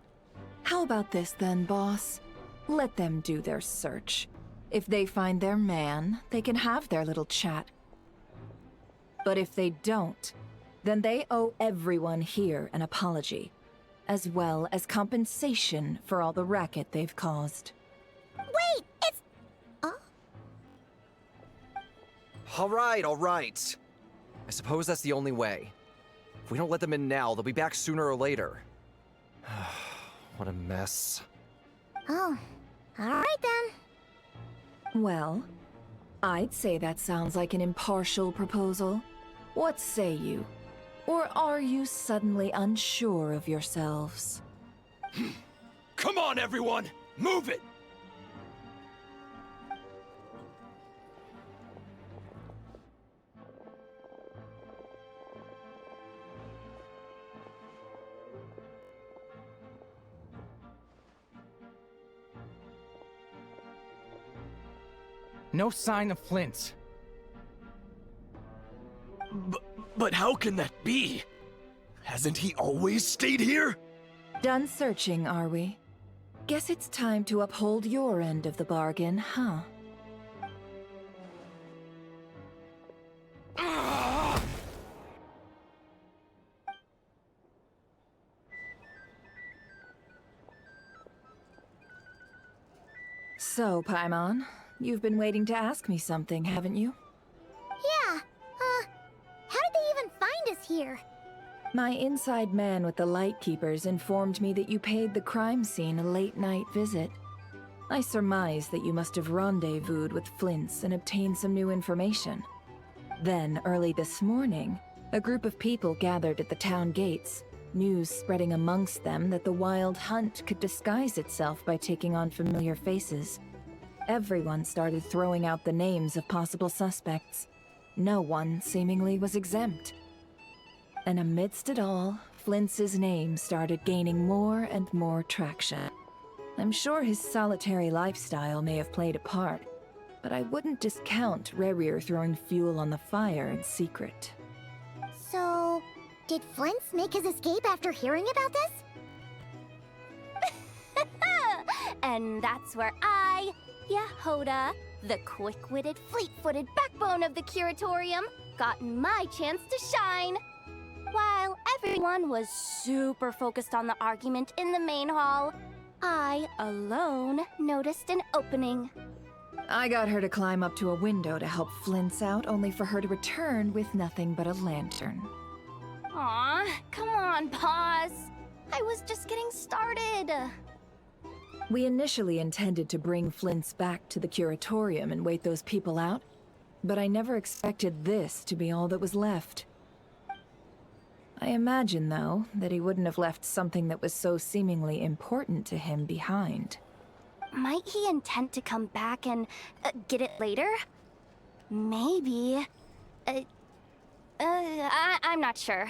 How about this then, boss? Let them do their search. If they find their man, they can have their little chat. But if they don't, then they owe everyone here an apology, as well as compensation for all the racket they've caused. Wait, it's... All right. I suppose that's the only way. If we don't let them in now, they'll be back sooner or later. What a mess. Oh, all right then. Well, I'd say that sounds like an impartial proposal. What say you? Or are you suddenly unsure of yourselves? Come on, everyone! Move it! No sign of Flint's. But how can that be? Hasn't he always stayed here? Done searching, are we? Guess it's time to uphold your end of the bargain, huh? So, Paimon, you've been waiting to ask me something, haven't you? Yeah, how did they even find us here? My inside man with the Lightkeepers informed me that you paid the crime scene a late-night visit. I surmise that you must have rendezvoused with Flint's and obtained some new information. Then, early this morning, a group of people gathered at the town gates, news spreading amongst them that the Wild Hunt could disguise itself by taking on familiar faces. Everyone started throwing out the names of possible suspects. No one, seemingly, was exempt. And amidst it all, Flint's name started gaining more and more traction. I'm sure his solitary lifestyle may have played a part, but I wouldn't discount Rerir throwing fuel on the fire in secret. So, did Flint's make his escape after hearing about this? And that's where I, Yehoda, the quick-witted, fleet-footed backbone of the Curatorium, got my chance to shine. While everyone was super focused on the argument in the main hall, I alone noticed an opening. I got her to climb up to a window to help Flint's out, only for her to return with nothing but a lantern. Aw, come on, pause. I was just getting started. We initially intended to bring Flint's back to the Curatorium and wait those people out, but I never expected this to be all that was left. I imagine, though, that he wouldn't have left something that was so seemingly important to him behind. Might he intend to come back and get it later? Maybe. I'm not sure.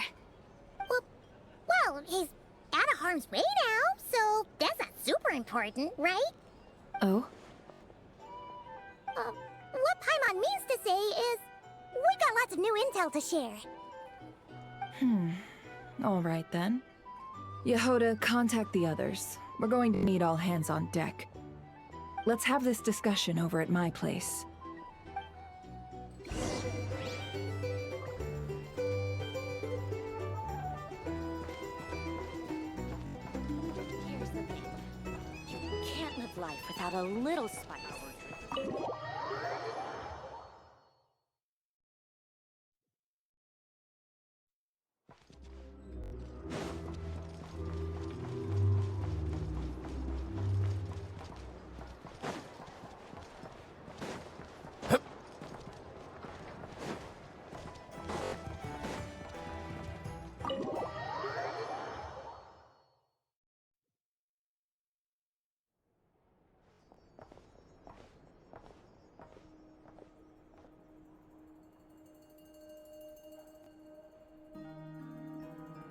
Well, he's out of harm's way now, so that's not super important, right? Oh? What Paimon means to say is, we got lots of new intel to share. All right then. Yehoda, contact the others. We're going to need all hands on deck. Let's have this discussion over at my place. Here's the thing. You can't live life without a little spice.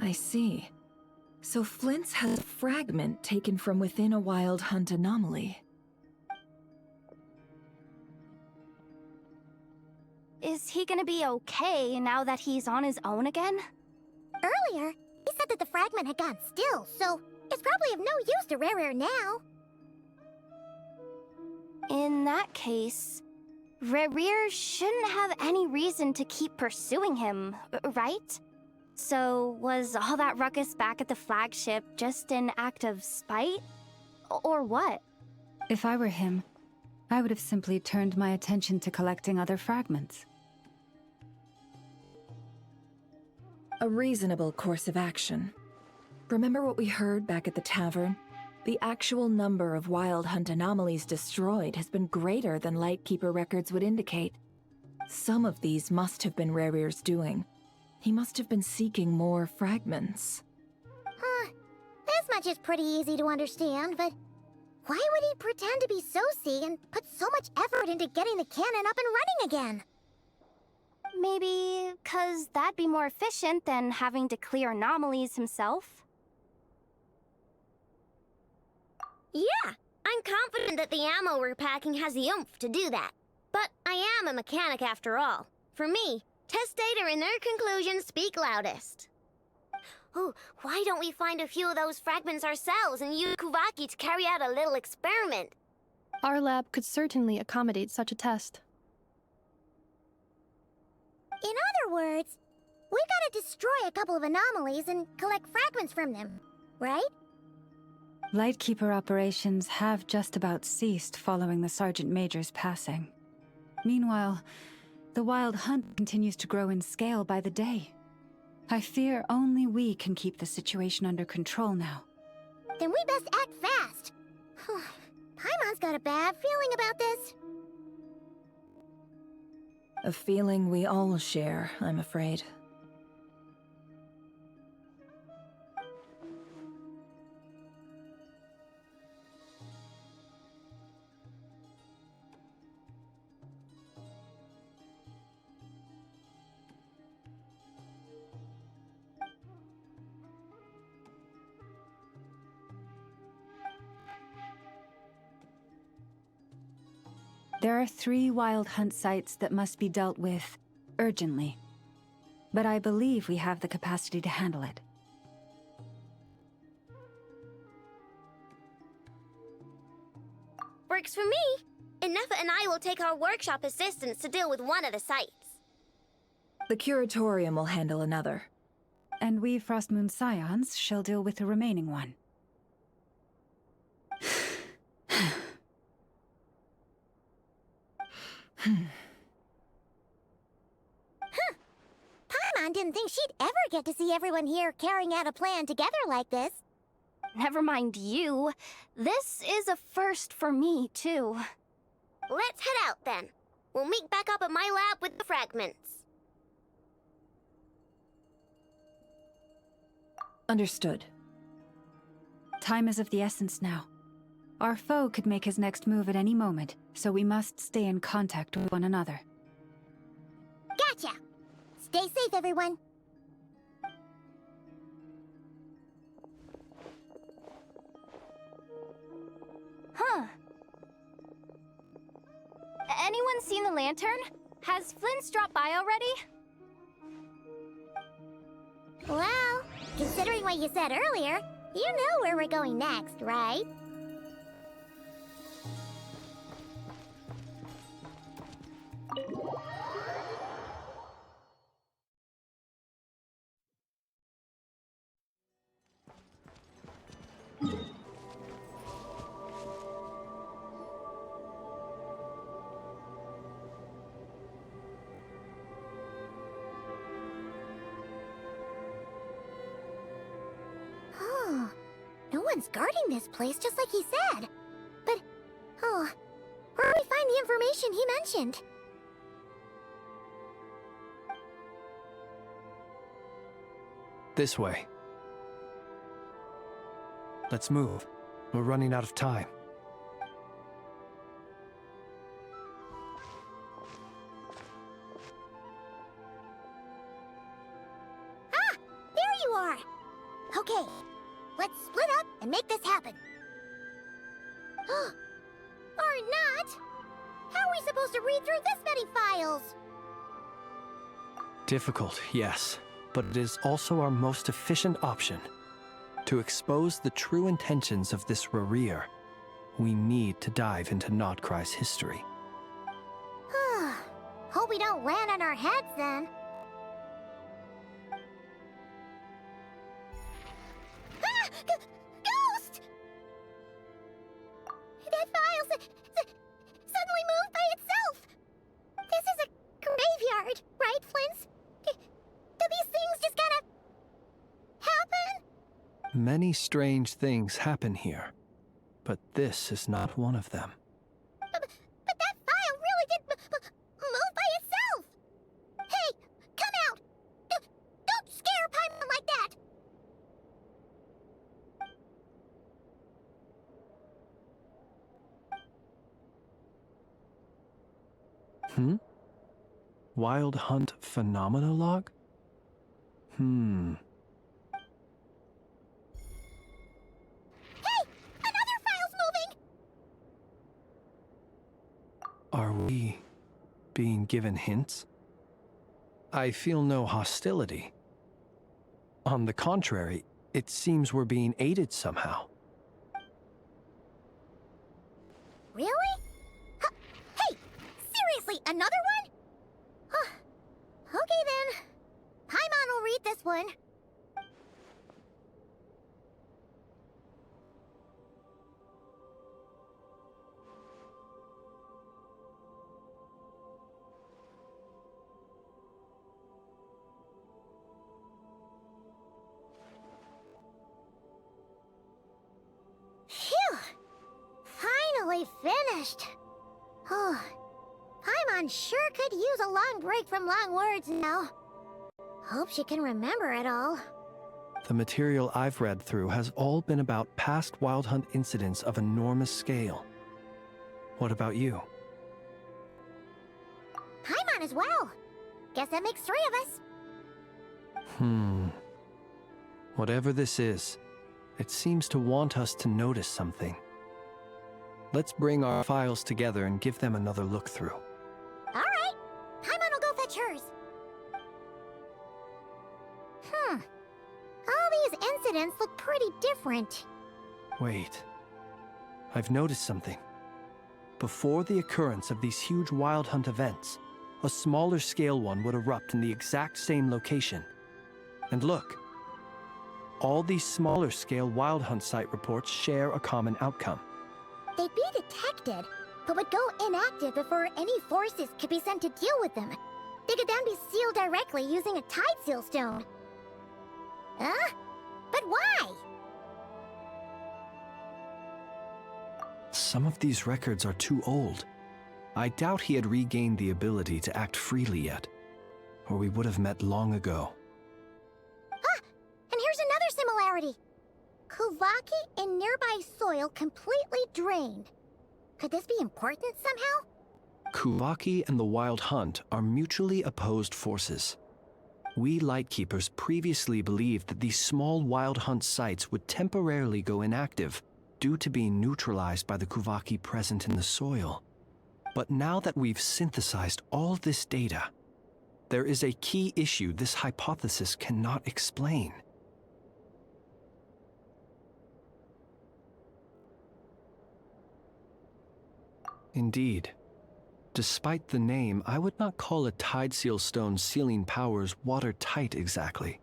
I see. So Flint's has a fragment taken from within a Wild Hunt anomaly. Is he gonna be okay now that he's on his own again? Earlier, he said that the fragment had gone still, so it's probably of no use to Rare now. In that case, Rare shouldn't have any reason to keep pursuing him, right? So, was all that ruckus back at the flagship just an act of spite? Or what? If I were him, I would have simply turned my attention to collecting other fragments. A reasonable course of action. Remember what we heard back at the tavern? The actual number of Wild Hunt anomalies destroyed has been greater than Lightkeeper records would indicate. Some of these must have been Rare's doing. He must have been seeking more fragments. This much is pretty easy to understand, but why would he pretend to be Soci and put so much effort into getting the cannon up and running again? Maybe 'cause that'd be more efficient than having to clear anomalies himself? Yeah, I'm confident that the ammo we're packing has the oomph to do that. But I am a mechanic after all. For me, test data and their conclusions speak loudest. Oh, why don't we find a few of those fragments ourselves and use Kuvaki to carry out a little experiment? Our lab could certainly accommodate such a test. In other words, we gotta destroy a couple of anomalies and collect fragments from them, right? Lightkeeper operations have just about ceased following the Sergeant Major's passing. Meanwhile, the Wild Hunt continues to grow in scale by the day. I fear only we can keep the situation under control now. Then we best act fast. Paimon's got a bad feeling about this. A feeling we all share, I'm afraid. There are 3 Wild Hunt sites that must be dealt with urgently. But I believe we have the capacity to handle it. Works for me. Ineffa and I will take our workshop assistants to deal with one of the sites. The Curatorium will handle another. And we Frostmoon Scions shall deal with the remaining one. Paimon didn't think she'd ever get to see everyone here carrying out a plan together like this. Never mind you. This is a first for me, too. Let's head out then. We'll meet back up at my lab with the fragments. Understood. Time is of the essence now. Our foe could make his next move at any moment, so we must stay in contact with one another. Gotcha! Stay safe, everyone. Huh. Anyone seen the lantern? Has Flint's dropped by already? Well, considering what you said earlier, you know where we're going next, right? No one's guarding this place, just like he said. But, where do we find the information he mentioned? This way. Let's move. We're running out of time. Ah! There you are! Okay, let's split up and make this happen. Or not! How are we supposed to read through this many files? Difficult, yes, but it is also our most efficient option. To expose the true intentions of this Rereer, we need to dive into Notcry's history. Hope we don't land on our heads then. Ah! Ghost! That file suddenly moved by itself! This is a graveyard, right, Flint's? Do these things just kind of happen? Many strange things happen here, but this is not one of them. But that file really did move by itself! Hey, come out! Don't scare Paimon like that! Wild Hunt Phenomenolog? Hey! Another file's moving! Are we being given hints? I feel no hostility. On the contrary, it seems we're being aided somehow. Really? Hey! Seriously, another one? Okay then. Paimon will read this one. Phew! Finally finished. Oh, Paimon sure could use a long break from long words now. Hope she can remember it all. The material I've read through has all been about past Wild Hunt incidents of enormous scale. What about you? Paimon as well. Guess that makes 3 of us. Whatever this is, it seems to want us to notice something. Let's bring our files together and give them another look through. All right. Paimon will go fetch hers. All these incidents look pretty different. Wait. I've noticed something. Before the occurrence of these huge Wild Hunt events, a smaller scale one would erupt in the exact same location. And look, all these smaller scale Wild Hunt site reports share a common outcome. They'd be detected, but would go inactive before any forces could be sent to deal with them. They could then be sealed directly using a tide seal stone. Huh? But why? Some of these records are too old. I doubt he had regained the ability to act freely yet, or we would have met long ago. Ah! And here's another similarity. Kuvaki in nearby soil completely drained. Could this be important somehow? Kuvaki and the Wild Hunt are mutually opposed forces. We Lightkeepers previously believed that these small Wild Hunt sites would temporarily go inactive due to being neutralized by the Kuvaki present in the soil. But now that we've synthesized all this data, there is a key issue this hypothesis cannot explain. Indeed. Despite the name, I would not call a Tide Seal Stone's sealing powers watertight exactly.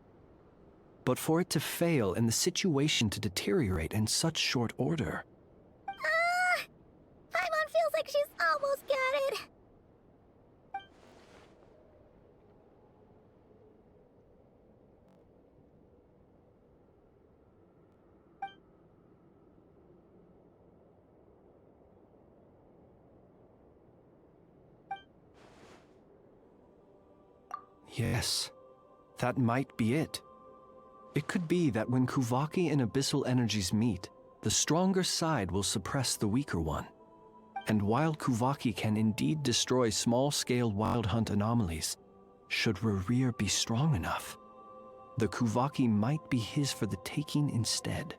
But for it to fail and the situation to deteriorate in such short order... Paimon feels like she's almost got it. Yes, that might be it. It could be that when Kuvaki and Abyssal energies meet, the stronger side will suppress the weaker one. And while Kuvaki can indeed destroy small-scale Wild Hunt anomalies, should Rerir be strong enough, the Kuvaki might be his for the taking instead.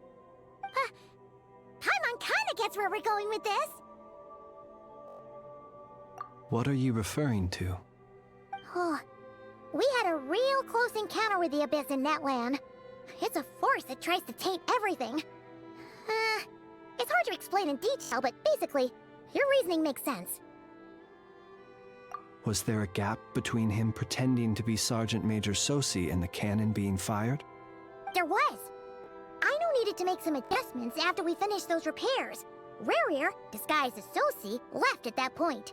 Paimon kinda gets where we're going with this. What are you referring to? Oh, we had a real close encounter with the Abyss in Netland. It's a force that tries to taint everything. It's hard to explain in detail, but basically, your reasoning makes sense. Was there a gap between him pretending to be Sergeant Major Sosi and the cannon being fired? There was. Aino needed to make some adjustments after we finished those repairs. Rerir, disguised as Sosi, left at that point,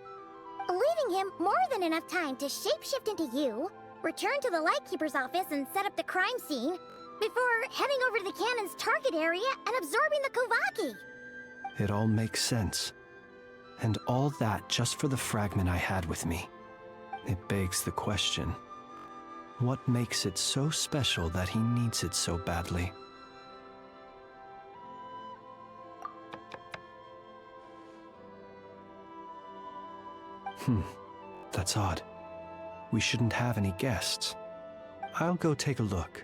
leaving him more than enough time to shapeshift into you, return to the Lightkeeper's office and set up the crime scene, before heading over to the cannon's target area and absorbing the Kuvaki. It all makes sense. And all that just for the fragment I had with me. It begs the question, what makes it so special that he needs it so badly? That's odd. We shouldn't have any guests. I'll go take a look.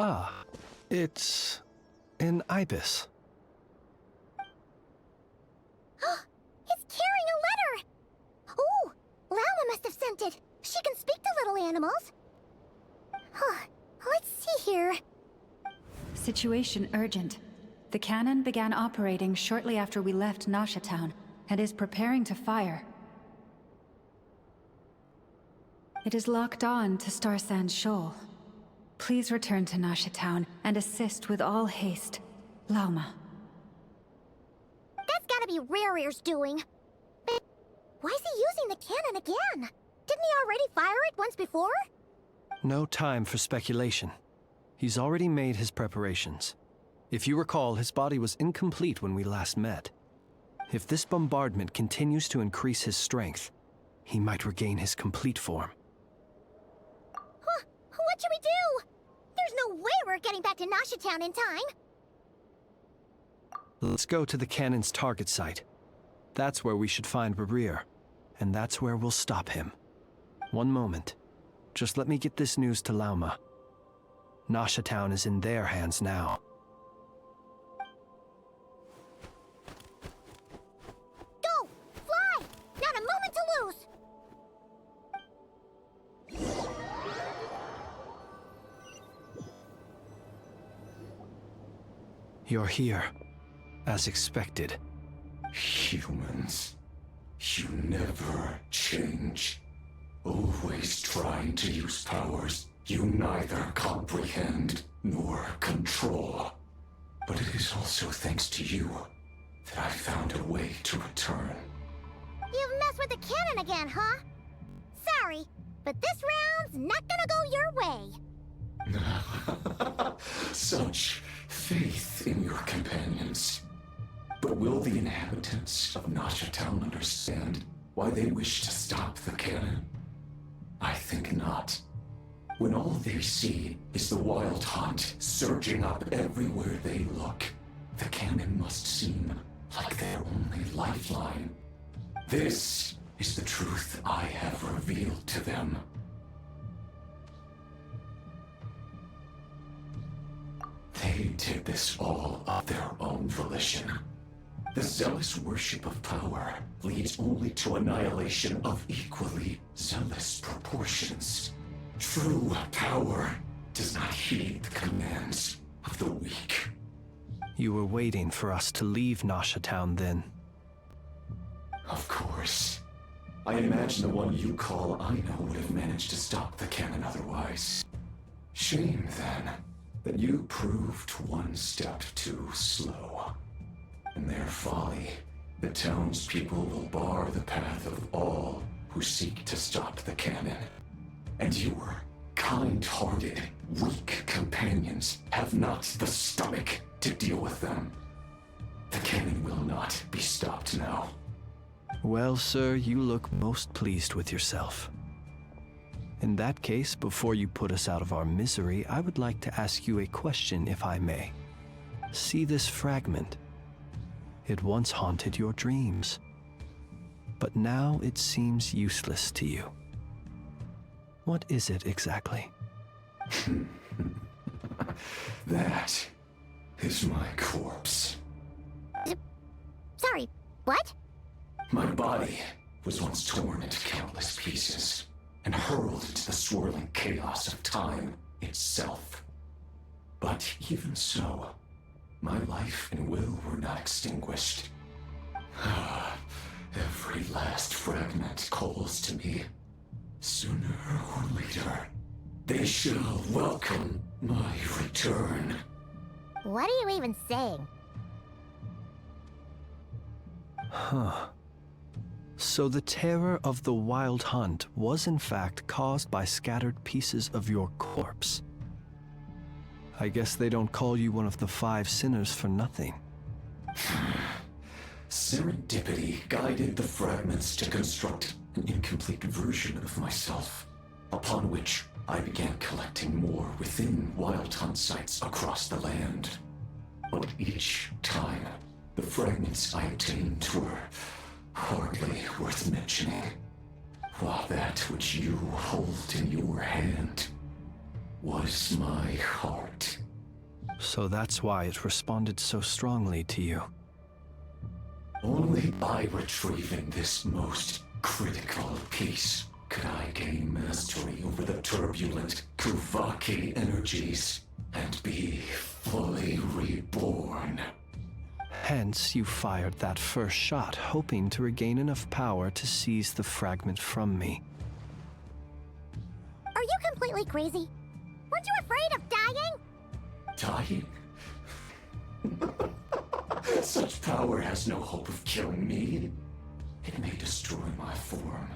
Ah, it's an ibis. It's carrying a letter! Ooh, Lauma must have sent it. She can speak to little animals. Let's see here. Situation urgent. The cannon began operating shortly after we left Nasha Town and is preparing to fire. It is locked on to Star Sand Shoal. Please return to Nasha Town and assist with all haste. Lauma. That's gotta be Rerir's doing. But why is he using the cannon again? Didn't he already fire it once before? No time for speculation. He's already made his preparations. If you recall, his body was incomplete when we last met. If this bombardment continues to increase his strength, he might regain his complete form. What should we do? There's no way we're getting back to Nasha Town in time. Let's go to the cannon's target site. That's where we should find Rerir, and that's where we'll stop him. One moment. Just let me get this news to Lauma. Nasha Town is in their hands now. Go! Fly! Not a moment to lose! You're here, as expected. Humans, you never change. Always trying to use powers you neither comprehend nor control. But it is also thanks to you that I found a way to return. You've messed with the cannon again, huh? Sorry, but this round's not gonna go your way. Such faith in your companions. But will the inhabitants of Nasha Town understand why they wish to stop the cannon? I think not. When all they see is the wild hunt surging up everywhere they look, the cannon must seem like their only lifeline. This is the truth I have revealed to them. They did this all of their own volition. The zealous worship of power leads only to annihilation of equally zealous proportions. True power does not heed the commands of the weak. You were waiting for us to leave Nasha Town then. Of course. I imagine the one you call Aina would have managed to stop the cannon otherwise. Shame, then, that you proved one step too slow. In their folly, the townspeople will bar the path of all who seek to stop the cannon. And your kind-hearted, weak companions have not the stomach to deal with them. The cannon will not be stopped now. Well, sir, you look most pleased with yourself. In that case, before you put us out of our misery, I would like to ask you a question, if I may. See this fragment? It once haunted your dreams, but now it seems useless to you. What is it exactly? That is my corpse. Sorry, what? My body was once torn into countless pieces and hurled into the swirling chaos of time itself. But even so, my life and will were not extinguished. Every last fragment calls to me. Sooner or later, they shall welcome my return. What are you even saying? Huh. So the terror of the Wild Hunt was in fact caused by scattered pieces of your corpse. I guess they don't call you one of the 5 sinners for nothing. Serendipity guided the fragments to construct an incomplete version of myself, upon which I began collecting more within Wild Hunt sites across the land. But each time, the fragments I obtained were hardly worth mentioning, while that which you hold in your hand was my heart. So that's why it responded so strongly to you. Only by retrieving this most critical piece could I gain mastery over the turbulent Kuvaki energies and be fully reborn. Hence, you fired that first shot, hoping to regain enough power to seize the fragment from me. Are you completely crazy? Weren't you afraid of dying? Dying? Such power has no hope of killing me. It may destroy my form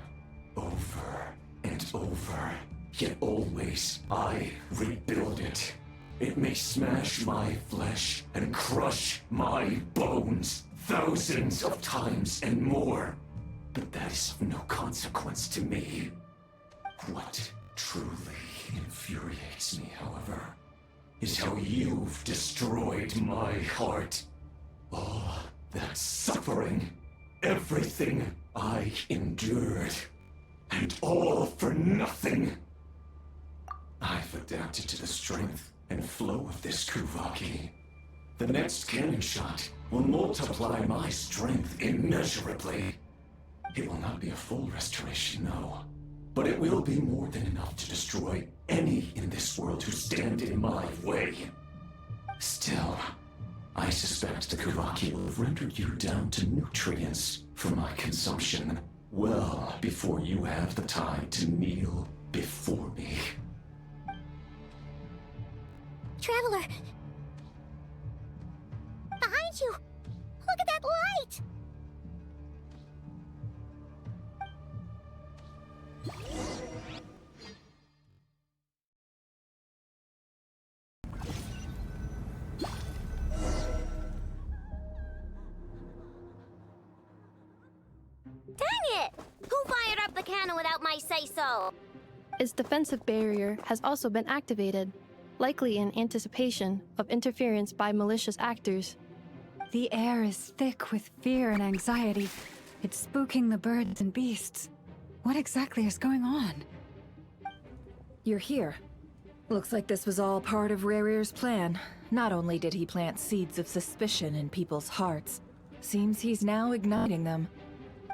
over and over, yet always I rebuild it. It may smash my flesh and crush my bones thousands of times and more, but that is of no consequence to me. What truly infuriates me, however, is how you've destroyed my heart. All that suffering, everything I endured, and all for nothing. I've adapted to the strength and flow of this Kuvaki. The next cannon shot will multiply my strength immeasurably. It will not be a full restoration, no, but it will be more than enough to destroy any in this world who stand in my way. Still, I suspect the Kavaki will have rendered you down to nutrients for my consumption well before you have the time to kneel before me. Traveler! Behind you! Look at that light! Dang it! Who fired up the cannon without my say-so? Its defensive barrier has also been activated, likely in anticipation of interference by malicious actors. The air is thick with fear and anxiety. It's spooking the birds and beasts. What exactly is going on? You're here. Looks like this was all part of Rarir's plan. Not only did he plant seeds of suspicion in people's hearts, seems he's now igniting them.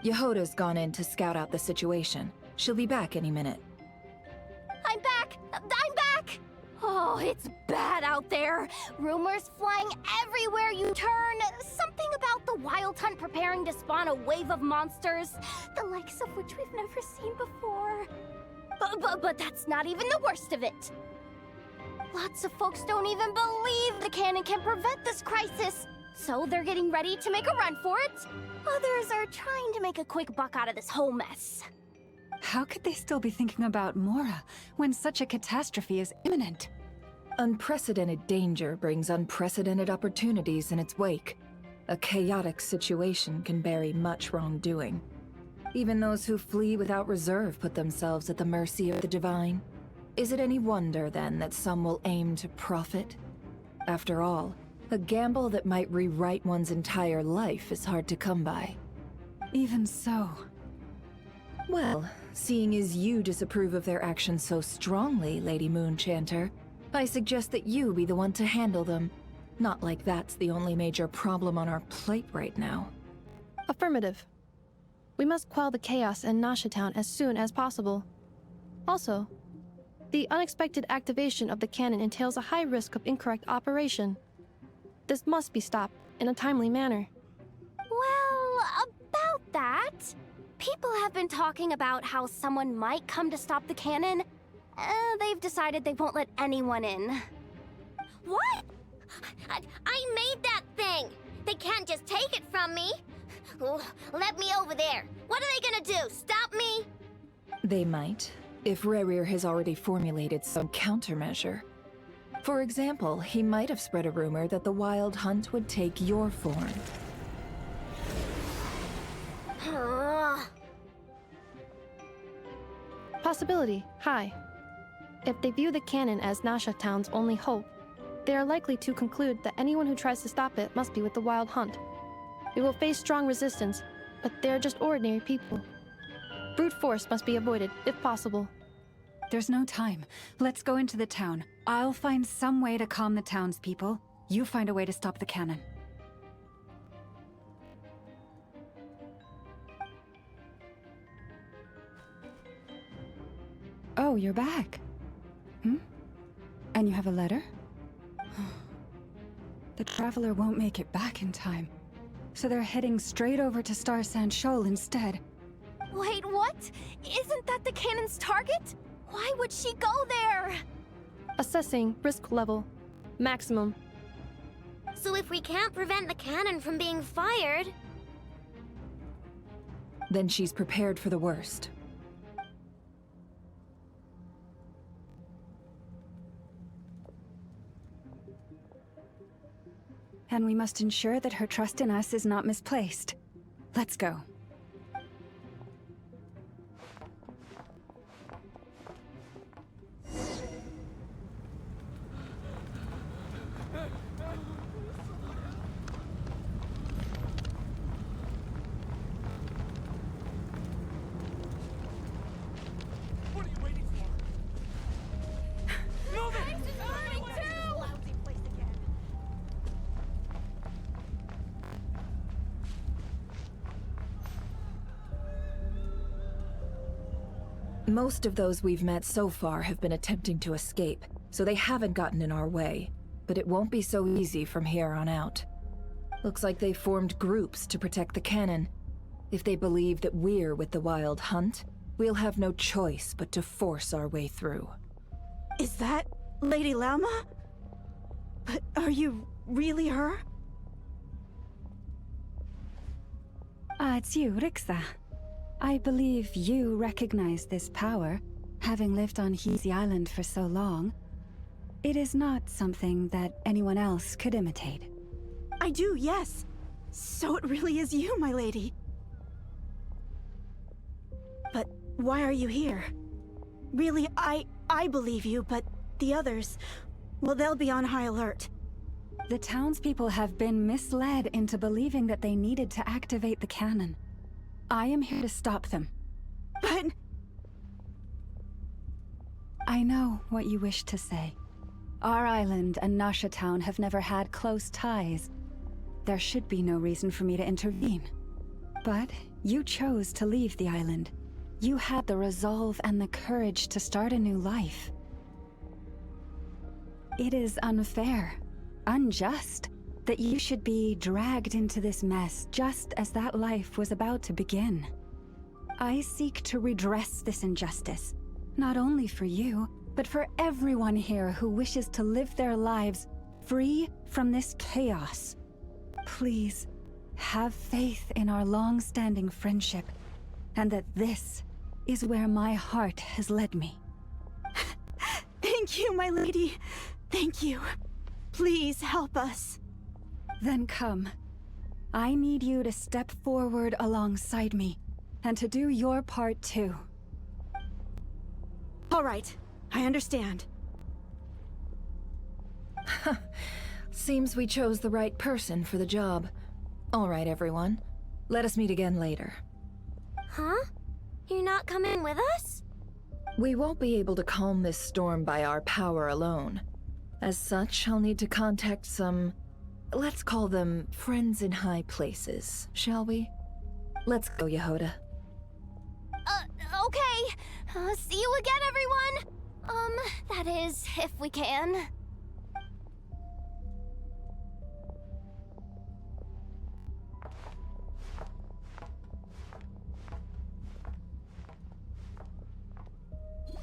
Yehoda's gone in to scout out the situation. She'll be back any minute. I'm back! I'm back! Oh, it's bad out there. Rumors flying everywhere you turn. Something about the Wild Hunt preparing to spawn a wave of monsters, the likes of which we've never seen before. But that's not even the worst of it. Lots of folks don't even believe the cannon can prevent this crisis, so they're getting ready to make a run for it. Others are trying to make a quick buck out of this whole mess. How could they still be thinking about Mora when such a catastrophe is imminent? Unprecedented danger brings unprecedented opportunities in its wake. A chaotic situation can bury much wrongdoing. Even those who flee without reserve put themselves at the mercy of the divine. Is it any wonder, then, that some will aim to profit? After all, a gamble that might rewrite one's entire life is hard to come by. Even so. Well, seeing as you disapprove of their actions so strongly, Lady Moonchanter, I suggest that you be the one to handle them. Not like that's the only major problem on our plate right now. Affirmative. We must quell the chaos in Nasha Town as soon as possible. Also, the unexpected activation of the cannon entails a high risk of incorrect operation. This must be stopped in a timely manner. Well, about that, people have been talking about how someone might come to stop the cannon. They've decided they won't let anyone in. What? I made that thing! They can't just take it from me! Oh, let me over there! What are they gonna do? Stop me? They might, if Rarir has already formulated some countermeasure. For example, he might have spread a rumor that the Wild Hunt would take your form. Possibility high. If they view the cannon as Nasha Town's only hope, they are likely to conclude that anyone who tries to stop it must be with the Wild Hunt. We will face strong resistance, but they are just ordinary people. Brute force must be avoided, if possible. There's no time. Let's go into the town. I'll find some way to calm the townspeople. You find a way to stop the cannon. Oh, you're back. And you have a letter? The Traveler won't make it back in time. So they're heading straight over to Star Sand Shoal instead. Wait, what? Isn't that the cannon's target? Why would she go there? Assessing risk level. Maximum. So if we can't prevent the cannon from being fired... Then she's prepared for the worst. And we must ensure that her trust in us is not misplaced. Let's go. Most of those we've met so far have been attempting to escape, so they haven't gotten in our way. but it won't be so easy from here on out. Looks like they formed groups to protect the cannon. If they believe that we're with the Wild Hunt, we'll have no choice but to force our way through. Is that Lady Lauma? But are you really her? It's you, Rixa. I believe you recognize this power, having lived on Heezy Island for so long. It is not something that anyone else could imitate. I do, yes. So it really is you, my lady. But why are you here? Really, I believe you, but the others, well, they'll be on high alert. The townspeople have been misled into believing that they needed to activate the cannon. I am here to stop them. But... I know what you wish to say. Our island and Nasha Town have never had close ties. There should be no reason for me to intervene. But you chose to leave the island. You had the resolve and the courage to start a new life. It is unfair, unjust, that you should be dragged into this mess just as that life was about to begin. I seek to redress this injustice, not only for you, but for everyone here who wishes to live their lives free from this chaos. Please, have faith in our long-standing friendship, and that this is where my heart has led me. Thank you, my lady. Thank you. Please help us. Then come. I need you to step forward alongside me, and to do your part too. All right, I understand. Seems we chose the right person for the job. All right, everyone. Let us meet again later. Huh? You're not coming with us? We won't be able to calm this storm by our power alone. As such, I'll need to contact some... let's call them friends in high places, shall we? Let's go, Yehoda. Okay. See you again, everyone! That is, if we can.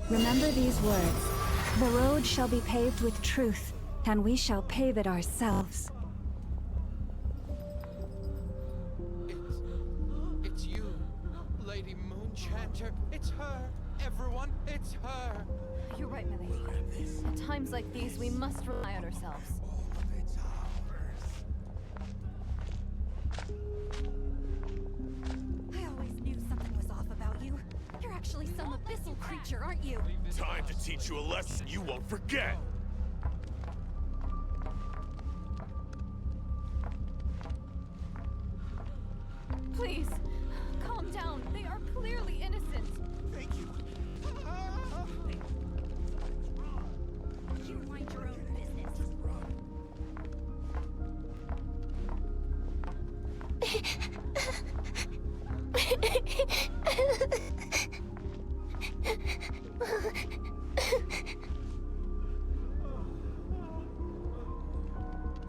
Remember these words. The road shall be paved with truth, and we shall pave it ourselves. It's you, Lady Moonchanter. It's her. Everyone, it's her. You're right, my lady. At times like these, we must rely on ourselves. I always knew something was off about you. You're actually some abyssal creature, aren't you? Time to teach you a lesson you won't forget! Please, calm down. They are clearly innocent. Thank you. You mind your own business.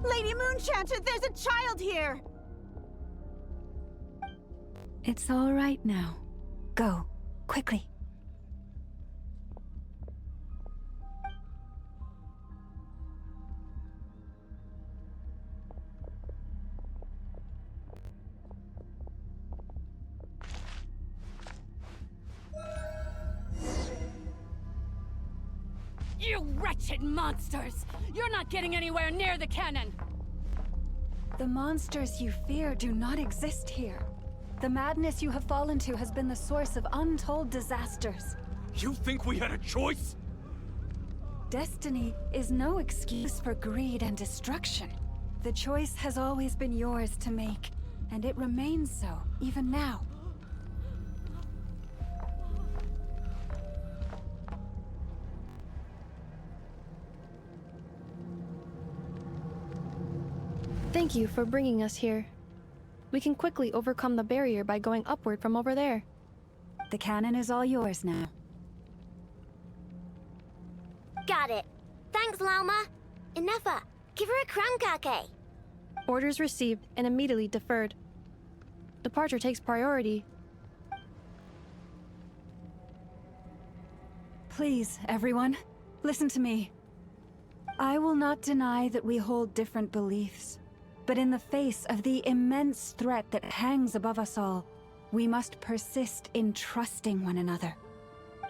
Lady Moonchanter, there's a child here! It's all right now. Go, quickly. You wretched monsters! You're not getting anywhere near the cannon! The monsters you fear do not exist here. The madness you have fallen to has been the source of untold disasters. You think we had a choice? Destiny is no excuse for greed and destruction. The choice has always been yours to make, and it remains so, even now. Thank you for bringing us here. We can quickly overcome the barrier by going upward from over there. The cannon is all yours now. Got it. Thanks, Lauma. Inefa, Give her a crunkake. Orders received and immediately deferred. Departure takes priority. Please, everyone, listen to me. I will not deny that we hold different beliefs, but in the face of the immense threat that hangs above us all, we must persist in trusting one another.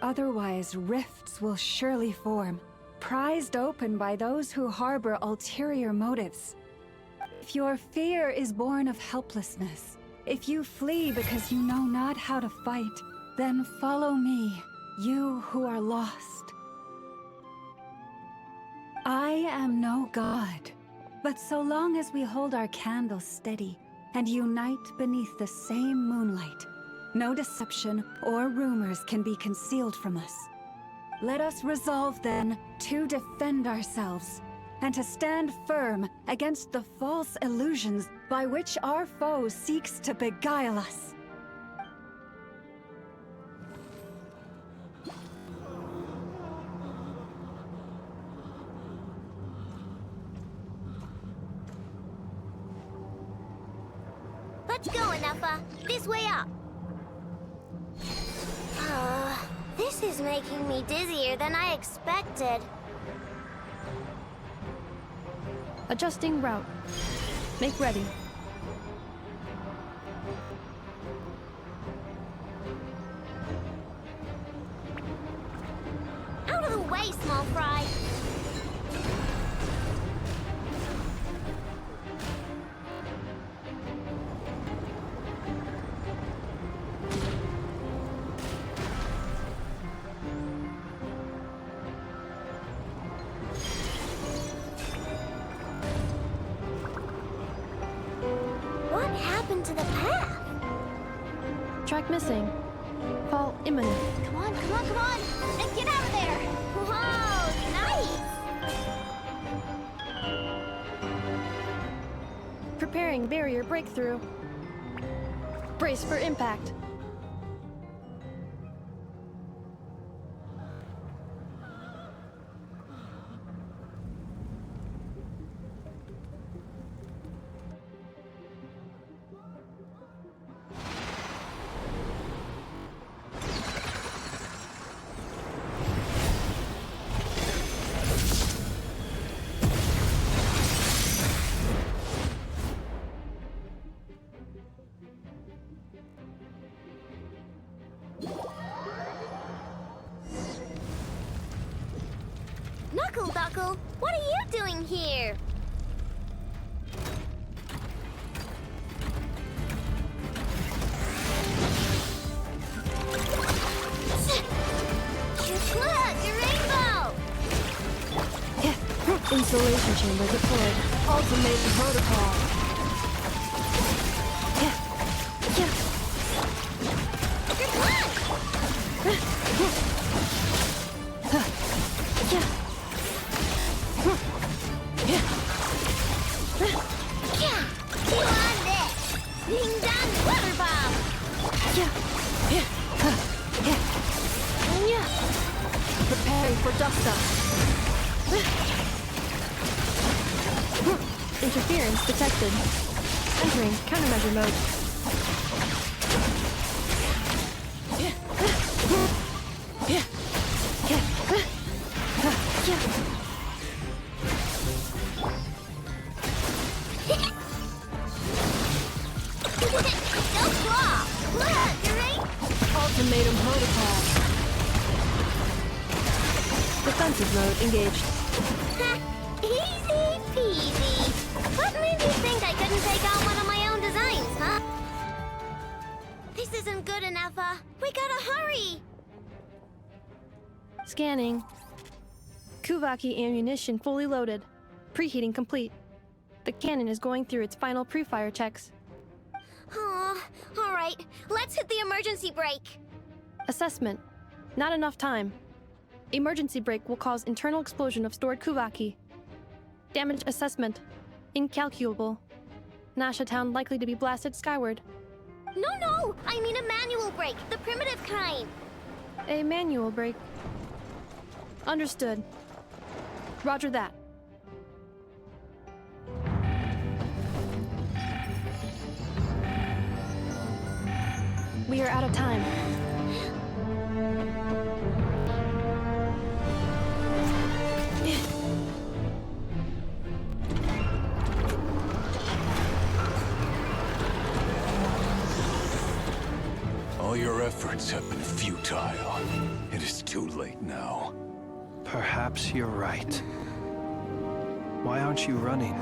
Otherwise, rifts will surely form, prized open by those who harbor ulterior motives. If your fear is born of helplessness, if you flee because you know not how to fight, then follow me, you who are lost. I am no god, but so long as we hold our candles steady and unite beneath the same moonlight, no deception or rumors can be concealed from us. Let us resolve then to defend ourselves and to stand firm against the false illusions by which our foe seeks to beguile us. Let's go, Enougha. This way up. This is making me dizzier than I expected. Adjusting route. Make ready. Out of the way, small fry. What happened to the path? Track missing. Fall imminent. Come on, come on, come on! And get out of there! Whoa, nice! Preparing barrier breakthrough. Brace for impact. Knuckle Duckle, what are you doing here? Look, a rainbow! Insulation chamber deployed. Ultimate protocol. Preparing for dust up. Interference detected. Entering countermeasure mode. Ultimatum protocol. Defensive mode engaged. Easy peasy. What made you think I couldn't take on one of my own designs, huh? This isn't good enough, we gotta hurry! Scanning. Kuvaki ammunition fully loaded. Preheating complete. The cannon is going through its final pre-fire checks. Aw, alright, let's hit the emergency brake. Assessment. Not enough time. Emergency brake will cause internal explosion of stored Kuvaki. Damage assessment. Incalculable. Nasha Town likely to be blasted skyward. No, I mean a manual brake, the primitive kind. A manual brake. Understood. Roger that. We are out of time. All your efforts have been futile. It is too late now. Perhaps you're right. Why aren't you running?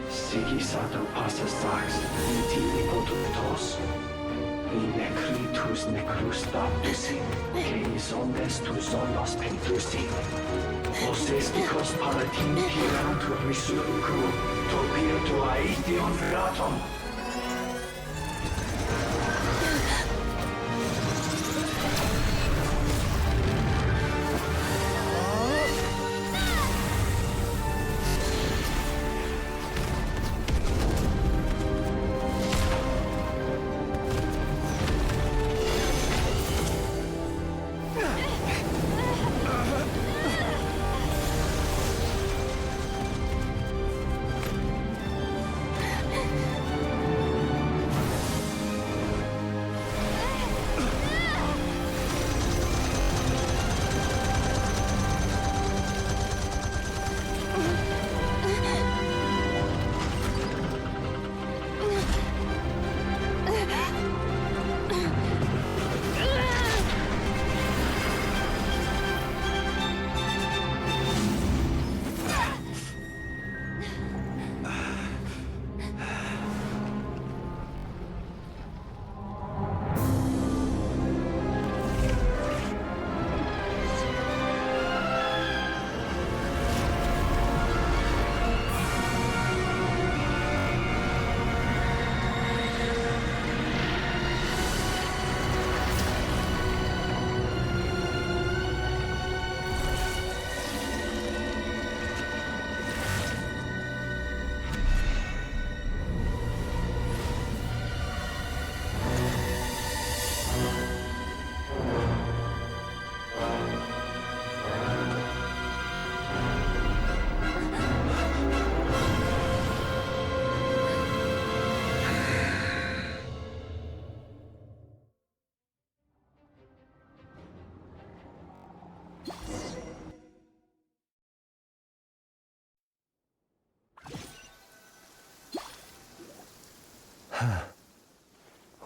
Sigisato passa sax, iti ipotutos. In necritus necrus baptusi, que ondes tu solos pentusi. Osesticos palatin piratur resurcu, topir tua ition veratum.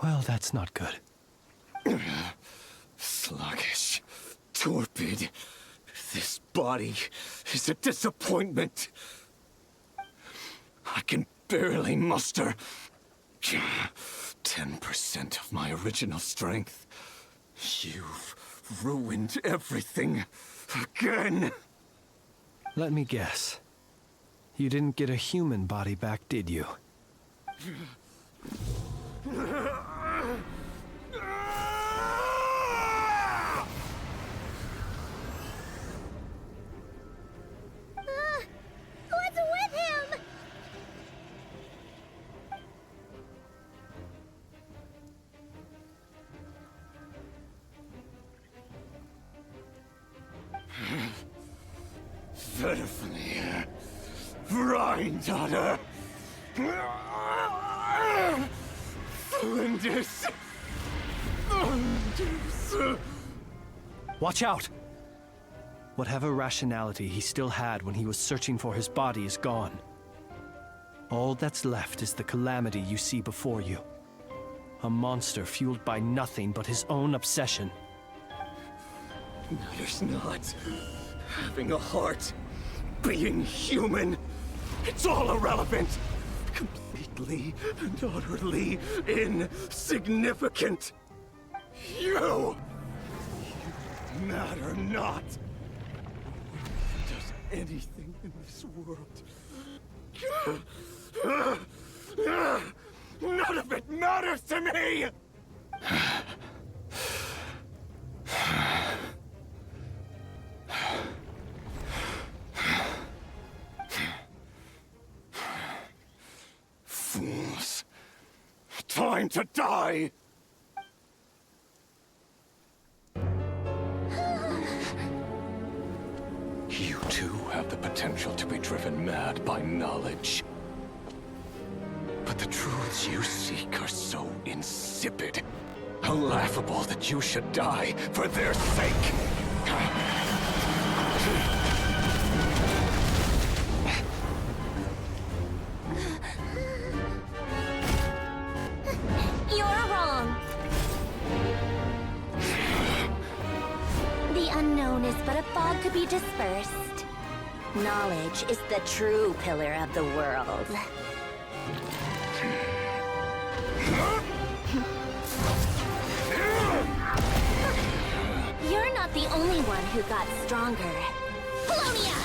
Well, that's not good. Sluggish, torpid. This body is a disappointment. I can barely muster 10% of my original strength. You've ruined everything again. Let me guess. You didn't get a human body back, did you? What's with him? Verfnir, Rheindaughter, Flinders. Watch out! Whatever rationality he still had when he was searching for his body is gone. All that's left is the calamity you see before you. A monster fueled by nothing but his own obsession. Matters not. Having a heart, being human, it's all irrelevant. Completely and utterly insignificant. You matter not. Does anything in this world? None of it matters to me! Fools. Time to die! You too have the potential to be driven mad by knowledge. But the truths you seek are so insipid, how laughable that you should die for their sake. You're wrong. The unknown is but a fog to be dispersed. Knowledge is the true pillar of the world. You're not the only one who got stronger. Polonia!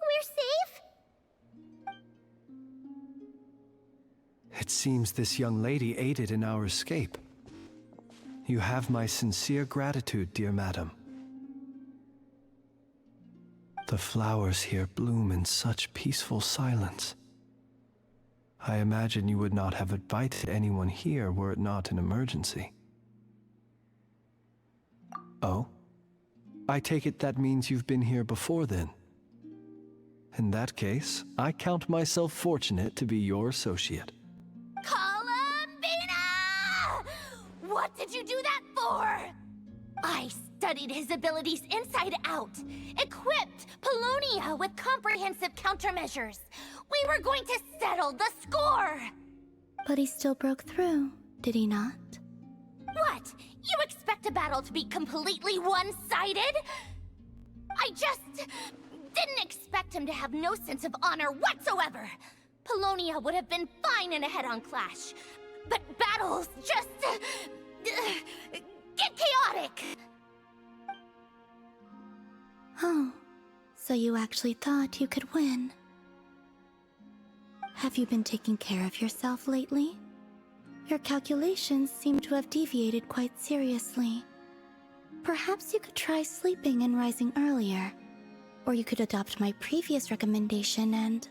We're safe? It seems this young lady aided in our escape. You have my sincere gratitude, dear madam. The flowers here bloom in such peaceful silence. I imagine you would not have invited anyone here were it not an emergency. Oh? I take it that means you've been here before then. In that case, I count myself fortunate to be your associate. Columbina! What did you do that for? I studied his abilities inside out, equipped Polonia with comprehensive countermeasures. We were going to settle the score! But he still broke through, did he not? What? You expect a battle to be completely one-sided? I just didn't expect him to have no sense of honor whatsoever. Polonia would have been fine in a head-on clash, but battles just get chaotic. Oh, so you actually thought you could win. Have you been taking care of yourself lately? Your calculations seem to have deviated quite seriously. Perhaps you could try sleeping and rising earlier. Or you could adopt my previous recommendation and...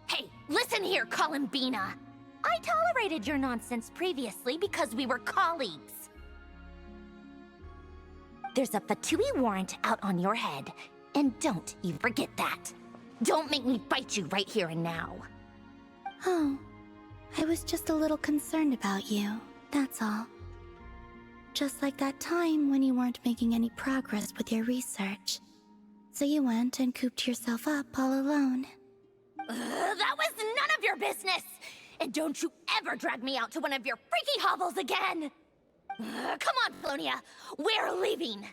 Hey, listen here, Columbina! I tolerated your nonsense previously because we were colleagues. There's a Fatui warrant out on your head, and don't you forget that. Don't make me fight you right here and now. Oh, I was just a little concerned about you, that's all. Just like that time when you weren't making any progress with your research. So you went and cooped yourself up all alone. That was none of your business! And don't you ever drag me out to one of your freaky hovels again! Come on, Polonia, we're leaving!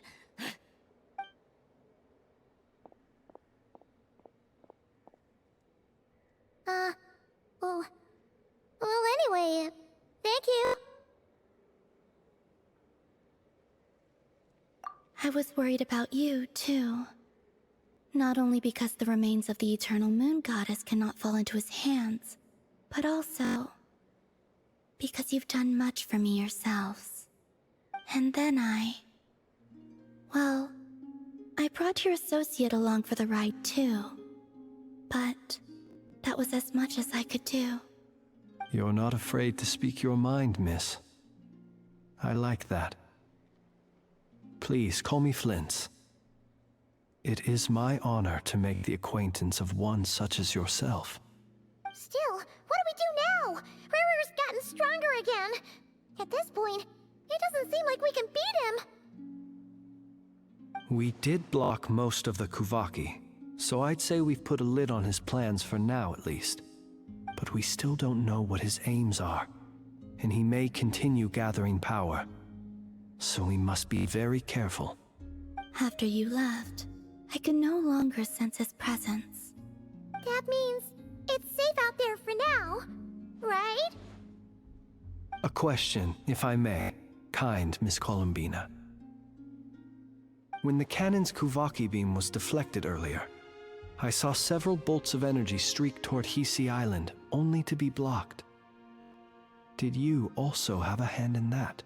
Well, anyway, thank you. I was worried about you, too. Not only because the remains of the Eternal Moon Goddess cannot fall into his hands, but also because you've done much for me yourselves. And then well, I brought your associate along for the ride, too. But that was as much as I could do. You're not afraid to speak your mind, miss. I like that. Please, call me Flint's. It is my honor to make the acquaintance of one such as yourself. Still, what do we do now? Rarer's gotten stronger again. At this point, it doesn't seem like we can beat him. We did block most of the Kuvaki, so I'd say we've put a lid on his plans for now at least. But we still don't know what his aims are, and he may continue gathering power. So we must be very careful. After you left, I could no longer sense his presence. That means it's safe out there for now, right? A question, if I may, kind Miss Columbina. When the cannon's Kuvaki beam was deflected earlier, I saw several bolts of energy streak toward Hisi Island, only to be blocked. Did you also have a hand in that?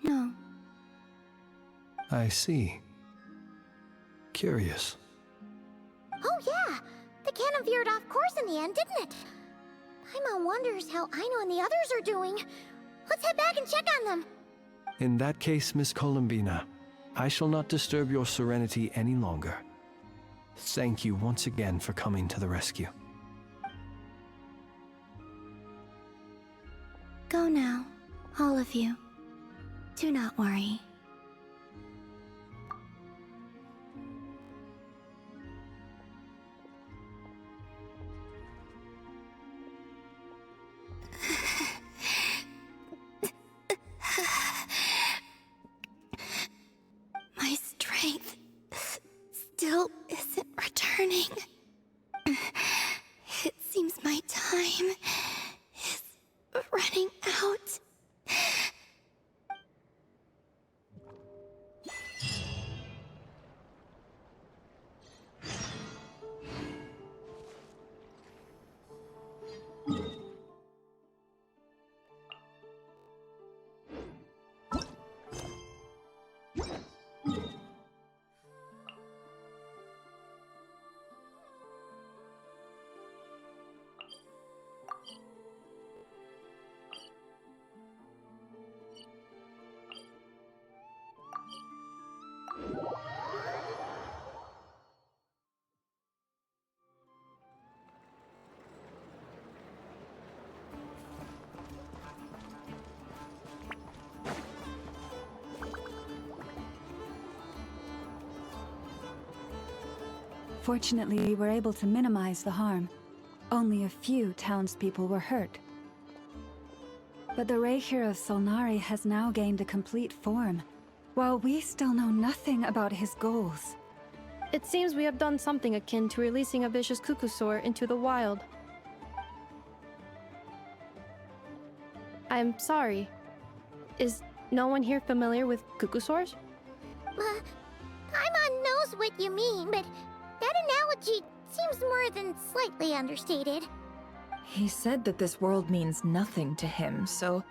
No. I see. Curious. Oh yeah, the cannon veered off course in the end, didn't it? Paimon wonders how Aino and the others are doing. Let's head back and check on them. In that case, Miss Columbina, I shall not disturb your serenity any longer. Thank you once again for coming to the rescue. Go now, all of you. Do not worry. My strength still isn't returning. It seems my time is running out. Fortunately, we were able to minimize the harm. Only a few townspeople were hurt. But the Reikir of Solnari has now gained a complete form, while we still know nothing about his goals. It seems we have done something akin to releasing a vicious Kukusaur into the wild. I'm sorry. Is no one here familiar with Kukusaurs? Paimon knows what you mean, but that analogy seems more than slightly understated. He said that this world means nothing to him, so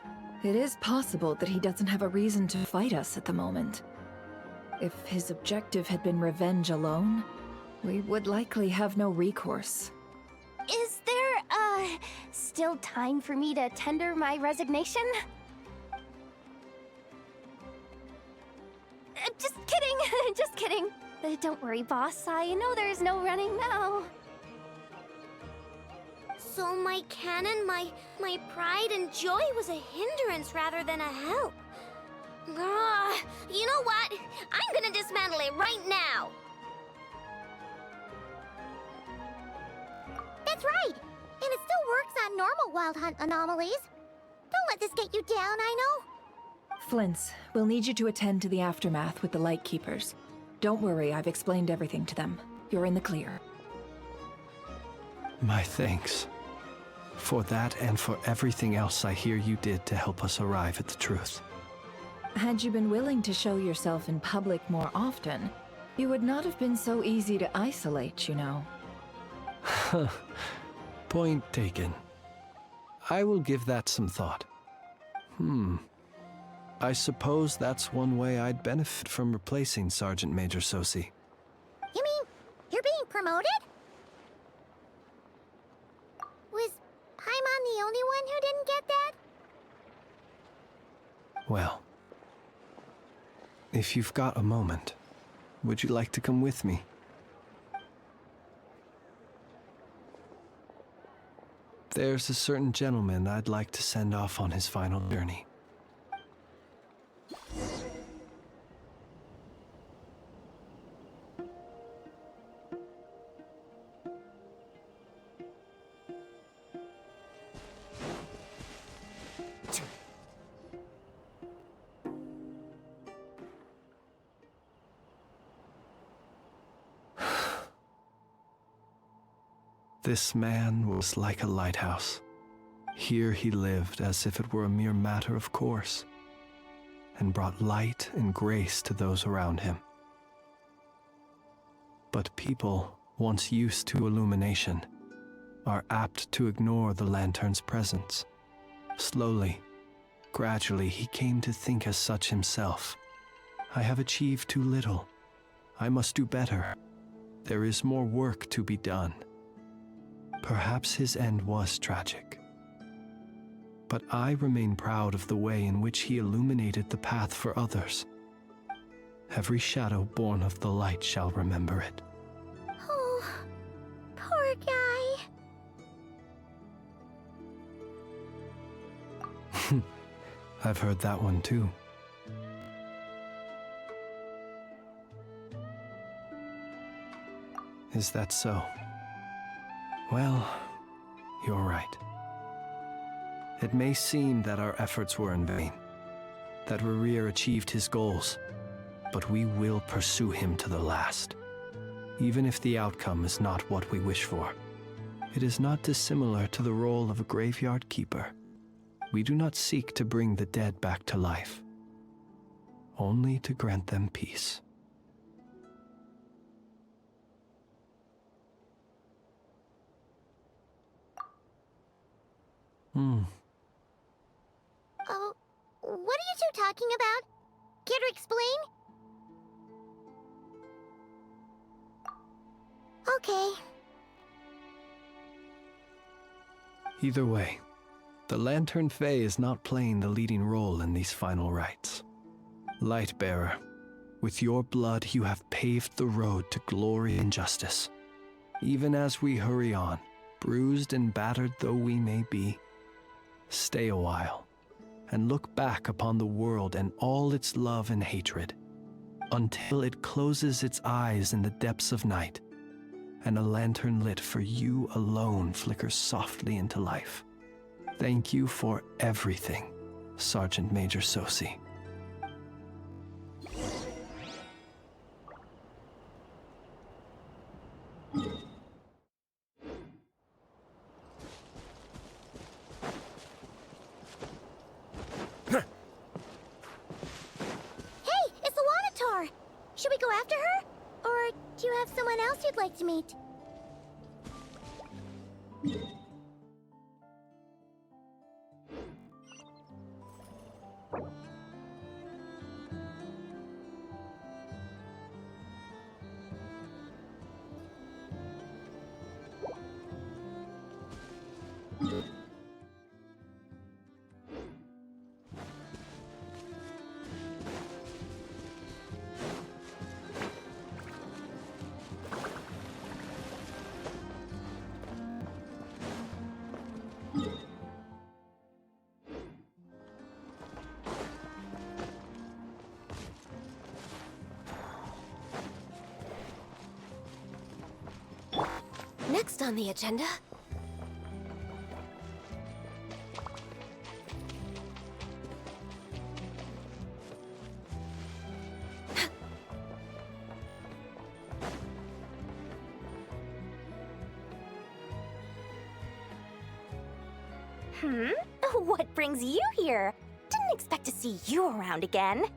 it is possible that he doesn't have a reason to fight us at the moment. If his objective had been revenge alone, we would likely have no recourse. Is there, still time for me to tender my resignation? Just kidding, just kidding. Don't worry, boss. I know there's no running now. So my cannon, my pride and joy was a hindrance rather than a help. Ugh, you know what? I'm gonna dismantle it right now. That's right. And it still works on normal wild hunt anomalies. Don't let this get you down, I know. Flint's, we'll need you to attend to the aftermath with the Lightkeepers. Don't worry, I've explained everything to them. You're in the clear. My thanks. For that and for everything else I hear you did to help us arrive at the truth. Had you been willing to show yourself in public more often, you would not have been so easy to isolate, you know. Point taken. I will give that some thought. I suppose that's one way I'd benefit from replacing Sergeant Major Sosi. You mean you're being promoted? Was Paimon the only one who didn't get that? Well, if you've got a moment, would you like to come with me? There's a certain gentleman I'd like to send off on his final journey. This man was like a lighthouse. Here he lived as if it were a mere matter of course, and brought light and grace to those around him. But people, once used to illumination, are apt to ignore the lantern's presence. Slowly, gradually, he came to think as such himself. I have achieved too little. I must do better. There is more work to be done. Perhaps his end was tragic. But I remain proud of the way in which he illuminated the path for others. Every shadow born of the light shall remember it. Oh, poor guy. I've heard that one too. Is that so? Well, you're right. It may seem that our efforts were in vain, that Rerir achieved his goals, but we will pursue him to the last, even if the outcome is not what we wish for. It is not dissimilar to the role of a graveyard keeper. We do not seek to bring the dead back to life, only to grant them peace. Oh, what are you two talking about? Care to explain? Okay. Either way, the Lantern Fae is not playing the leading role in these final rites. Lightbearer, with your blood you have paved the road to glory and justice. Even as we hurry on, bruised and battered though we may be, stay a while and look back upon the world and all its love and hatred, until it closes its eyes in the depths of night, and a lantern lit for you alone flickers softly into life. Thank you for everything, Sergeant Major Sosi. Hey, it's the Lanatar! Should we go after her? Or do you have someone else you'd like to meet? Next on the agenda... What brings you here? Didn't expect to see you around again. And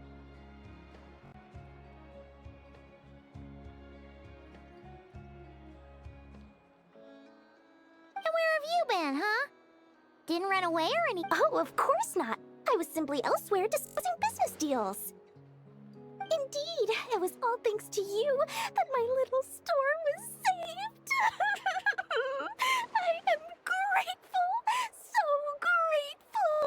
where have you been, huh? Didn't run away or anything? Oh, of course not. I was simply elsewhere discussing business deals. Indeed, it was all thanks to you that my little store was saved. I am grateful, so grateful.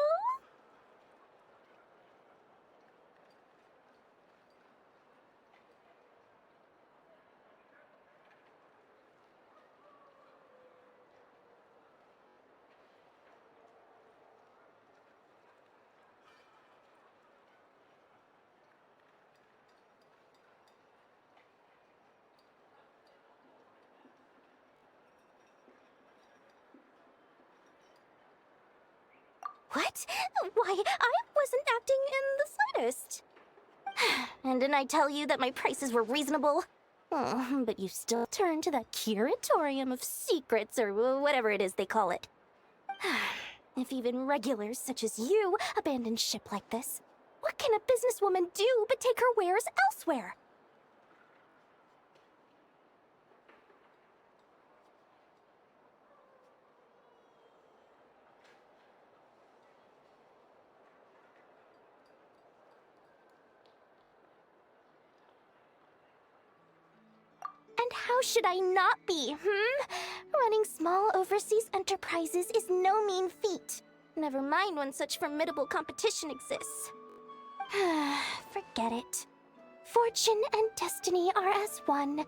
What? Why, I wasn't acting in the slightest. And didn't I tell you that my prices were reasonable? Oh, but you still turn to that curatorium of secrets, or whatever it is they call it. If even regulars such as you abandon ship like this, what can a businesswoman do but take her wares elsewhere? And how should I not be, Running small overseas enterprises is no mean feat. Never mind when such formidable competition exists. Forget it. Fortune and destiny are as one,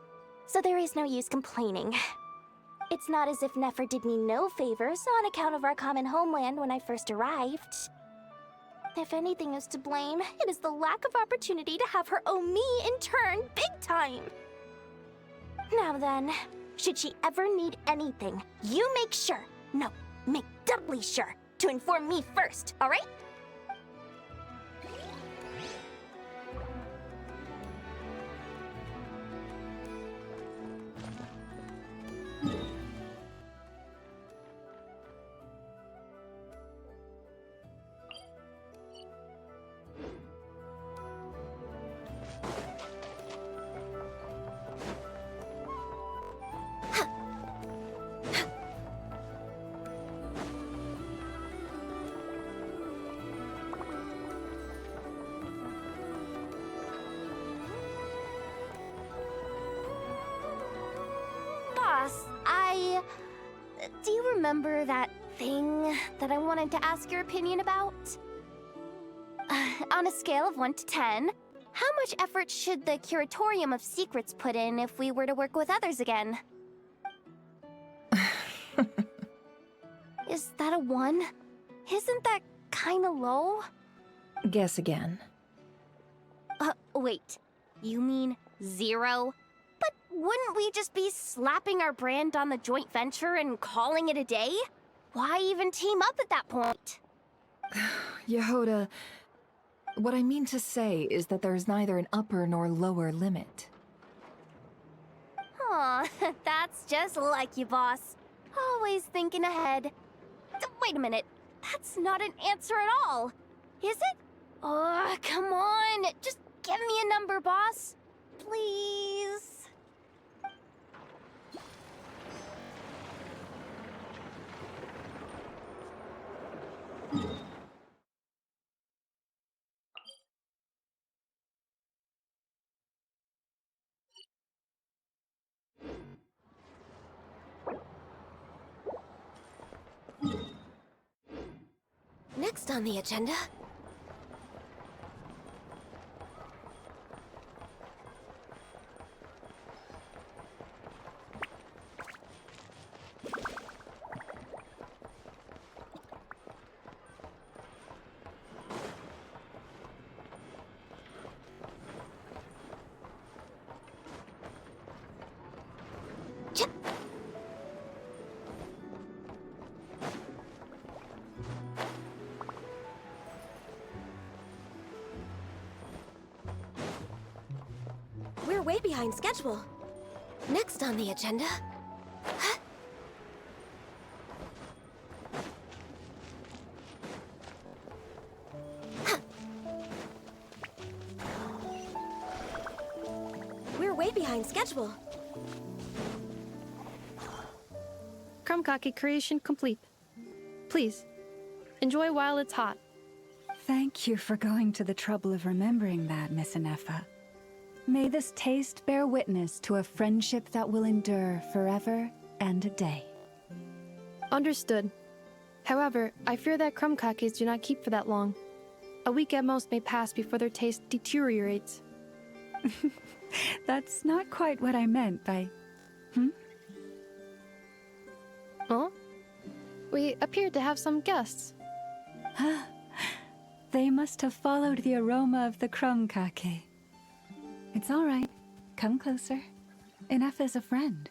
so there is no use complaining. It's not as if Nefer did me no favors on account of our common homeland when I first arrived. If anything is to blame, it is the lack of opportunity to have her owe me in turn big time. Now then, should she ever need anything, you make sure, no, make doubly sure, to inform me first, alright? Do you remember that thing that I wanted to ask your opinion about? On a scale of 1 to 10, how much effort should the Curatorium of Secrets put in if we were to work with others again? Is that a 1? Isn't that kinda low? Guess again. Wait. You mean 0? But wouldn't we just be slapping our brand on the joint venture and calling it a day? Why even team up at that point? Yehoda, what I mean to say is that there's neither an upper nor lower limit. Aw, that's just like you, boss. Always thinking ahead. Wait a minute. That's not an answer at all. Is it? Oh, come on. Just give me a number, boss. Please. Next on the agenda... We're way behind schedule. Next on the agenda... way behind schedule. Krumkake creation complete. Please, enjoy while it's hot. Thank you for going to the trouble of remembering that, Miss Inefa. May this taste bear witness to a friendship that will endure forever and a day. Understood. However, I fear that krumkakes do not keep for that long. A week at most may pass before their taste deteriorates. That's not quite what I meant by... Huh? We appear to have some guests. They must have followed the aroma of the krumkake. It's all right. Come closer. Inefa's a friend.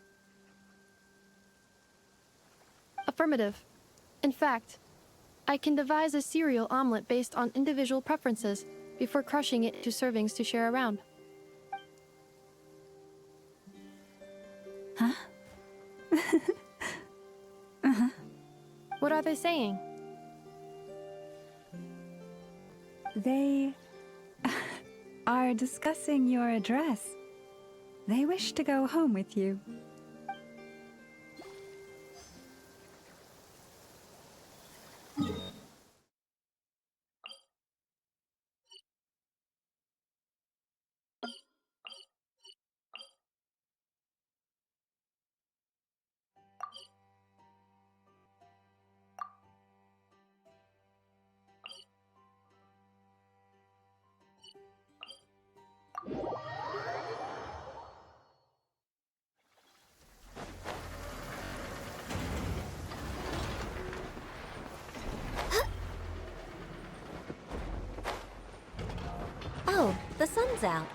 Affirmative. In fact, I can devise a cereal omelet based on individual preferences before crushing it into servings to share around. Huh? What are they saying? They are discussing your address. They wish to go home with you. Oh, the sun's out.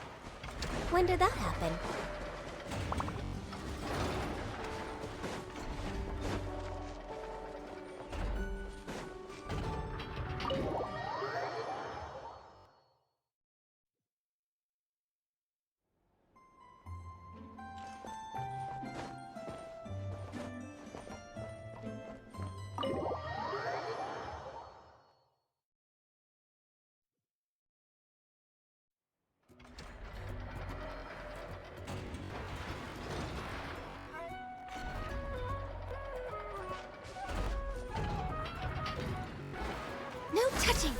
When did that happen? No touching!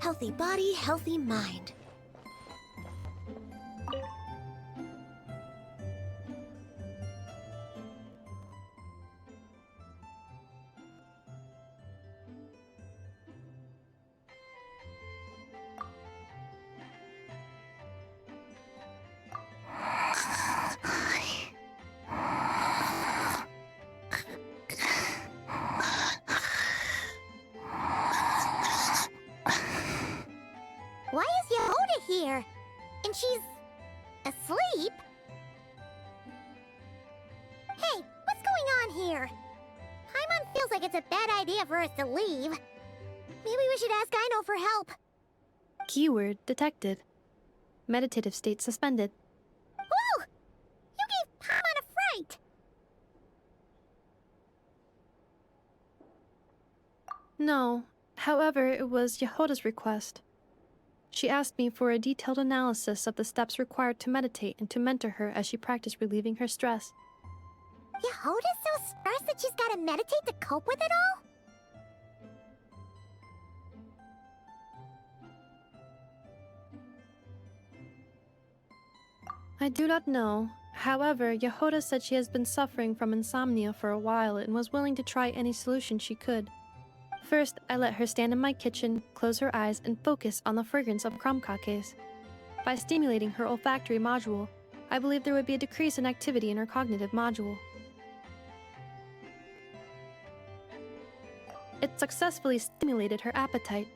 Healthy body, healthy mind. Why is Yehoda here? And she's asleep? Hey, what's going on here? Paimon feels like it's a bad idea for us to leave. Maybe we should ask Aino for help. Keyword detected. Meditative state suspended. Whoa! You gave Paimon a fright! No. However, it was Yehoda's request. She asked me for a detailed analysis of the steps required to meditate and to mentor her as she practiced relieving her stress. Yehoda's so stressed that she's gotta meditate to cope with it all? I do not know. However, Yehoda said she has been suffering from insomnia for a while and was willing to try any solution she could. First, I let her stand in my kitchen, close her eyes, and focus on the fragrance of crumb cakes. By stimulating her olfactory module, I believe there would be a decrease in activity in her cognitive module. It successfully stimulated her appetite.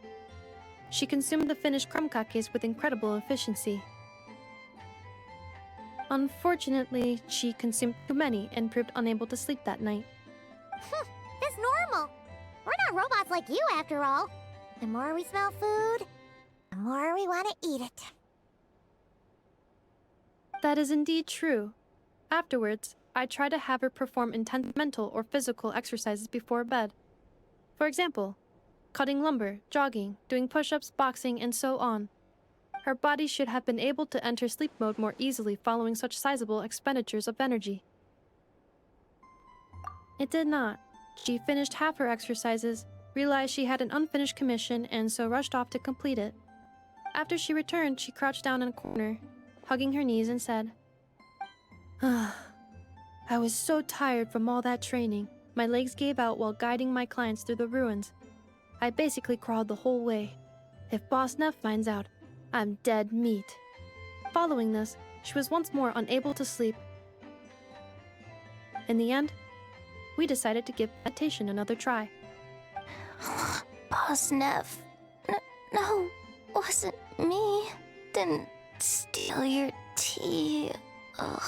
She consumed the finished crumb cakes with incredible efficiency. Unfortunately, she consumed too many and proved unable to sleep that night. That's normal. We're not robots like you, after all. The more we smell food, the more we want to eat it. That is indeed true. Afterwards, I try to have her perform intense mental or physical exercises before bed. For example, cutting lumber, jogging, doing push-ups, boxing, and so on. Her body should have been able to enter sleep mode more easily following such sizable expenditures of energy. It did not. She finished half her exercises, realized she had an unfinished commission, and so rushed off to complete it. After she returned, she crouched down in a corner, hugging her knees, and said, I was so tired from all that training. My legs gave out while guiding my clients through the ruins. I basically crawled the whole way. If Boss Neff finds out, I'm dead meat. Following this, she was once more unable to sleep. In the end, we decided to give meditation another try. Boss Neff. No, wasn't me. Didn't steal your tea. Ugh.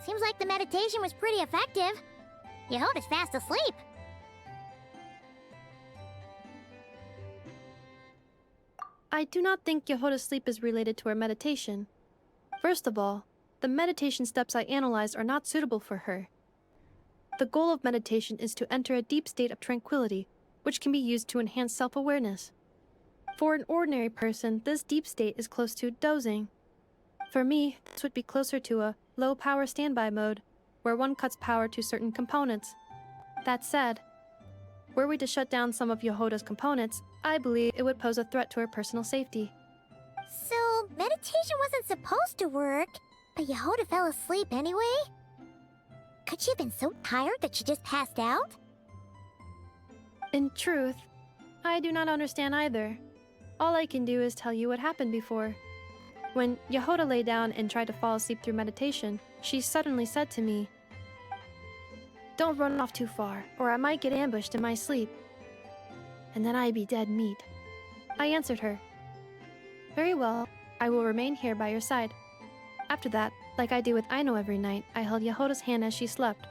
Seems like the meditation was pretty effective. Yehoda's fast asleep. I do not think Yehoda's sleep is related to her meditation. First of all, the meditation steps I analyzed are not suitable for her. The goal of meditation is to enter a deep state of tranquility, which can be used to enhance self-awareness. For an ordinary person, this deep state is close to dozing. For me, this would be closer to a low-power standby mode, where one cuts power to certain components. That said, were we to shut down some of Yehoda's components, I believe it would pose a threat to her personal safety. So, meditation wasn't supposed to work, but Yehoda fell asleep anyway? Could she have been so tired that she just passed out? In truth, I do not understand either. All I can do is tell you what happened before. When Yehoda lay down and tried to fall asleep through meditation, she suddenly said to me, "Don't run off too far, or I might get ambushed in my sleep. And then I'd be dead meat." I answered her, "Very well, I will remain here by your side." After that, like I do with Aino every night, I held Yehoda's hand as she slept.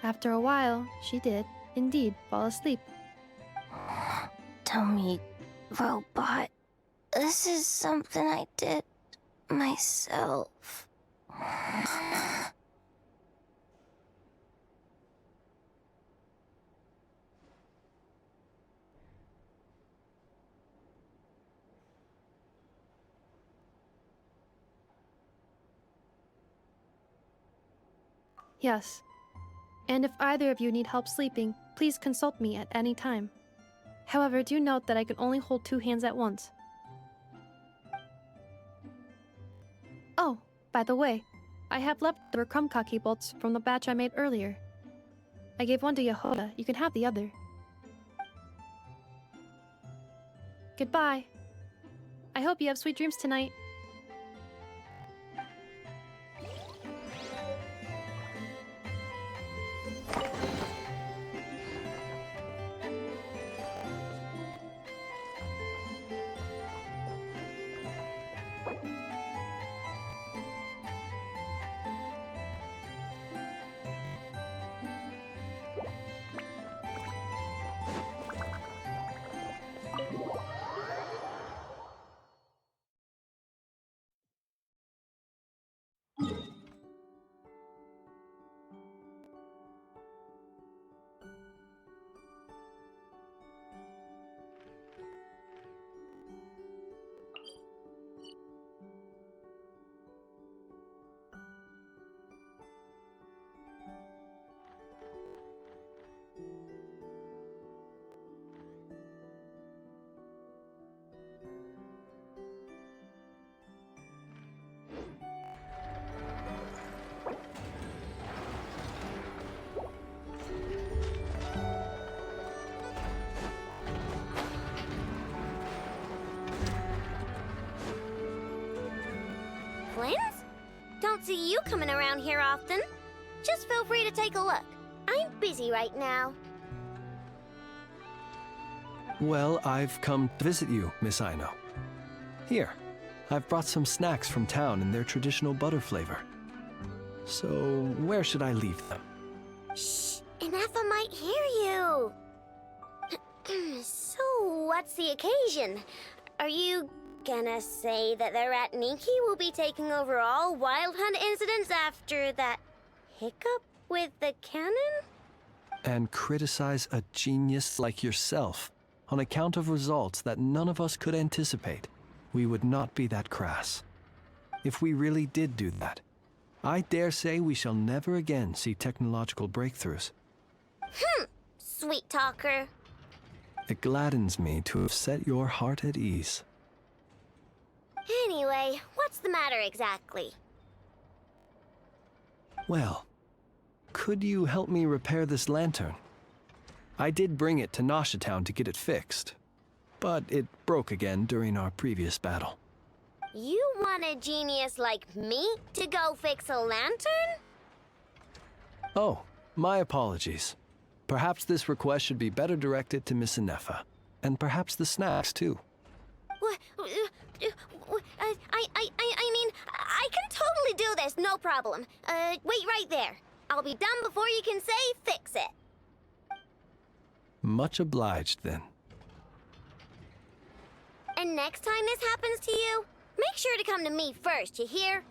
After a while, she did, indeed, fall asleep. Dummy robot. This is something I did myself. Yes. And if either of you need help sleeping, please consult me at any time. However, do note that I can only hold 2 hands at once. Oh, by the way, I have leftover crumb kaki bolts from the batch I made earlier. I gave one to Yehoda. You can have the other. Goodbye. I hope you have sweet dreams tonight. don't see you coming around here often. Just feel free to take a look. I'm busy right now. Well, I've come to visit you, Miss Aino. Here, I've brought some snacks from town in their traditional butter flavor. So, where should I leave them? Shh, Ineffa might hear you. So, what's the occasion? Are you gonna say that the Rat Niki will be taking over all Wild Hunt incidents after that hiccup with the cannon? And criticize a genius like yourself on account of results that none of us could anticipate. We would not be that crass. If we really did do that, I dare say we shall never again see technological breakthroughs. Sweet talker. It gladdens me to have set your heart at ease. Anyway, what's the matter exactly? Well, could you help me repair this lantern? I did bring it to Nasha Town to get it fixed, but it broke again during our previous battle. You want a genius like me to go fix a lantern? Oh, my apologies. Perhaps this request should be better directed to Miss Ineffa, and perhaps the snacks too. What? I mean, I can totally do this, no problem. Wait right there. I'll be done before you can say fix it. Much obliged, then. And next time this happens to you, make sure to come to me first, you hear?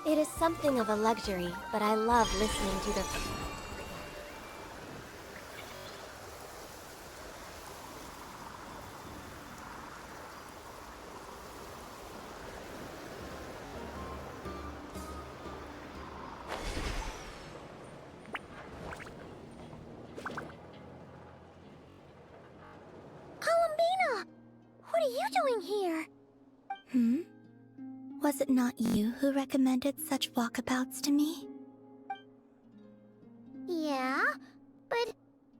It is something of a luxury, but I love listening to the... Columbina! What are you doing here? Was it not you who recommended such walkabouts to me? Yeah, but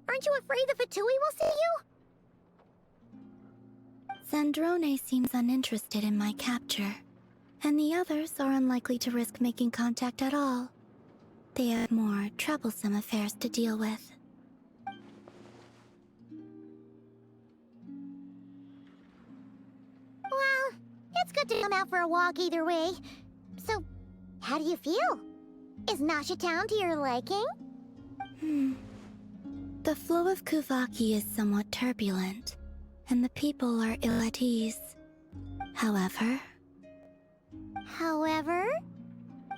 aren't you afraid the Fatui will see you? Zandrone seems uninterested in my capture, and the others are unlikely to risk making contact at all. They have more troublesome affairs to deal with. Well, it's good to come out for a walk either way. So, how do you feel? Is Nasha Town to your liking? The flow of Kuvaki is somewhat turbulent, and the people are ill at ease. However...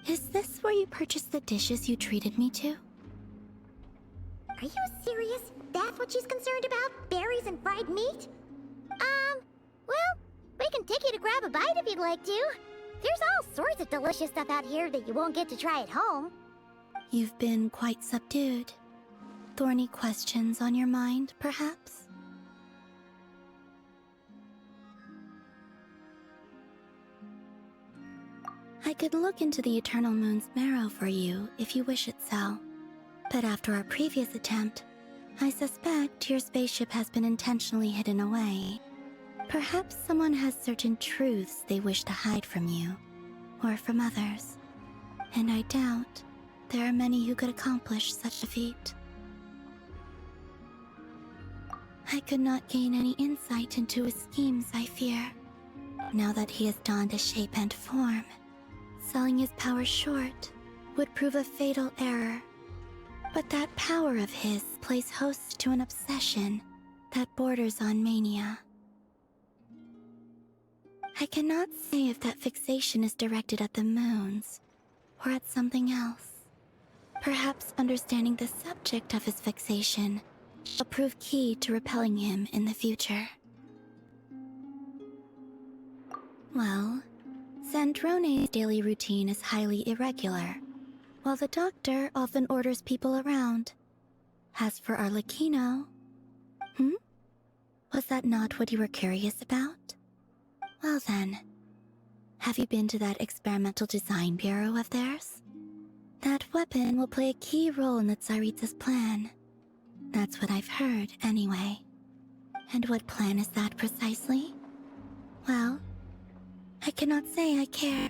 Is this where you purchased the dishes you treated me to? Are you serious? That's what she's concerned about? Berries and fried meat? Well, we can take you to grab a bite if you'd like to. There's all sorts of delicious stuff out here that you won't get to try at home. You've been quite subdued. Thorny questions on your mind, perhaps? I could look into the Eternal Moon's marrow for you if you wish it so. But after our previous attempt, I suspect your spaceship has been intentionally hidden away. Perhaps someone has certain truths they wish to hide from you, or from others. And I doubt there are many who could accomplish such a feat. I could not gain any insight into his schemes, I fear. Now that he has donned a shape and form, selling his power short would prove a fatal error. But that power of his plays host to an obsession that borders on mania. I cannot say if that fixation is directed at the moons, or at something else. Perhaps understanding the subject of his fixation will prove key to repelling him in the future. Well, Sandrone's daily routine is highly irregular, while the doctor often orders people around. As for Arlecchino... Was that not what you were curious about? Well then, have you been to that experimental design bureau of theirs? That weapon will play a key role in the Tsaritsa's plan. That's what I've heard, anyway. And what plan is that precisely? Well, I cannot say I care.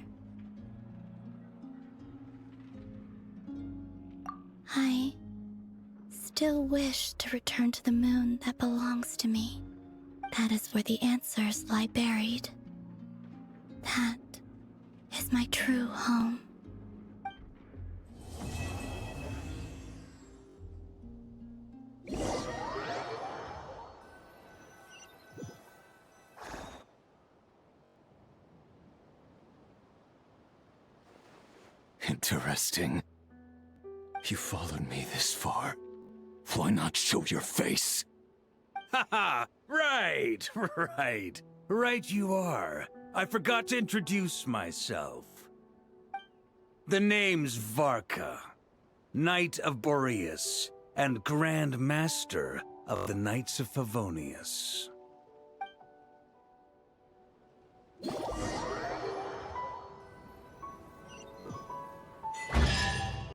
I still wish to return to the moon that belongs to me. That is where the answers lie buried. That is my true home. Interesting. You followed me this far. Why not show your face? Haha! Right, right. Right you are. I forgot to introduce myself. The name's Varka, Knight of Boreas, and Grand Master of the Knights of Favonius.